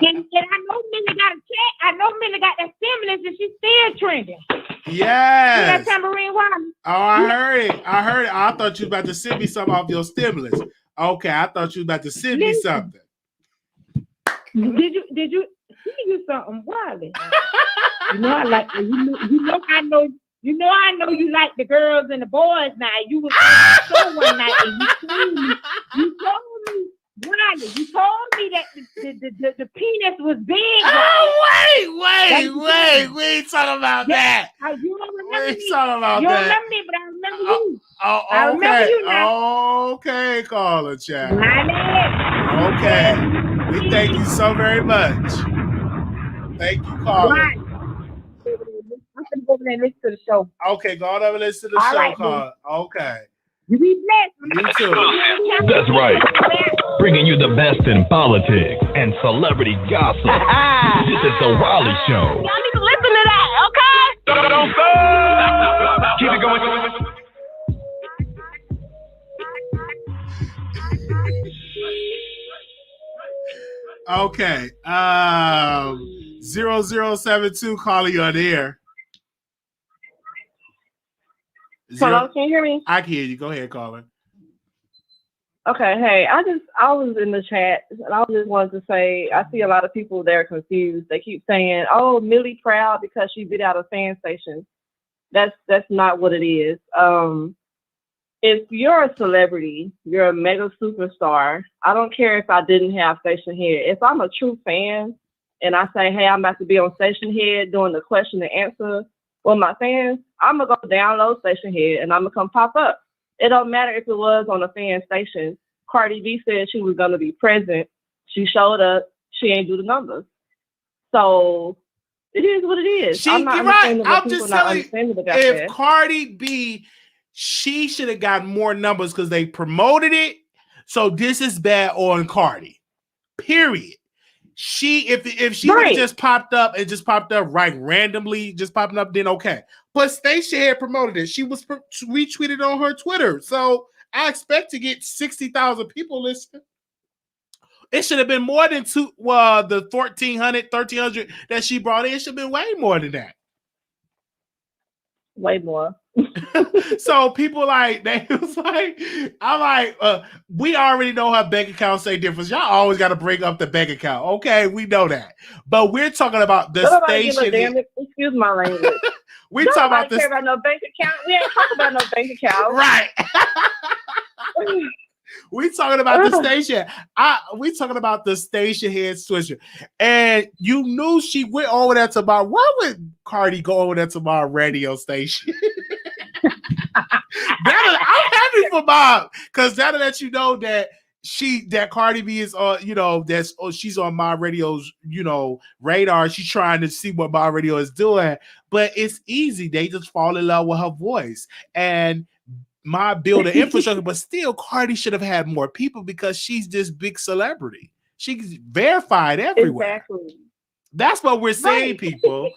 And I know Millie got a check. I know Millie got that stimulus, and she's still trending. Yes. That tambourine Wiley. Oh, I heard it. I thought you was about to send me something off your stimulus. Okay, I thought you was about to send me something. Did you send you something, Wiley? You know I like I know you like the girls and the boys now. You was on the show one night and you told me Wiley, you told me that the penis was big. Oh, wait. We ain't talking about that. You don't remember we ain't me. talking about you that. don't remember me, but I remember you. Oh, okay. I remember you now. Okay, caller chat. Okay. We thank you so very much. Thank you, caller. Right. I'm gonna go over there and listen to the show. Okay, go on over and listen to the show, right, caller. Okay. You be blessed. You too. That's right. Bringing you the best in politics and celebrity gossip. This is the Wiley Show. Y'all need to listen to that, okay? Don't stop. Keep it going. Okay. 0072 calling you on the air. Hello, can you hear me? I can hear you. Go ahead, caller. Okay, hey, I was in the chat, and I just wanted to say, I see a lot of people there confused. They keep saying, "Oh, Millie proud because she beat out a fan station." That's not what it is. If you're a celebrity, you're a mega superstar. I don't care if I didn't have Stationhead. If I'm a true fan and I say, "Hey, I'm about to be on Stationhead doing the question and answer with my fans," I'm gonna go download Stationhead and I'm gonna come pop up. It don't matter if it was on a fan station. Cardi B said she was gonna be present. She showed up. She ain't do the numbers. So it is what it is. I'm not understanding what people not understanding about if that. Cardi B, she should have got more numbers because they promoted it. So this is bad on Cardi. Period. If she would have just popped up right randomly, just popping up, then okay. But Stationhead promoted it. She was retweeted on her Twitter. So I expect to get 60,000 people listening. It should have been more than the 1,400, 1,300 that she brought in. It should have been way more than that. Way more. So people I'm like, we already know her bank account say difference. Y'all always got to bring up the bank account. Okay, we know that. But we're talking about the station. Excuse my language. We talking about this. Care about no bank account. We ain't talking about no bank account. Right. We talking about the station. We talking about the Stationhead switcher. And you knew she went over there to my. Why would Cardi go over there to my radio station? I'm happy for Bob because that'll let you know that Cardi B is she's on my radio's radar. She's trying to see what my radio is doing, but it's easy. They just fall in love with her voice and my build an infrastructure. But still, Cardi should have had more people because she's this big celebrity. She's verified everywhere. Exactly. That's what we're saying, people.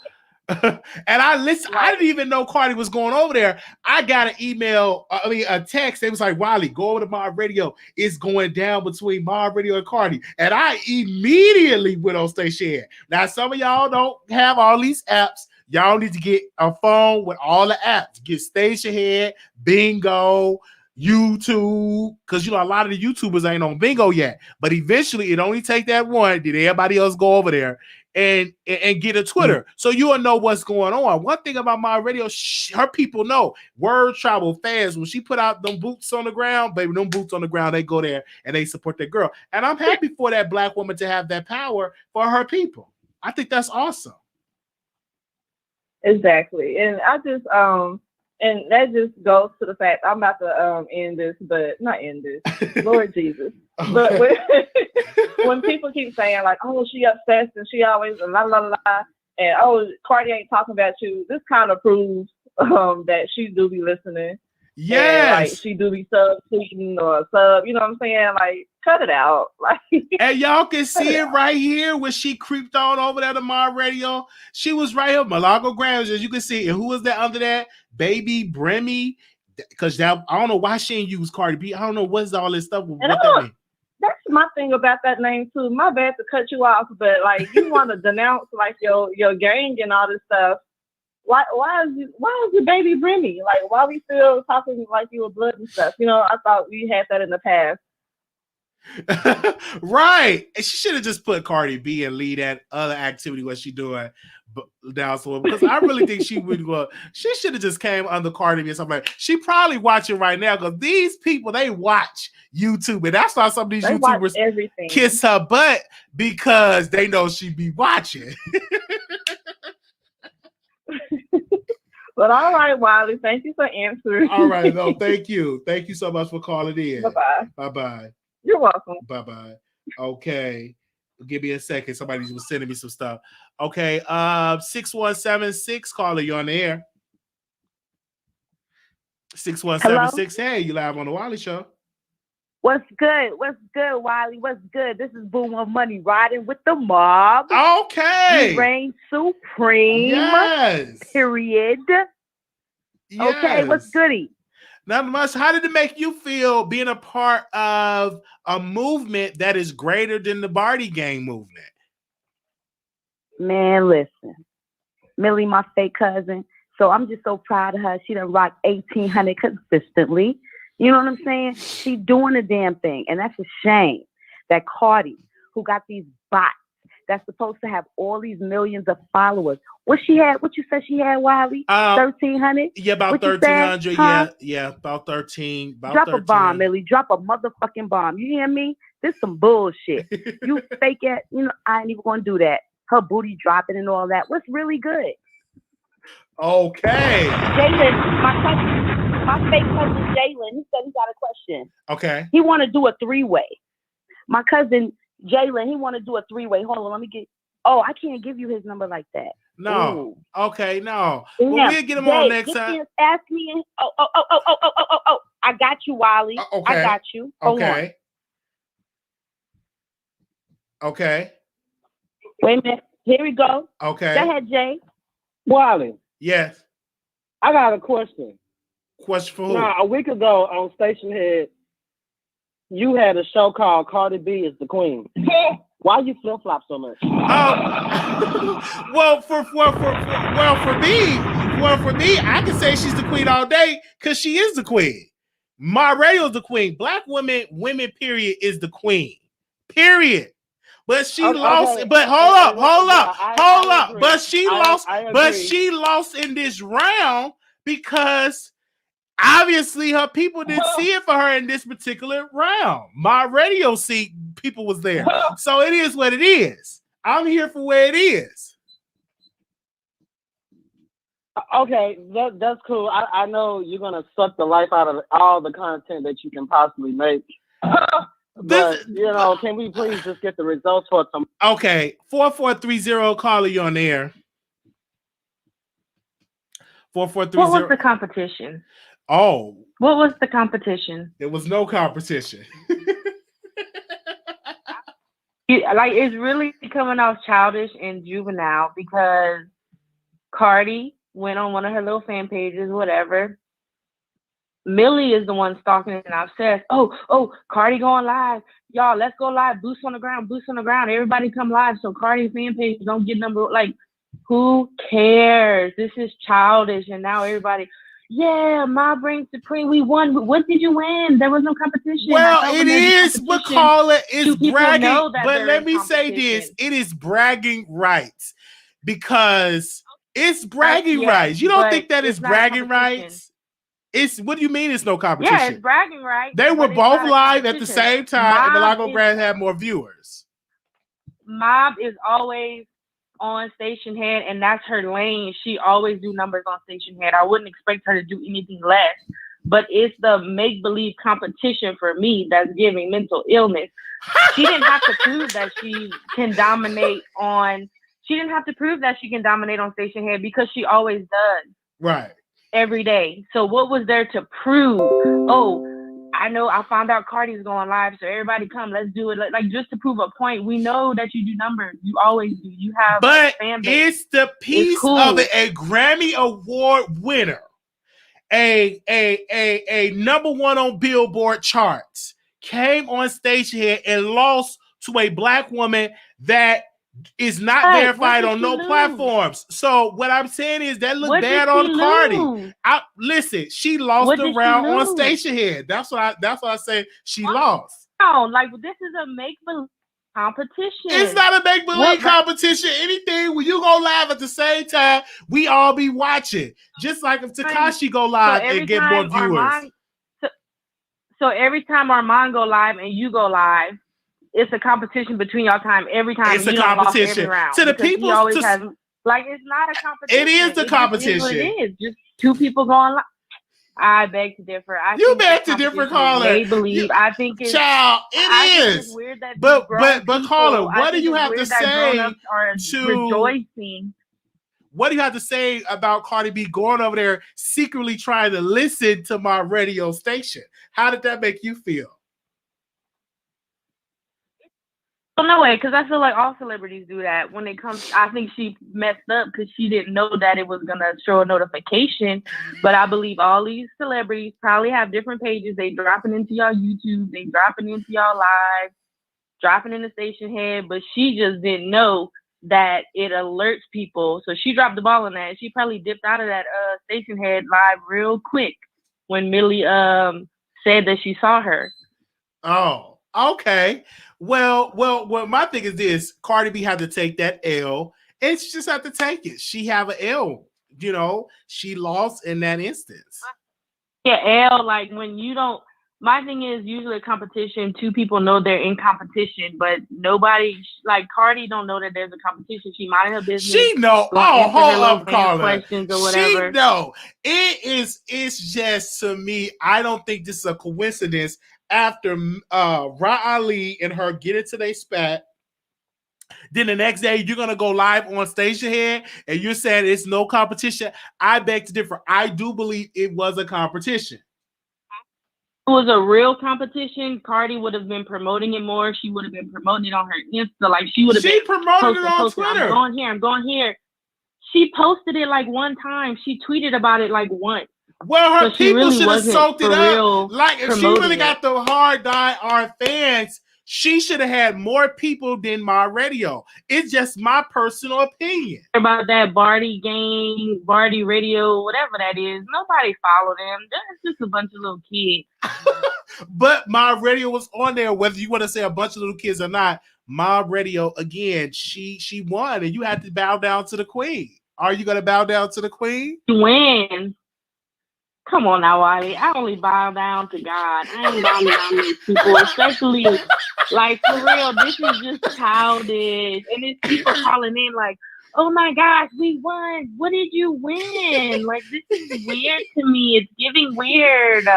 And I listened. I didn't even know Cardi was going over there. I got an email, a text. It was like, Wiley, go over to Mob Radio. It's going down between Mob Radio and Cardi. And I immediately went on Stationhead. Now, some of y'all don't have all these apps. Y'all need to get a phone with all the apps. Get Stationhead, Bingo, YouTube, because a lot of the YouTubers ain't on Bingo yet. But eventually, it only take that one. Did everybody else go over there and get a Twitter, so you will know what's going on? One thing about my radio, her people know word travel fast. When she put out them boots on the ground, baby, them boots on the ground, they go there and they support that girl. And I'm happy for that Black woman to have that power for her people. I think that's awesome. Exactly, and I just and that just goes to the fact I'm about to end this, but not end this, Lord Jesus. But when people keep saying like, "Oh, she obsessed and she always la la la," and "Oh, Cardi ain't talking about you," this kind of proves that she do be listening. Yes, and, like she do be subtweeting or sub. You know what I'm saying? Like, cut it out. Like, and y'all can see it right here when she creeped on over there to my radio. She was right here, Malago Grams, as you can see. And who was that under that? Baby Bremy. Because I don't know why she didn't use Cardi B. I don't know what's all this stuff. What that mean? That's my thing about that name too. My bad to cut you off, but like you want to denounce like your gang and all this stuff. Why is you Baby Bremy? Like, why we still talking like you were blood and stuff? I thought we had that in the past. Right. And she should have just put Cardi B and lead that other activity what she doing down so because I really think she would go. She should have just came under Cardi B or something. She probably watching right now because these people, they watch YouTube, and that's why some of these YouTubers kiss her butt because they know she be watching. But all right, Wiley, thank you for answering. All right, no, thank you. Thank you so much for calling in. Bye-bye. Bye-bye. You're welcome. Bye-bye. Okay. Give me a second. Somebody was sending me some stuff. Okay. 6176, caller, you on the air. 6176. Hey, you live on the Wiley Show. What's good? What's good, Wiley? What's good? This is Boom of Money riding with the mob. Okay. You reign supreme. Yes. Period. Yes. Okay, what's goody? Not much. How did it make you feel being a part of a movement that is greater than the Barty Gang movement? Man, listen. Millie, my fake cousin. So I'm just so proud of her. She done rock 1800 consistently. You know what I'm saying? She's doing the damn thing. And that's a shame that Cardi, who got these bots that's supposed to have all these millions of followers. What you said she had, Wiley? 1,300? Yeah, about 1,300. Huh? Yeah, about 13. Drop a bomb, Millie. Drop a motherfucking bomb. You hear me? This some bullshit. You fake it. I ain't even going to do that. Her booty dropping and all that. What's really good? Okay. Jalen, my fake cousin Jalen, he said he got a question. Okay. He want to do a three-way. My cousin Jalen, he want to do a three-way. Hold on, let me get. Oh, I can't give you his number like that. No. Ooh. Okay, no. Yeah. Well, we'll get him on next time. Ask me. Oh. I got you, Wiley. Okay. I got you. Hold on. Okay. Wait a minute. Here we go. Okay. Go ahead, Jay. Wiley. Yes. I got a question. Question for who? Now, a week ago on Stationhead, you had a show called Cardi B is the Queen. Why you flip flop so much? Well, for me, I can say she's the queen all day because she is the queen. My radio is the queen. Black women, period, is the queen. Period. But she lost. Okay. But hold up. But she lost. But she lost in this round because obviously her people didn't see it for her in this particular round. My radio seat people was there, so it is what it is. I'm here for where it is. Okay, that's cool. I know you're gonna suck the life out of all the content that you can possibly make. But can we please just get the results for some? Okay, 4430 caller, you on the air. 4430. What was the competition? Oh, what was the competition? There was no competition. It's really coming off childish and juvenile because Cardi went on one of her little fan pages, whatever. Millie is the one stalking and obsessed. Oh, Cardi going live. Y'all, let's go live. Boots on the ground. Everybody come live so Cardi fan page don't get number. Like, who cares? This is childish. And now everybody, yeah, Mob reigns supreme. We won. What did you win? There was no competition. Well, it is. We'll call it. It's bragging. But let me say this. It is bragging rights. Because it's bragging rights. You don't think that is bragging rights? It's what do you mean it's no competition? Yeah, it's bragging rights. They were both live at the same time, and Milagro Brand had more viewers. Mob is always on Stationhead, and that's her lane. She always do numbers on Stationhead. I wouldn't expect her to do anything less. But it's the make-believe competition for me that's giving mental illness. She didn't have to prove that she can dominate on. She didn't have to prove that she can dominate on Stationhead because she always does. Right. Every day. So what was there to prove? Oh, I know I found out Cardi's going live, so everybody come, let's do it. Like just to prove a point. We know that you do numbers. You always do. You have but a fan base. It's the piece of it, a Grammy Award winner, a #1 on Billboard charts, came on Stationhead and lost to a black woman that is not verified on no platforms. So what I'm saying is that look bad on Cardi. Listen, she lost the round on Stationhead. That's what I say. She lost. Oh, like this is a make-believe competition. It's not a make-believe competition. Anything when you go live at the same time, we all be watching. Just like if Tekashi go live and get more viewers. So every time Armand go live and you go live, it's a competition between y'all time every time. It's a competition to the people. It's not a competition. It is the competition. It is just two people going live. I beg to differ. You beg to differ, caller. They believe. I think it's child. It's weird that but caller, what do you have to say to rejoicing? What do you have to say about Cardi B going over there secretly trying to listen to my radio station? How did that make you feel? Well, no way, because I feel like all celebrities do that when it comes. I think she messed up because she didn't know that it was gonna show a notification. But I believe all these celebrities probably have different pages. They dropping into y'all YouTube, they dropping into y'all live, dropping in the Stationhead. But she just didn't know that it alerts people. So she dropped the ball on that. She probably dipped out of that Stationhead live real quick when Millie said that she saw her. Oh, okay. Well, my thing is this. Cardi B had to take that L, and she just had to take it. She have an L, you know. She lost in that instance. Yeah, L, like when you don't. My thing is usually a competition. Two people know they're in competition, but nobody, like Cardi don't know that there's a competition. She minding her business. She know. Oh, hold up, caller. Questions or whatever. She know. It's just to me, I don't think this is a coincidence. After Ra Ali and her get into their spat, then the next day you're gonna go live on Stationhead and you're saying it's no competition. I beg to differ. I do believe it was a competition. It was a real competition. Cardi would have been promoting it more. She would have been promoting it on her Insta. Like she would have been promoted it on Twitter. I'm going here. She posted it like one time. She tweeted about it like once. Well, her so people really should have soaked it up. Like if she really it. got the hard die fans, she should have had more people than my radio. It's just my personal opinion. About that Barty gang, Barty radio, whatever that is. Nobody followed them. That's just a bunch of little kids. But my radio was on there, whether you want to say a bunch of little kids or not. My radio, again, she won, and you had to bow down to the queen. Are you going to bow down to the queen? Win. Come on now, Wiley. I only bow down to God. I ain't bowing down to people, especially like for real. This is just childish, and it's people calling in like, "Oh my gosh, we won! What did you win?" Like this is weird to me. It's giving weird.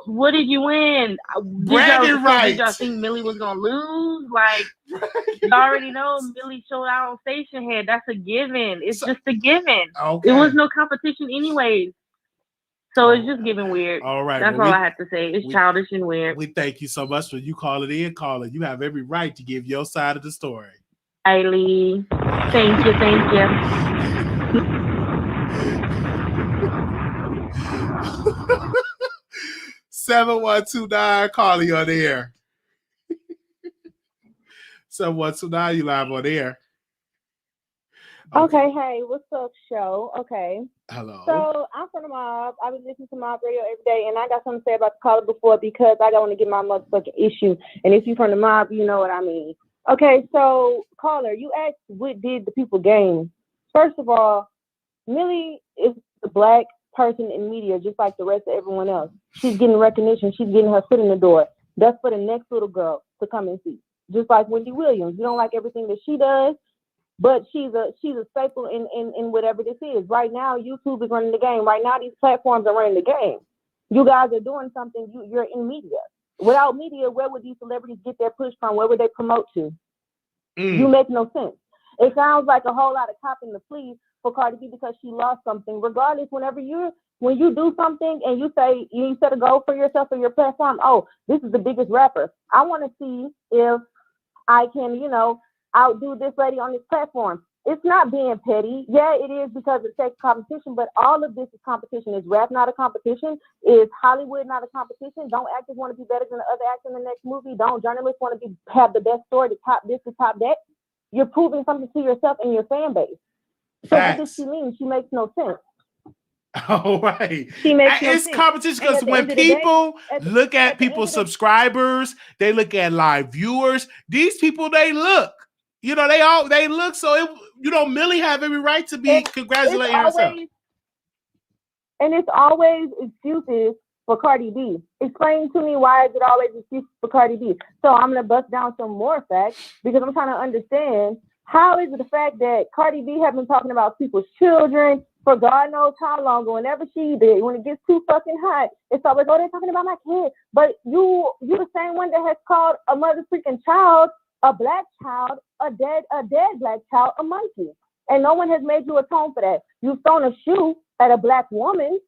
What did you win? Did y'all think Millie was gonna lose? Like you already know Millie showed out on Stationhead. That's a given. It's just a given. Okay. It was no competition anyways. So it's just giving weird. All right. That's all I have to say. It's childish and weird. We thank you so much for you calling in, caller. You have every right to give your side of the story. Eileen. Thank you. 7129, call you on the air. 7129, you live on the air. Okay, hey, what's up, show? Okay. Hello. So I'm from the mob. I was listening to Mob Radio every day, and I got something to say about the caller before because I don't want to get my motherfucking issue. And if you're from the mob, you know what I mean. Okay, so caller, you asked what did the people gain? First of all, Millie is a black person in media, just like the rest of everyone else. She's getting recognition. She's getting her foot in the door. That's for the next little girl to come and see. Just like Wendy Williams. You don't like everything that she does, but she's a staple in whatever this is. Right now, YouTube is running the game. Right now, these platforms are running the game. You guys are doing something. You're in media. Without media, where would these celebrities get their push from? Where would they promote to? You make no sense. It sounds like a whole lot of copping the plea for Cardi B because she lost something. Regardless, when you do something and you say you set a goal for yourself or your platform, oh, this is the biggest rapper. I want to see if I can, outdo this lady on this platform. It's not being petty. Yeah, it is because it takes competition, but all of this is competition. Is rap not a competition? Is Hollywood not a competition? Don't actors want to be better than the other actor in the next movie? Don't journalists want to have the best story to top this, to top that? You're proving something to yourself and your fan base. So what does she mean? She makes no sense. All right. She makes no it's sense. competition because when people look at people's subscribers, they look at live viewers. These people, they look. They look. So Millie have every right to be congratulating herself. And it's always excuses for Cardi B. Explain to me why is it always excuses for Cardi B? So I'm gonna bust down some more facts because I'm trying to understand how is it the fact that Cardi B have been talking about people's children for God knows how long, or whenever she did, when it gets too fucking hot, it's always, oh, they're talking about my kid. But you the same one that has called a mother freaking child, a black child, a dead black child, a monkey. And no one has made you atone for that. You've thrown a shoe at a black woman.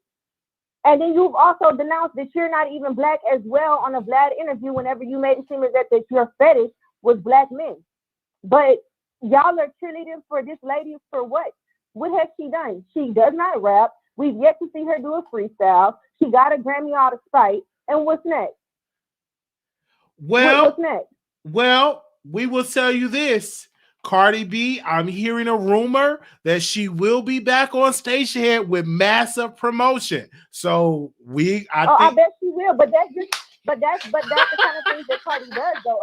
And then you've also denounced that you're not even black as well on a Vlad interview whenever you made it seem as that your fetish was black men. But y'all are cheerleading for this lady for what? What has she done? She does not rap. We've yet to see her do a freestyle. She got a Grammy out of spite. And what's next? Well, what's next? Well, we will tell you this. Cardi B, I'm hearing a rumor that she will be back on Stationhead with massive promotion. So I bet she will, but that's the kind of things that Cardi does, though.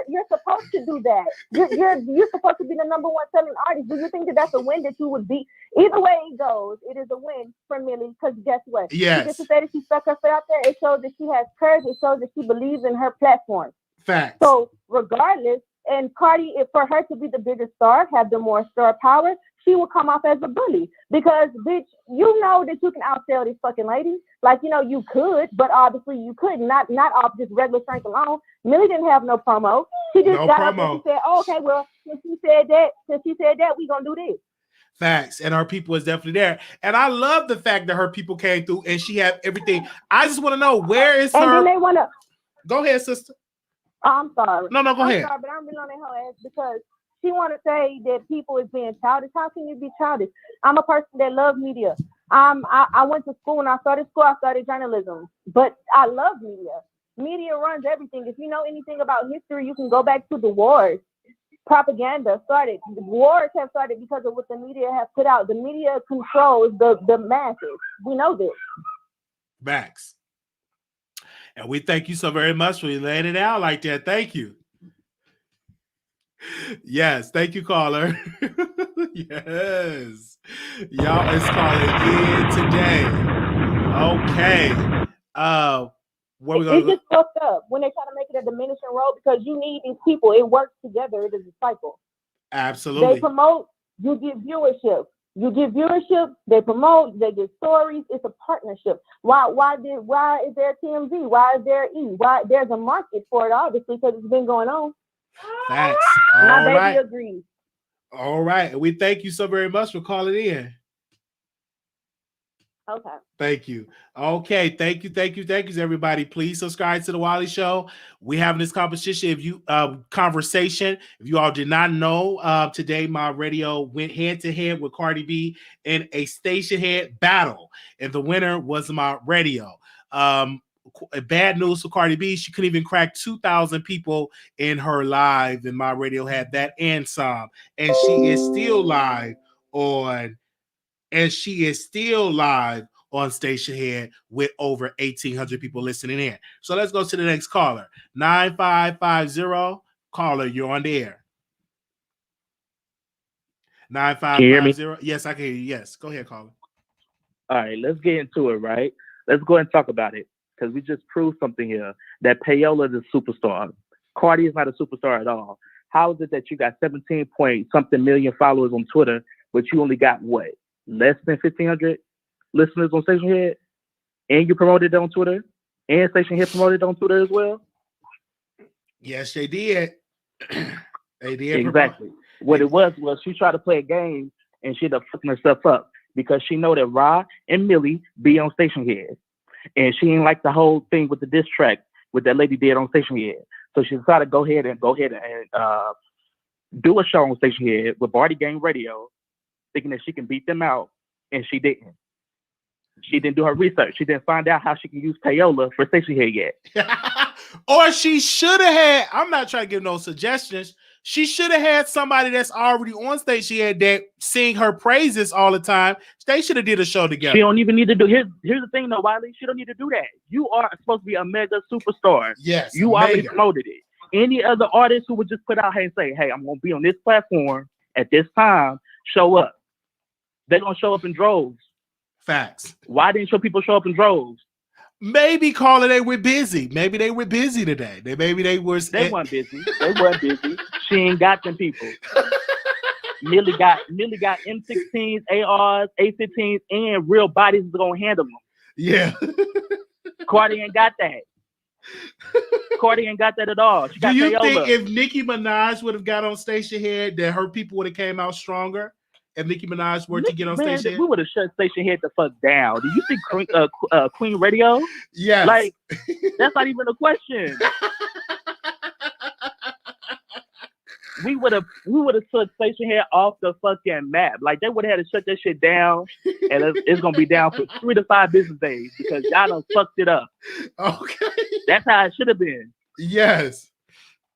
You're supposed to do that. You're supposed to be the number one selling artist. Do you think that that's a win that you would be? Either way it goes, it is a win for Millie. Because guess what? Yes. She just to say that she stuck her foot out there. It shows that she has courage. It shows that she believes in her platform. Facts. So regardless, and Cardi, for her to be the bigger star, have the more star power, she will come off as a bully because, bitch, you know that you can outsell these fucking ladies. Like, you could, but obviously you could not off just regular strength alone. Millie didn't have no promo. She just got up and she said, oh, okay, well, since she said that, we gonna do this. Facts. And her people is definitely there. And I love the fact that her people came through and she had everything. I just want to know, where is her? And then they want to. Go ahead, sister. I'm sorry. No, go ahead. I'm sorry, but I'm really on her ass because she want to say that people is being childish. How can you be childish? I'm a person that loves media. I went to school. When I started school, I started journalism. But I love media. Media runs everything. If you know anything about history, you can go back to the wars. Propaganda started. The wars have started because of what the media have put out. The media controls the masses. We know this. Facts. And we thank you so very much for laying it out like that. Thank you. Yes, thank you, caller. Yes. Y'all is calling in today. Okay. Where we It's just fucked up when they try to make it a diminishing role because you need these people. It works together. It is a cycle. Absolutely. They promote, you get viewership. You get viewership, they promote, they get stories. It's a partnership. Why is there TMZ? Why is there E? Why there's a market for it, obviously, because it's been going on. Facts. My baby agrees. All right. And we thank you so very much for calling in. Okay. Thank you. Okay, thank you, everybody. Please subscribe to the Wiley Show. We having this competition. If you conversation, if you all did not know, today my radio went head to head with Cardi B in a Stationhead battle, and the winner was my radio. Bad news for Cardi B. She couldn't even crack 2,000 people in her live, and my radio had that and some. And she is still live on. And she is still live on Stationhead with over 1,800 people listening in. So let's go to the next caller. 9550. Caller, you're on the air. 9550. Yes, I can hear you. Yes, go ahead, caller. All right, let's get into it, right? Let's go ahead and talk about it because we just proved something here that Payola is a superstar. Cardi is not a superstar at all. How is it that you got 17 point something million followers on Twitter, but you only got what? Less than 1,500 listeners on Stationhead, and you promoted it on Twitter, and Stationhead promoted it on Twitter as well? Yes, they did. They did. Exactly. What it was she tried to play a game, and she ended up fucking herself up because she know that Ra and Millie be on Stationhead, and she didn't like the whole thing with the diss track what that lady did on Stationhead. So she decided to go ahead and do a show on Stationhead with Barty Gang Radio, thinking that she can beat them out, and she didn't. She didn't do her research. She didn't find out how she can use Payola for Stationhead yet. Or she should have had, I'm not trying to give no suggestions, she should have had somebody that's already on Stationhead that sing her praises all the time. They should have did a show together. She don't even need to do, here's the thing though, Wiley, she don't need to do that. You are supposed to be a mega superstar. Yes. You already promoted it. Any other artist who would just put out here and say, hey, I'm going to be on this platform at this time, show up. They're going to show up in droves. Facts. Why didn't your people show up in droves? Maybe Carla, they were busy. Maybe they were busy today. They weren't busy. They weren't busy. She ain't got them people. Millie got M16s, ARs, A15s, and real bodies that's gonna handle them. Yeah. Cardi ain't got that. Cardi ain't got that at all. She got Do you Payola. think if Nicki Minaj would have got on Stationhead, that her people would have came out stronger? If Nicki Minaj were to get on Stationhead, we would have shut Stationhead the fuck down. Do you think Queen Radio? Yes. Like that's not even a question. we would have shut Stationhead off the fucking map. Like they would have had to shut that shit down, and it's gonna be down for 3 to 5 business days because y'all done fucked it up. Okay. That's how it should have been. Yes,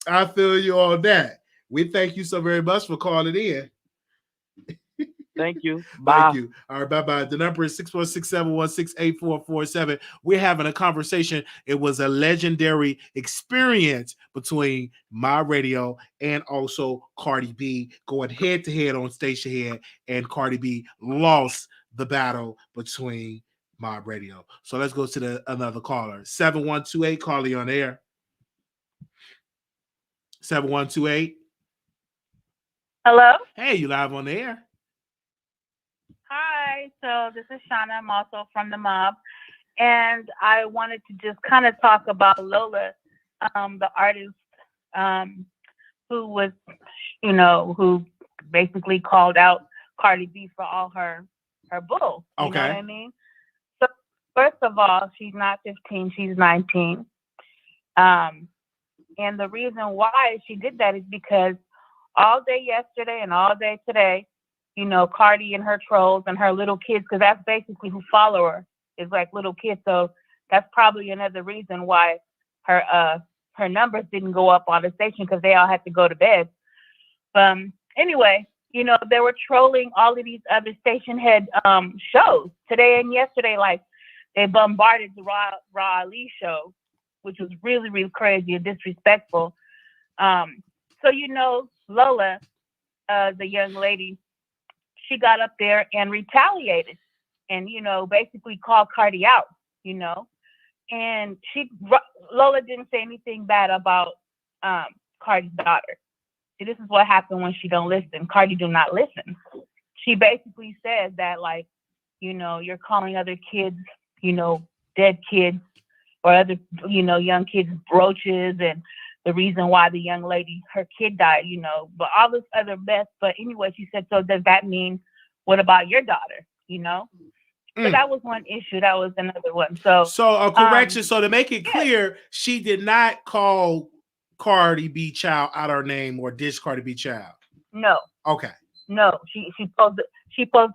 I feel you on that. We thank you so very much for calling in. Thank you. Bye. Thank you. All right, bye-bye. The number is 646-716-8447. We're having a conversation. It was a legendary experience between my radio and also Cardi B going head-to-head on Stationhead, and Cardi B lost the battle between my radio. So let's go to another caller. 7128, Carly on air. 7128. Hello? Hey, you live on the air. Hi, so this is Shauna. I'm also from the mob, and I wanted to just kind of talk about Lola, the artist who was, who basically called out Cardi B for all her bull. You know what I mean? So first of all, she's not 15, she's 19. And the reason why she did that is because all day yesterday and all day today, Cardi and her trolls and her little kids, because that's basically who follow her, is like little kids. So that's probably another reason why her numbers didn't go up on the station, because they all had to go to bed. Anyway, they were trolling all of these other Stationhead shows today and yesterday. Like they bombarded the Wiley Show, which was really, really crazy and disrespectful. So Lola, the young lady, she got up there and retaliated and, basically called Cardi out, and Lola didn't say anything bad about Cardi's daughter. See, this is what happened when she don't listen. Cardi do not listen. She basically said that, like, you're calling other kids, dead kids or other, young kids brooches, and the reason why the young lady, her kid died, but all this other mess. But anyway, she said, so does that mean, what about your daughter, So that was one issue. That was another one. So a correction. So to make it clear, she did not call Cardi B child out her name or dish Cardi B child. No. Okay. No. She posed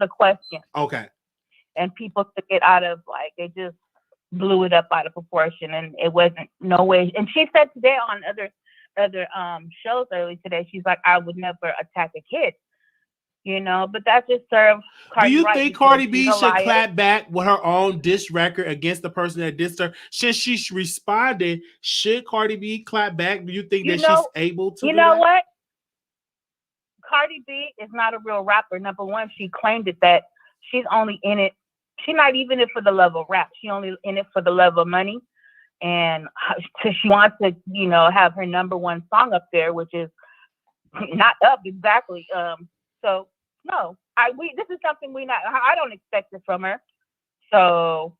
the question. Okay. And people took it out of they just blew it up out of proportion, and it wasn't no way. And she said today on other shows early today, she's like, I would never attack a kid. But that just served Cardi. Do you think Cardi B should clap back with her own diss record against the person that dissed her? Since she responded, should Cardi B clap back? Do you think that she's able to? You know what? Cardi B is not a real rapper. Number one, she claimed it that she's only in it. She's not even in it for the love of rap. She only in it for the love of money. And she wants to, have her number one song up there, which is not up exactly. So no, this is something I don't expect it from her. So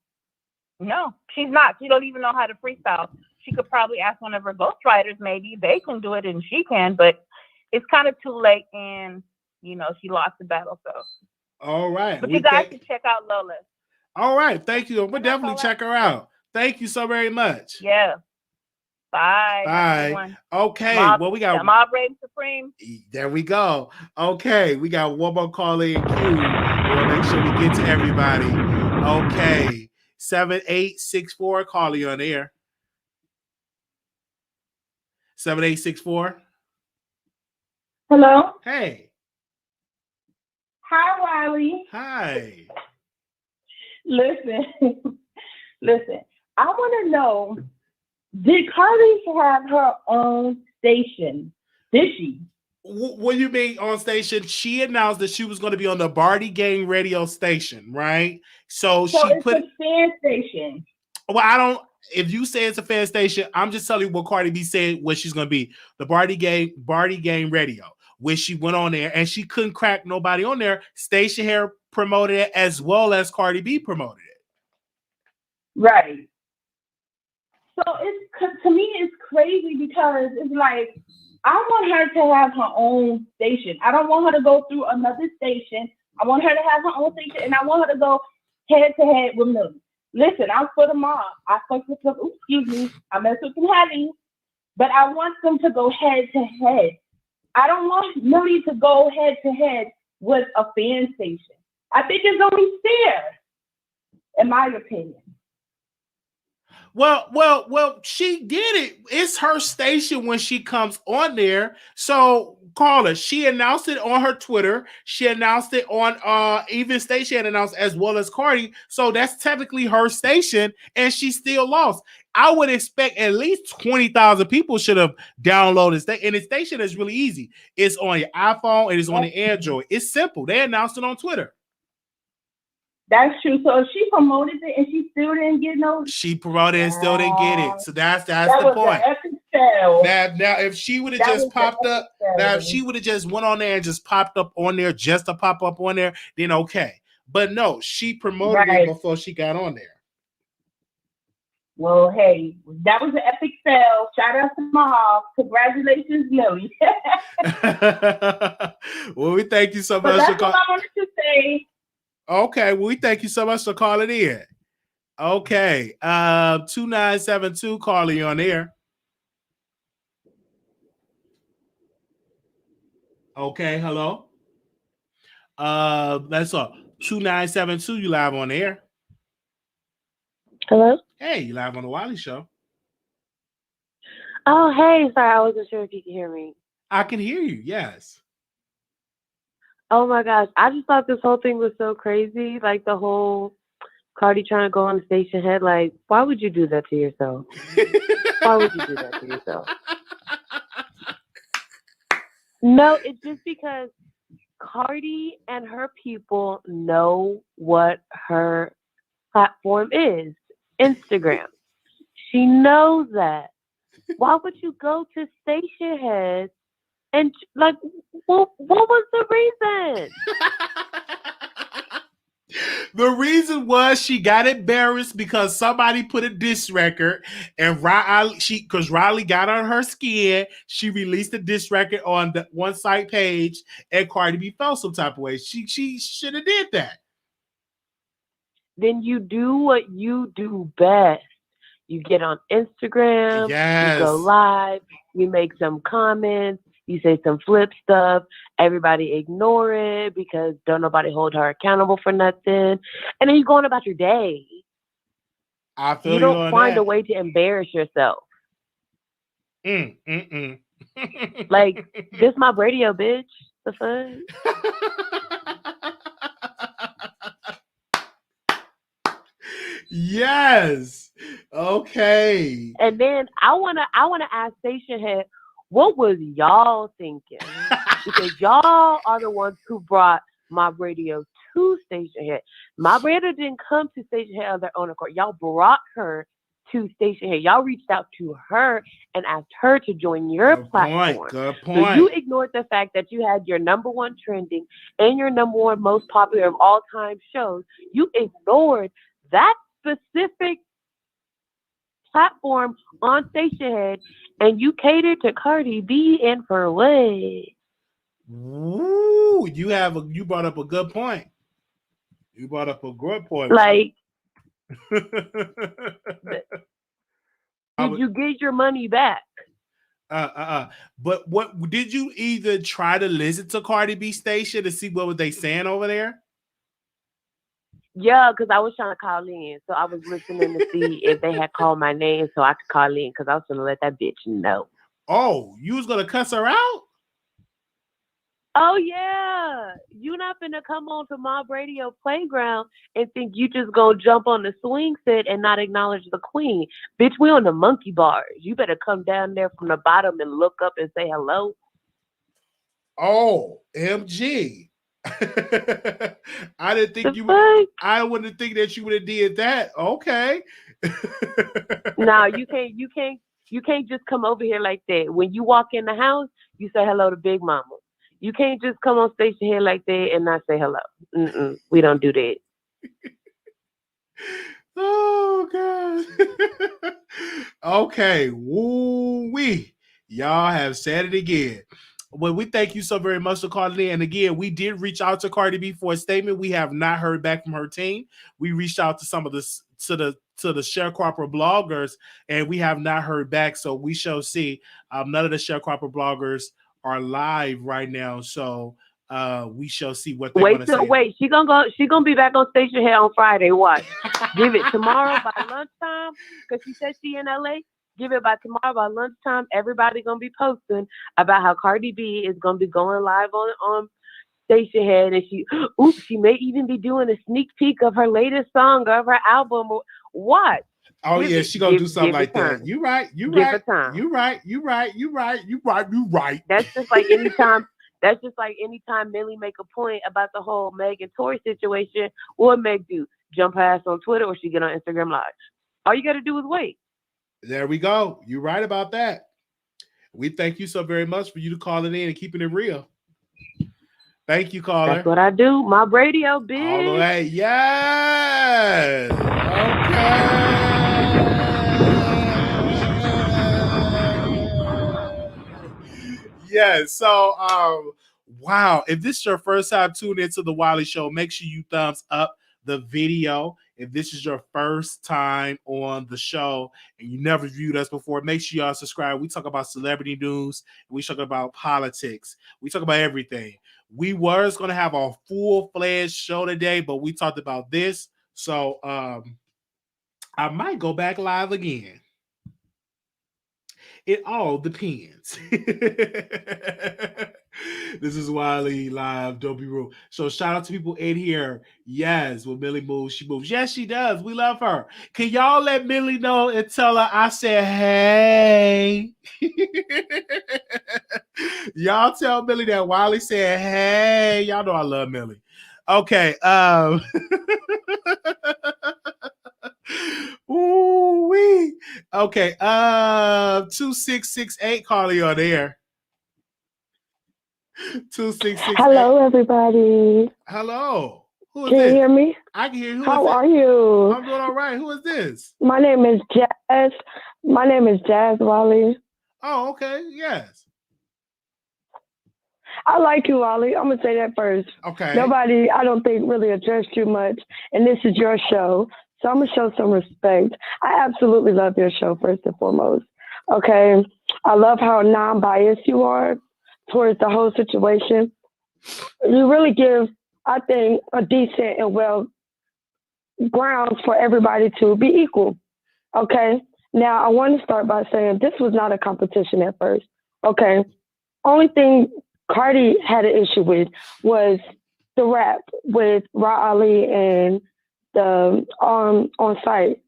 no, she's not. She don't even know how to freestyle. She could probably ask one of her ghostwriters, maybe they can do it and she can, but it's kind of too late, and she lost the battle. So all right, but you guys should check out Lola. All right, thank you. We'll definitely check her out. Thank you so very much. Yeah. Bye. Bye. Okay. Well, we got Mob Reign Supreme. There we go. Okay, we got one more caller in queue. We'll make sure we get to everybody. Okay. 7864, call you on air. 7864. Hello. Hey. Hi, Wiley. Hi. Listen. I want to know, did Cardi have her own station? Did she? What do you mean on station? She announced that she was going to be on the Barty Gang radio station, right? So she it's put a fan station. Well, if you say it's a fan station, I'm just telling you what Cardi B said what she's going to be. The Barty Gang radio, where she went on there and she couldn't crack nobody on there. Stationhead promoted it as well as Cardi B promoted it. Right. So to me, it's crazy because it's like, I want her to have her own station. I don't want her to go through another station. I want her to have her own station, and I want her to go head to head with Millie. Listen, I'm for the mob. I fuck with them. Excuse me. I mess with some heavy, but I want them to go head to head. I don't want Millie to go head to head with a fan station. I think it's only fair, in my opinion. Well, she did it. It's her station when she comes on there. So call her. She announced it on her Twitter. She announced it on even Stationhead announced as well as Cardi. So that's technically her station, and she still lost. I would expect at least 20,000 people should have downloaded it. And the station is really easy. It's on your iPhone. It is on the Android. It's simple. They announced it on Twitter. That's true. So she promoted it and she still didn't get no. She promoted it and still didn't get it. So that's the point. Now, if she would have just popped up, if she would have just went on there and just popped up on there just to pop up on there, then okay. But no, she promoted it before she got on there. Well, hey, that was an epic fail. Shout out to Mob. Congratulations, Millie. Well, we thank you so much. That's what I wanted to say. Okay, well, we thank you so much for calling in. Okay, 2972, calling you on air. Okay, hello. That's all. 2972, you live on air. Hello? Hey, you live on the Wiley Show. Oh, hey, sorry, I wasn't sure if you could hear me. I can hear you, yes. Oh my gosh, I just thought this whole thing was so crazy. Like the whole Cardi trying to go on the Stationhead. Like, why would you do that to yourself? Why would you do that to yourself? No, it's just because Cardi and her people know what her platform is. Instagram. She knows that. Why would you go to Stationhead and like what was the reason? The reason was she got embarrassed because somebody put a diss record and because Riley got on her skin, she released a diss record on the one site page and Cardi B felt some type of way. She should have did that. then you do what you do best. You get on Instagram, Yes. you go live, you make some comments, you say some flip stuff, everybody ignore it because don't nobody hold her accountable for nothing. And then you go on about your day. I feel You you don't on find that. a way to embarrass yourself. Like, this my radio, bitch. The fuck? Yes. Okay. And then I wanna ask Stationhead, what was y'all thinking? Because y'all are the ones who brought Mob Radio to Stationhead. Mob Radio didn't come to Stationhead on their own accord. Y'all brought her to Stationhead. Y'all reached out to her and asked her to join your platform. Good So point. you ignored the fact that you had your #1 trending and your #1 most popular of all time shows. You ignored that specific platform on Stationhead, and you catered to Cardi B and for what? Ooh, you brought up a good point. You brought up a good point. Like, did you get your money back? But what did you either try to listen to Cardi B station to see what was they saying over there? Yeah, because I was trying to call in. So I was listening to see if they had called my name so I could call in because I was going to let that bitch know. Oh, you was going to cuss her out? Oh, yeah. You not finna come on to Mob Radio Playground and think you just gonna jump on the swing set and not acknowledge the queen. Bitch, we on the monkey bars. You better come down there from the bottom and look up and say hello. Oh, MG. I didn't think you would. I wouldn't think that you would have did that. Okay. No, you can't just come over here like that. When you walk in the house, you say hello to Big Mama. You can't just come on Stationhead like that and not say hello. We don't do that. Oh God. Okay. Woo-wee. Y'all have said it again. Well, we thank you so very much for calling in. And again, we did reach out to Cardi B for a statement. We have not heard back from her team. We reached out to some of the sharecropper bloggers, and we have not heard back. So we shall see. None of the sharecropper bloggers are live right now, so we shall see what they're going to say. Wait, she gonna be back on Stationhead on Friday. Watch. Give it tomorrow by lunchtime because she said she in LA. Give it by tomorrow by lunchtime. Everybody gonna be posting about how Cardi B is gonna be going live on Stationhead, and she may even be doing a sneak peek of her latest song of her album. What? Oh yeah, she gonna do something like that. You right. That's just like anytime. That's just like anytime Millie make a point about the whole Meg and Tory situation. What Meg do? Jump her ass on Twitter or she get on Instagram Live? All you got to do is wait. There we go. You're right about that. We thank you so very much for you calling in and keeping it real. Thank you, caller. That's what I do. My radio, bitch. All the way. Yes. Okay. Yeah. So, wow. If this is your first time tuning into the Wiley Show, make sure you thumbs up the video. If this is your first time on the show and you never viewed us before, make sure y'all subscribe. We talk about celebrity news. We talk about politics. We talk about everything. We was going to have a full-fledged show today, but we talked about this. So I might go back live again. It all depends. This is Wiley live. Don't be rude. So shout out to people in here. Yes, when Millie moves, she moves. Yes, she does. We love her. Can y'all let Millie know and tell her I said hey? Y'all tell Millie that Wiley said hey. Y'all know I love Millie. Okay. Ooh wee. Okay. 2668 Carly on air. 2668. Hello, everybody. Hello. Who is Can this? you hear me? I can hear you. How are you? I'm doing all right. Who is this? My name is Jazz. My name is Jazz Wiley. Oh, okay. Yes. I like you, Ollie. I'm gonna say that first. Okay. Nobody, I don't think, really addressed you much, and this is your show, so I'm gonna show some respect. I absolutely love your show first and foremost. Okay, I love how non-biased you are towards the whole situation. You really give, I think, a decent and well grounds for everybody to be equal. Okay. Now I want to start by saying this was not a competition at first. Okay. Only thing Cardi had an issue with was the rap with Ra Ali and the on site.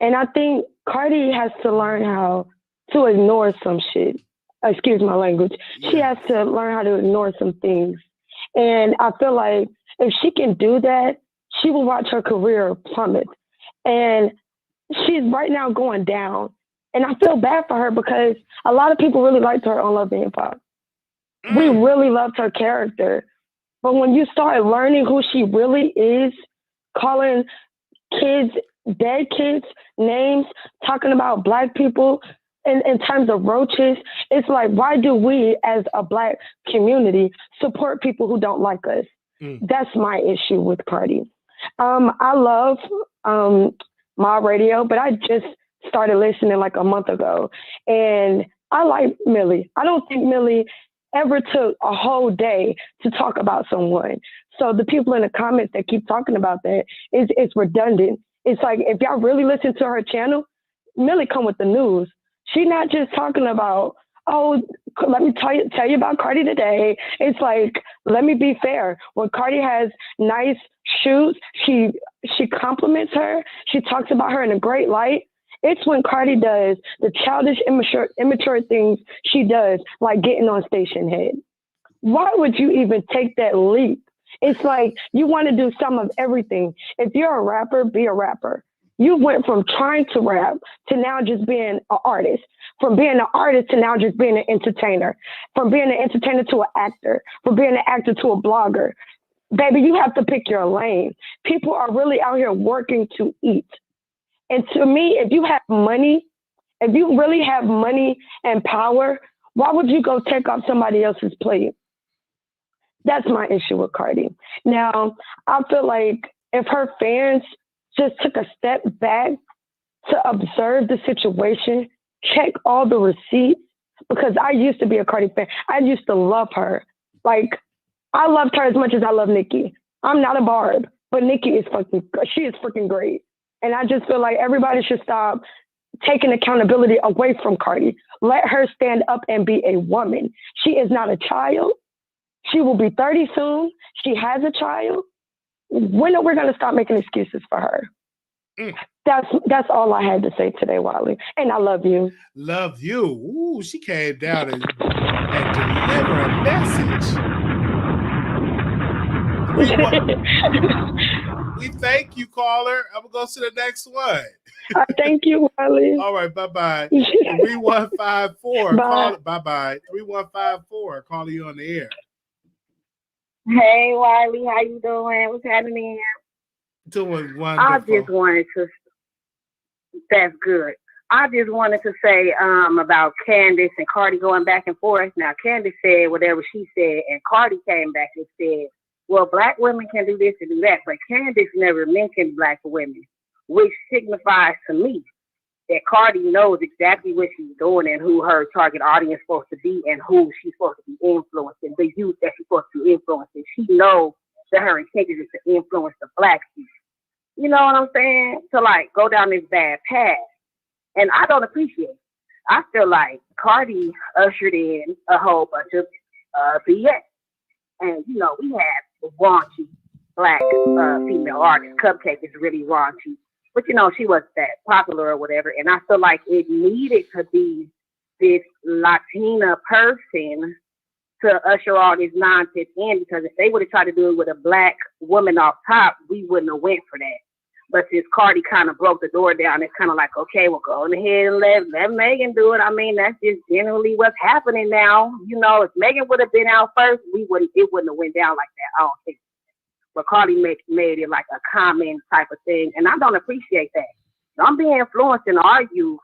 And I think Cardi has to learn how to ignore some shit. Excuse my language. She has to learn how to ignore some things. And I feel like if she can do that, she will watch her career plummet. And she's right now going down. And I feel bad for her because a lot of people really liked her on Love and Hip Hop. We really loved her character. But when you start learning who she really is, calling kids, dead kids, names, talking about Black people in terms of roaches, it's like, why do we as a Black community support people who don't like us? That's my issue with Cardi. I love my radio, but I just started listening like a month ago. And I like Millie. I don't think Millie ever took a whole day to talk about someone. So the people in the comments that keep talking about that, it's redundant. It's like, if y'all really listen to her channel, Millie come with the news. She's not just talking about, oh, let me tell you about Cardi today. It's like, let me be fair. When Cardi has nice shoes, she compliments her. She talks about her in a great light. It's when Cardi does the childish, immature things she does, like getting on Stationhead. Why would you even take that leap? It's like you want to do some of everything. If you're a rapper, be a rapper. You went from trying to rap to now just being an artist. From being an artist to now just being an entertainer. From being an entertainer to an actor. From being an actor to a blogger. Baby, you have to pick your lane. People are really out here working to eat. And to me, if you have money, if you really have money and power, why would you go take off somebody else's plate? That's my issue with Cardi. Now, I feel like if her fans just took a step back to observe the situation, check all the receipts, because I used to be a Cardi fan. I used to love her. Like, I loved her as much as I love Nicki. I'm not a Barb, but Nicki is she is freaking great. And I just feel like everybody should stop taking accountability away from Cardi. Let her stand up and be a woman. She is not a child. She will be 30 soon. She has a child. When are we going to stop making excuses for her? That's all I had to say today, Wiley. And I love you. Love you. Ooh, she came down and delivered a message. We thank you, caller. I'm going to go to the next one. Thank you, Wiley. All right, bye-bye. 3154. Bye-bye. 3154. Calling you on the air. Hey, Wiley. How you doing? What's happening? Doing wonderful. That's good. I just wanted to say about Candace and Cardi going back and forth. Now, Candace said whatever she said, and Cardi came back and said, well, Black women can do this and do that, but Candace never mentioned Black women, which signifies to me that Cardi knows exactly what she's doing and who her target audience is supposed to be and who she's supposed to be influencing, the youth that she's supposed to be influencing. She knows that her intention is to influence the Black youth. You know what I'm saying? To like go down this bad path. And I don't appreciate it. I feel like Cardi ushered in a whole bunch of BS. And, you know, we have raunchy Black female artists. Cupcake is really raunchy. But, you know, she wasn't that popular or whatever. And I feel like it needed to be this Latina person to usher all this nonsense in, because if they would have tried to do it with a Black woman off top, we wouldn't have went for that. But since Cardi kind of broke the door down, it's kind of like, okay, well, go on ahead and let Megan do it. I mean, that's just generally what's happening now. You know, if Megan would have been out first, it wouldn't have went down like that. I don't think. But Cardi made it like a common type of thing, and I don't appreciate that. Don't be influencing our youth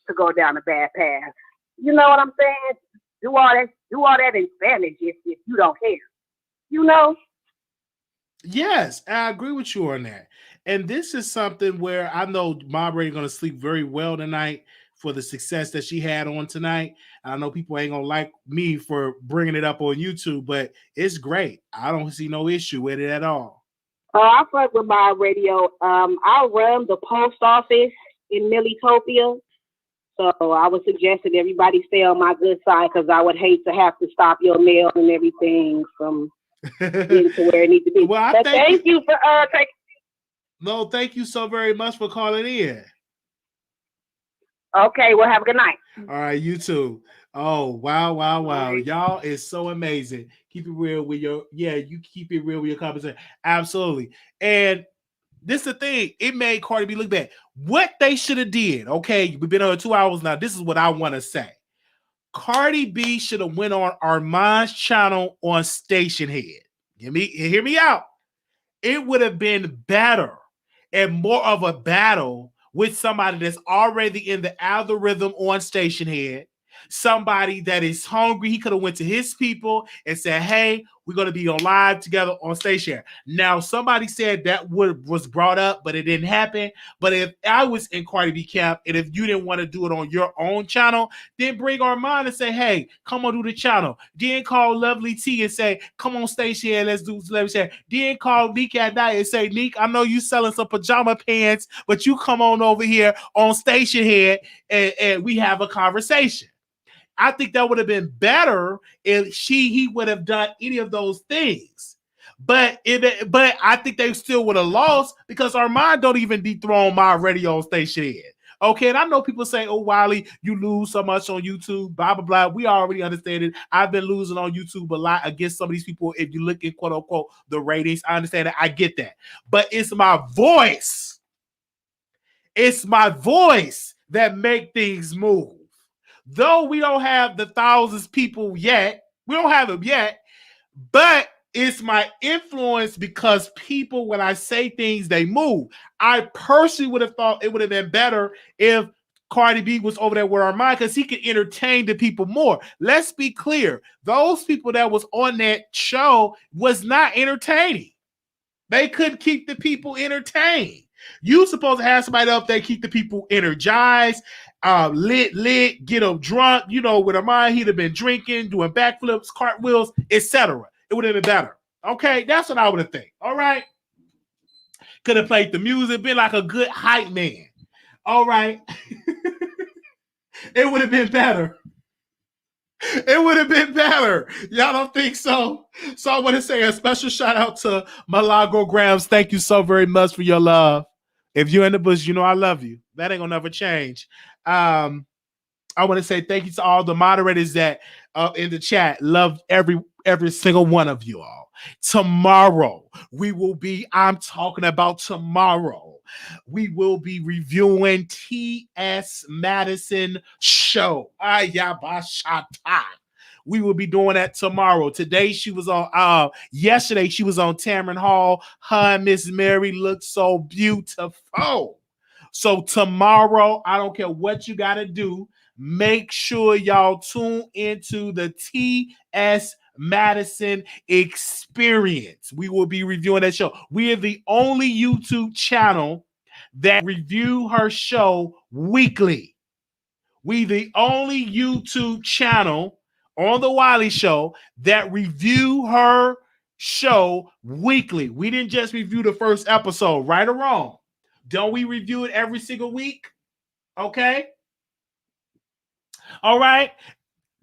to go down a bad path. You know what I'm saying? do all that in Spanish if you don't care. You know? Yes, I agree with you on that. And this is something where I know Marbury going to sleep very well tonight for the success that she had on tonight. I know people ain't going to like me for bringing it up on YouTube, but it's great. I don't see no issue with it at all. Oh, I fuck with my radio. I run the post office in Millitopia. So I would suggest that everybody stay on my good side because I would hate to have to stop your mail and everything from getting to where it needs to be. Well, but thank you for taking. No, thank you so very much for calling in. Okay, well, have a good night. All right, you too. Oh, wow. Right. Y'all is so amazing. Keep it real with you keep it real with your conversation. Absolutely. And this is the thing. It made Cardi B look bad. What they should have did, okay, we've been on 2 hours now. This is what I want to say. Cardi B should have went on Armand's channel on Stationhead. Hear me out. It would have been better and more of a battle with somebody that's already in the algorithm on Stationhead. Somebody that is hungry. He could have went to his people and said, hey, we're going to be on live together on Stationhead. Now, somebody said that was brought up, but it didn't happen. But if I was in Cardi B camp, and if you didn't want to do it on your own channel, then bring Armand and say, hey, come on, do the channel. Then call Lovely T and say, come on, Stationhead, let's do Stationhead. Then call Neek at night and say, Neek, I know you selling some pajama pants, but you come on over here on Stationhead and we have a conversation. I think that would have been better if he would have done any of those things. But I think they still would have lost because Armand don't even dethrone my radio station. Okay, and I know people say, oh, Wiley, you lose so much on YouTube, blah, blah, blah. We already understand it. I've been losing on YouTube a lot against some of these people. If you look at, quote, unquote, the ratings, I understand that. I get that. But it's my voice. It's my voice that make things move. Though we don't have the thousands people yet, we don't have them yet, but it's my influence because people, when I say things, they move. I personally would have thought it would have been better if Cardi B was over there with Armand because he could entertain the people more. Let's be clear. Those people that was on that show was not entertaining. They couldn't keep the people entertained. You supposed to have somebody up there keep the people energized, lit, get them drunk. You know, with Armand, he'd have been drinking, doing backflips, cartwheels, etc. It would have been better. Okay, that's what I would have think. All right. Could have played the music, been like a good hype man. All right. It would have been better. It would have been better. Y'all don't think so? So I want to say a special shout out to Milagro Grams. Thank you so very much for your love. If you're in the bush, you know I love you. That ain't gonna never change. I want to say thank you to all the moderators that in the chat. Love every single one of you all. Tomorrow I'm talking about tomorrow. We will be reviewing T.S. Madison show. We will be doing that tomorrow. Today she was on, yesterday she was on Tamron Hall. Her and Miss Mary looked so beautiful. So tomorrow, I don't care what you got to do. Make sure y'all tune into the T.S. Madison experience. We will be reviewing that show. We are the only YouTube channel that review her show weekly. We the only YouTube channel on the Wiley Show that review her show weekly. We didn't just review the first episode, right or wrong. Don't we review it every single week? Okay. All right.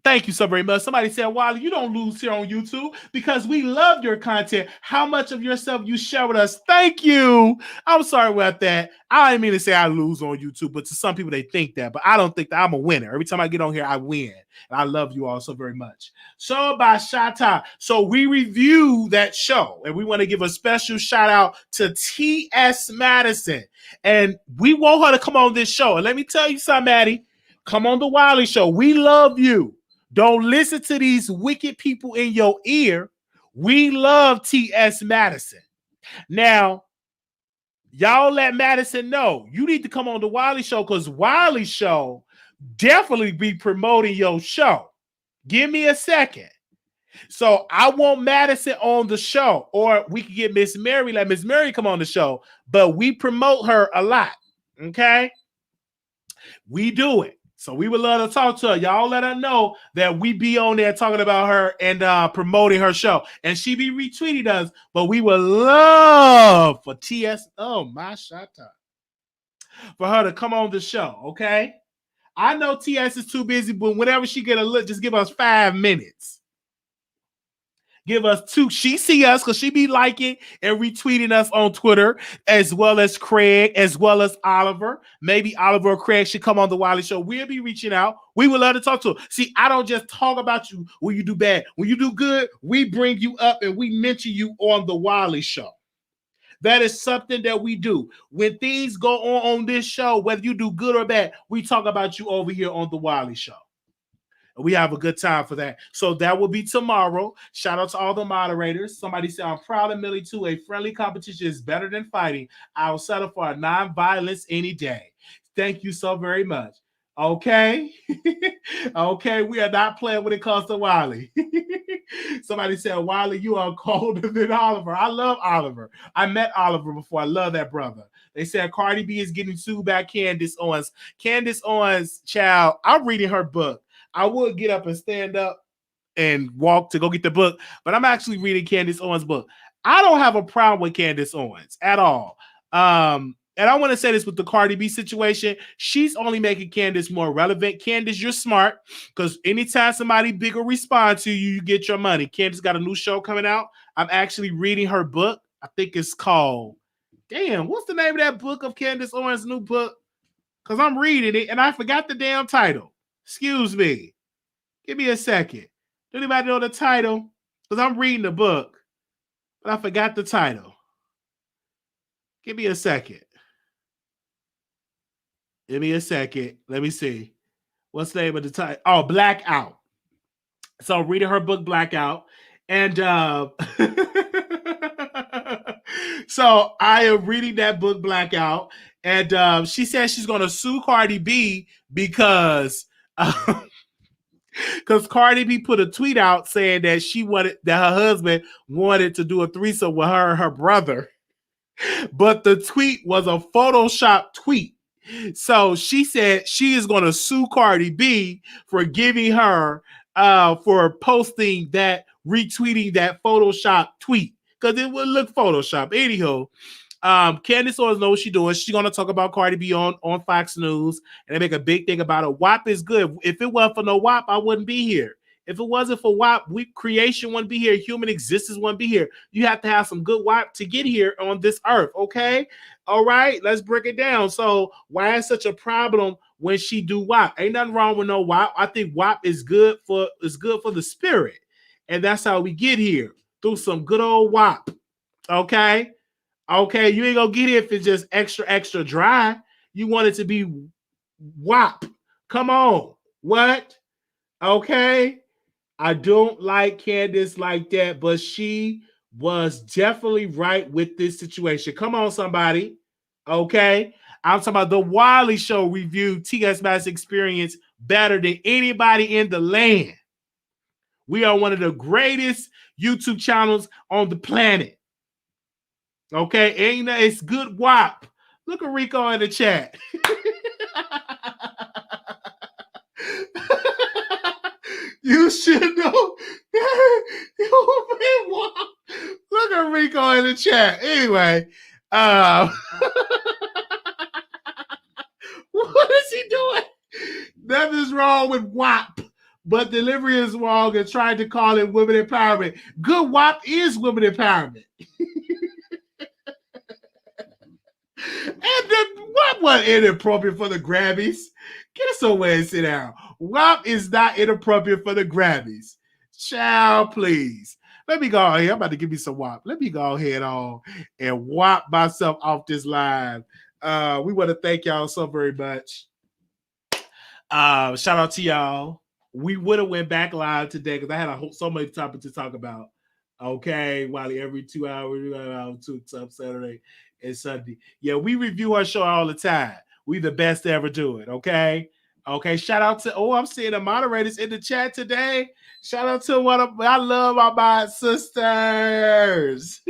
Thank you so very much. Somebody said, Wiley, you don't lose here on YouTube because we love your content. How much of yourself you share with us? Thank you. I'm sorry about that. I didn't mean to say I lose on YouTube, but to some people, they think that. But I don't think that. I'm a winner. Every time I get on here, I win. And I love you all so very much. So by Shata. So we review that show, and we want to give a special shout out to T.S. Madison. And we want her to come on this show. And let me tell you something, Maddie. Come on the Wiley Show. We love you. Don't listen to these wicked people in your ear. We love T.S. Madison. Now, y'all let Madison know you need to come on the Wiley Show because Wiley Show definitely be promoting your show. Give me a second. So I want Madison on the show, or we could get Miss Mary, let Miss Mary come on the show, but we promote her a lot. Okay? We do it. So we would love to talk to her. Y'all let her know that we be on there talking about her and promoting her show. And she be retweeting us, but we would love for TS, oh my shata, for her to come on the show, okay? I know TS is too busy, but whenever she get a look, just give us 5 minutes. Give us 2. She see us because she be liking and retweeting us on Twitter, as well as Craig, as well as Oliver. Maybe Oliver or Craig should come on the Wiley Show. We'll be reaching out. We would love to talk to her. See, I don't just talk about you when you do bad. When you do good, we bring you up and we mention you on the Wiley Show. That is something that we do. When things go on this show, whether you do good or bad, we talk about you over here on the Wiley Show. We have a good time for that. So that will be tomorrow. Shout out to all the moderators. Somebody said, I'm proud of Millie too. A friendly competition is better than fighting. I will settle for a non-violence any day. Thank you so very much. Okay. Okay. We are not playing when it comes to Wiley. Somebody said, Wiley, you are colder than Oliver. I love Oliver. I met Oliver before. I love that brother. They said Cardi B is getting sued by Candace Owens. Candace Owens, child, I'm reading her book. I would get up and stand up and walk to go get the book, but I'm actually reading Candace Owens' book. I don't have a problem with Candace Owens at all. And I want to say this with the Cardi B situation. She's only making Candace more relevant. Candace, you're smart, because anytime somebody big will respond to you, you get your money. Candace got a new show coming out. I'm actually reading her book. I think it's called, damn, what's the name of that book of Candace Owens' new book? Because I'm reading it and I forgot the damn title. Excuse me. Give me a second. Does anybody know the title? Because I'm reading the book, but I forgot the title. Give me a second. Give me a second. Let me see. What's the name of the title? Oh, Blackout. So I'm reading her book, Blackout. And so I am reading that book, Blackout. And she says she's going to sue Cardi B because Cardi B put a tweet out saying that her husband wanted to do a threesome with her and her brother, but the tweet was a Photoshop tweet. So she said she is going to sue Cardi B for giving her for posting that, retweeting that Photoshop tweet, because it would look Photoshop. Anyhow, Candace Owens knows what she's doing. She's going to talk about Cardi B on Fox News, and they make a big thing about it. WAP is good. If it wasn't for no WAP, I wouldn't be here. If it wasn't for WAP, creation wouldn't be here. Human existence wouldn't be here. You have to have some good WAP to get here on this earth, okay? All right, let's break it down. So why is such a problem when she do WAP? Ain't nothing wrong with no WAP. I think WAP is good for the spirit. And that's how we get here, through some good old WAP, okay? Okay, you ain't gonna get it if it's just extra dry. You want it to be WAP. Come on. What? Okay. I don't like Candace like that, but she was definitely right with this situation. Come on, somebody. Okay. I'm talking about the Wiley Show reviewed T.S. Mass Experience better than anybody in the land. We are one of the greatest YouTube channels on the planet. Okay, it's good WAP. Look at Rico in the chat. You should know. Look at Rico in the chat. Anyway, what is he doing? Nothing's wrong with WAP, but delivery is wrong and trying to call it women empowerment. Good WAP is women empowerment. And then WAP wasn't inappropriate for the Grammys. Get us somewhere and sit down. WAP is not inappropriate for the Grammys. Child, please. Let me go ahead. I'm about to give me some WAP. Let me go ahead on and WAP myself off this live. We want to thank y'all so very much. Shout out to y'all. We would have went back live today because I had so many topics to talk about. Okay, while every 2 hours, 2 Saturday and Sunday. Yeah, we review our show all the time. We the best to ever do it, okay? Okay, shout out to I'm seeing the moderators in the chat today. Shout out to I love my mod sisters.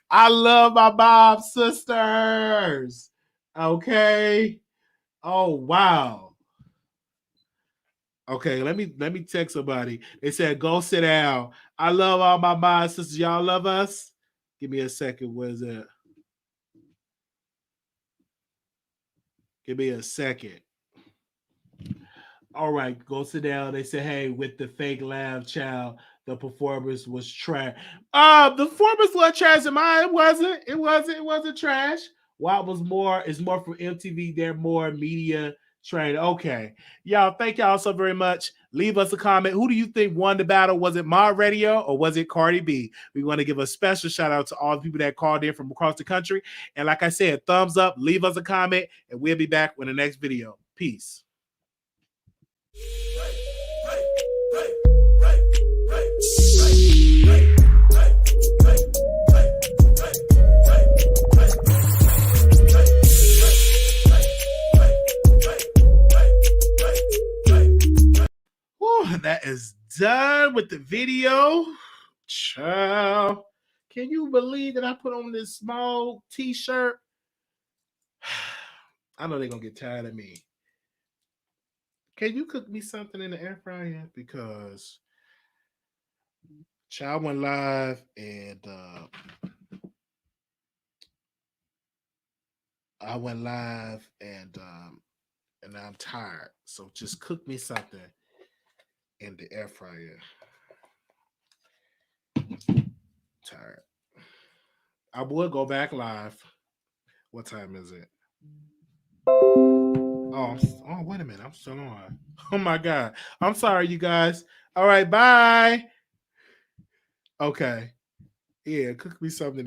I love my mob sisters. Okay. Oh wow. Okay, let me text somebody. They said go sit down. I love all my mob sisters. Y'all love us? Give me a second. Where's it? Give me a second. All right, go sit down. They said, hey, with the fake laugh, child, the performance was trash. The performance was trash in mine. It wasn't trash. Why was more is more from MTV. They're more media trained. Okay. Y'all, thank y'all so very much. Leave us a comment. Who do you think won the battle? Was it Mod Radio or was it Cardi B? We want to give a special shout out to all the people that called in from across the country. And like I said, thumbs up, leave us a comment, and we'll be back with the next video. Peace. Whew, that is done with the video. Child, can you believe that I put on this small t-shirt? I know they're gonna get tired of me. Can you cook me something in the air fryer? Because child went live and I went live and I'm tired. So just cook me something in the air fryer. Tired. I would go back live. What time is it? Oh, wait a minute. I'm still on. Oh my God. I'm sorry, you guys. All right, bye. Okay. Yeah, cook me something.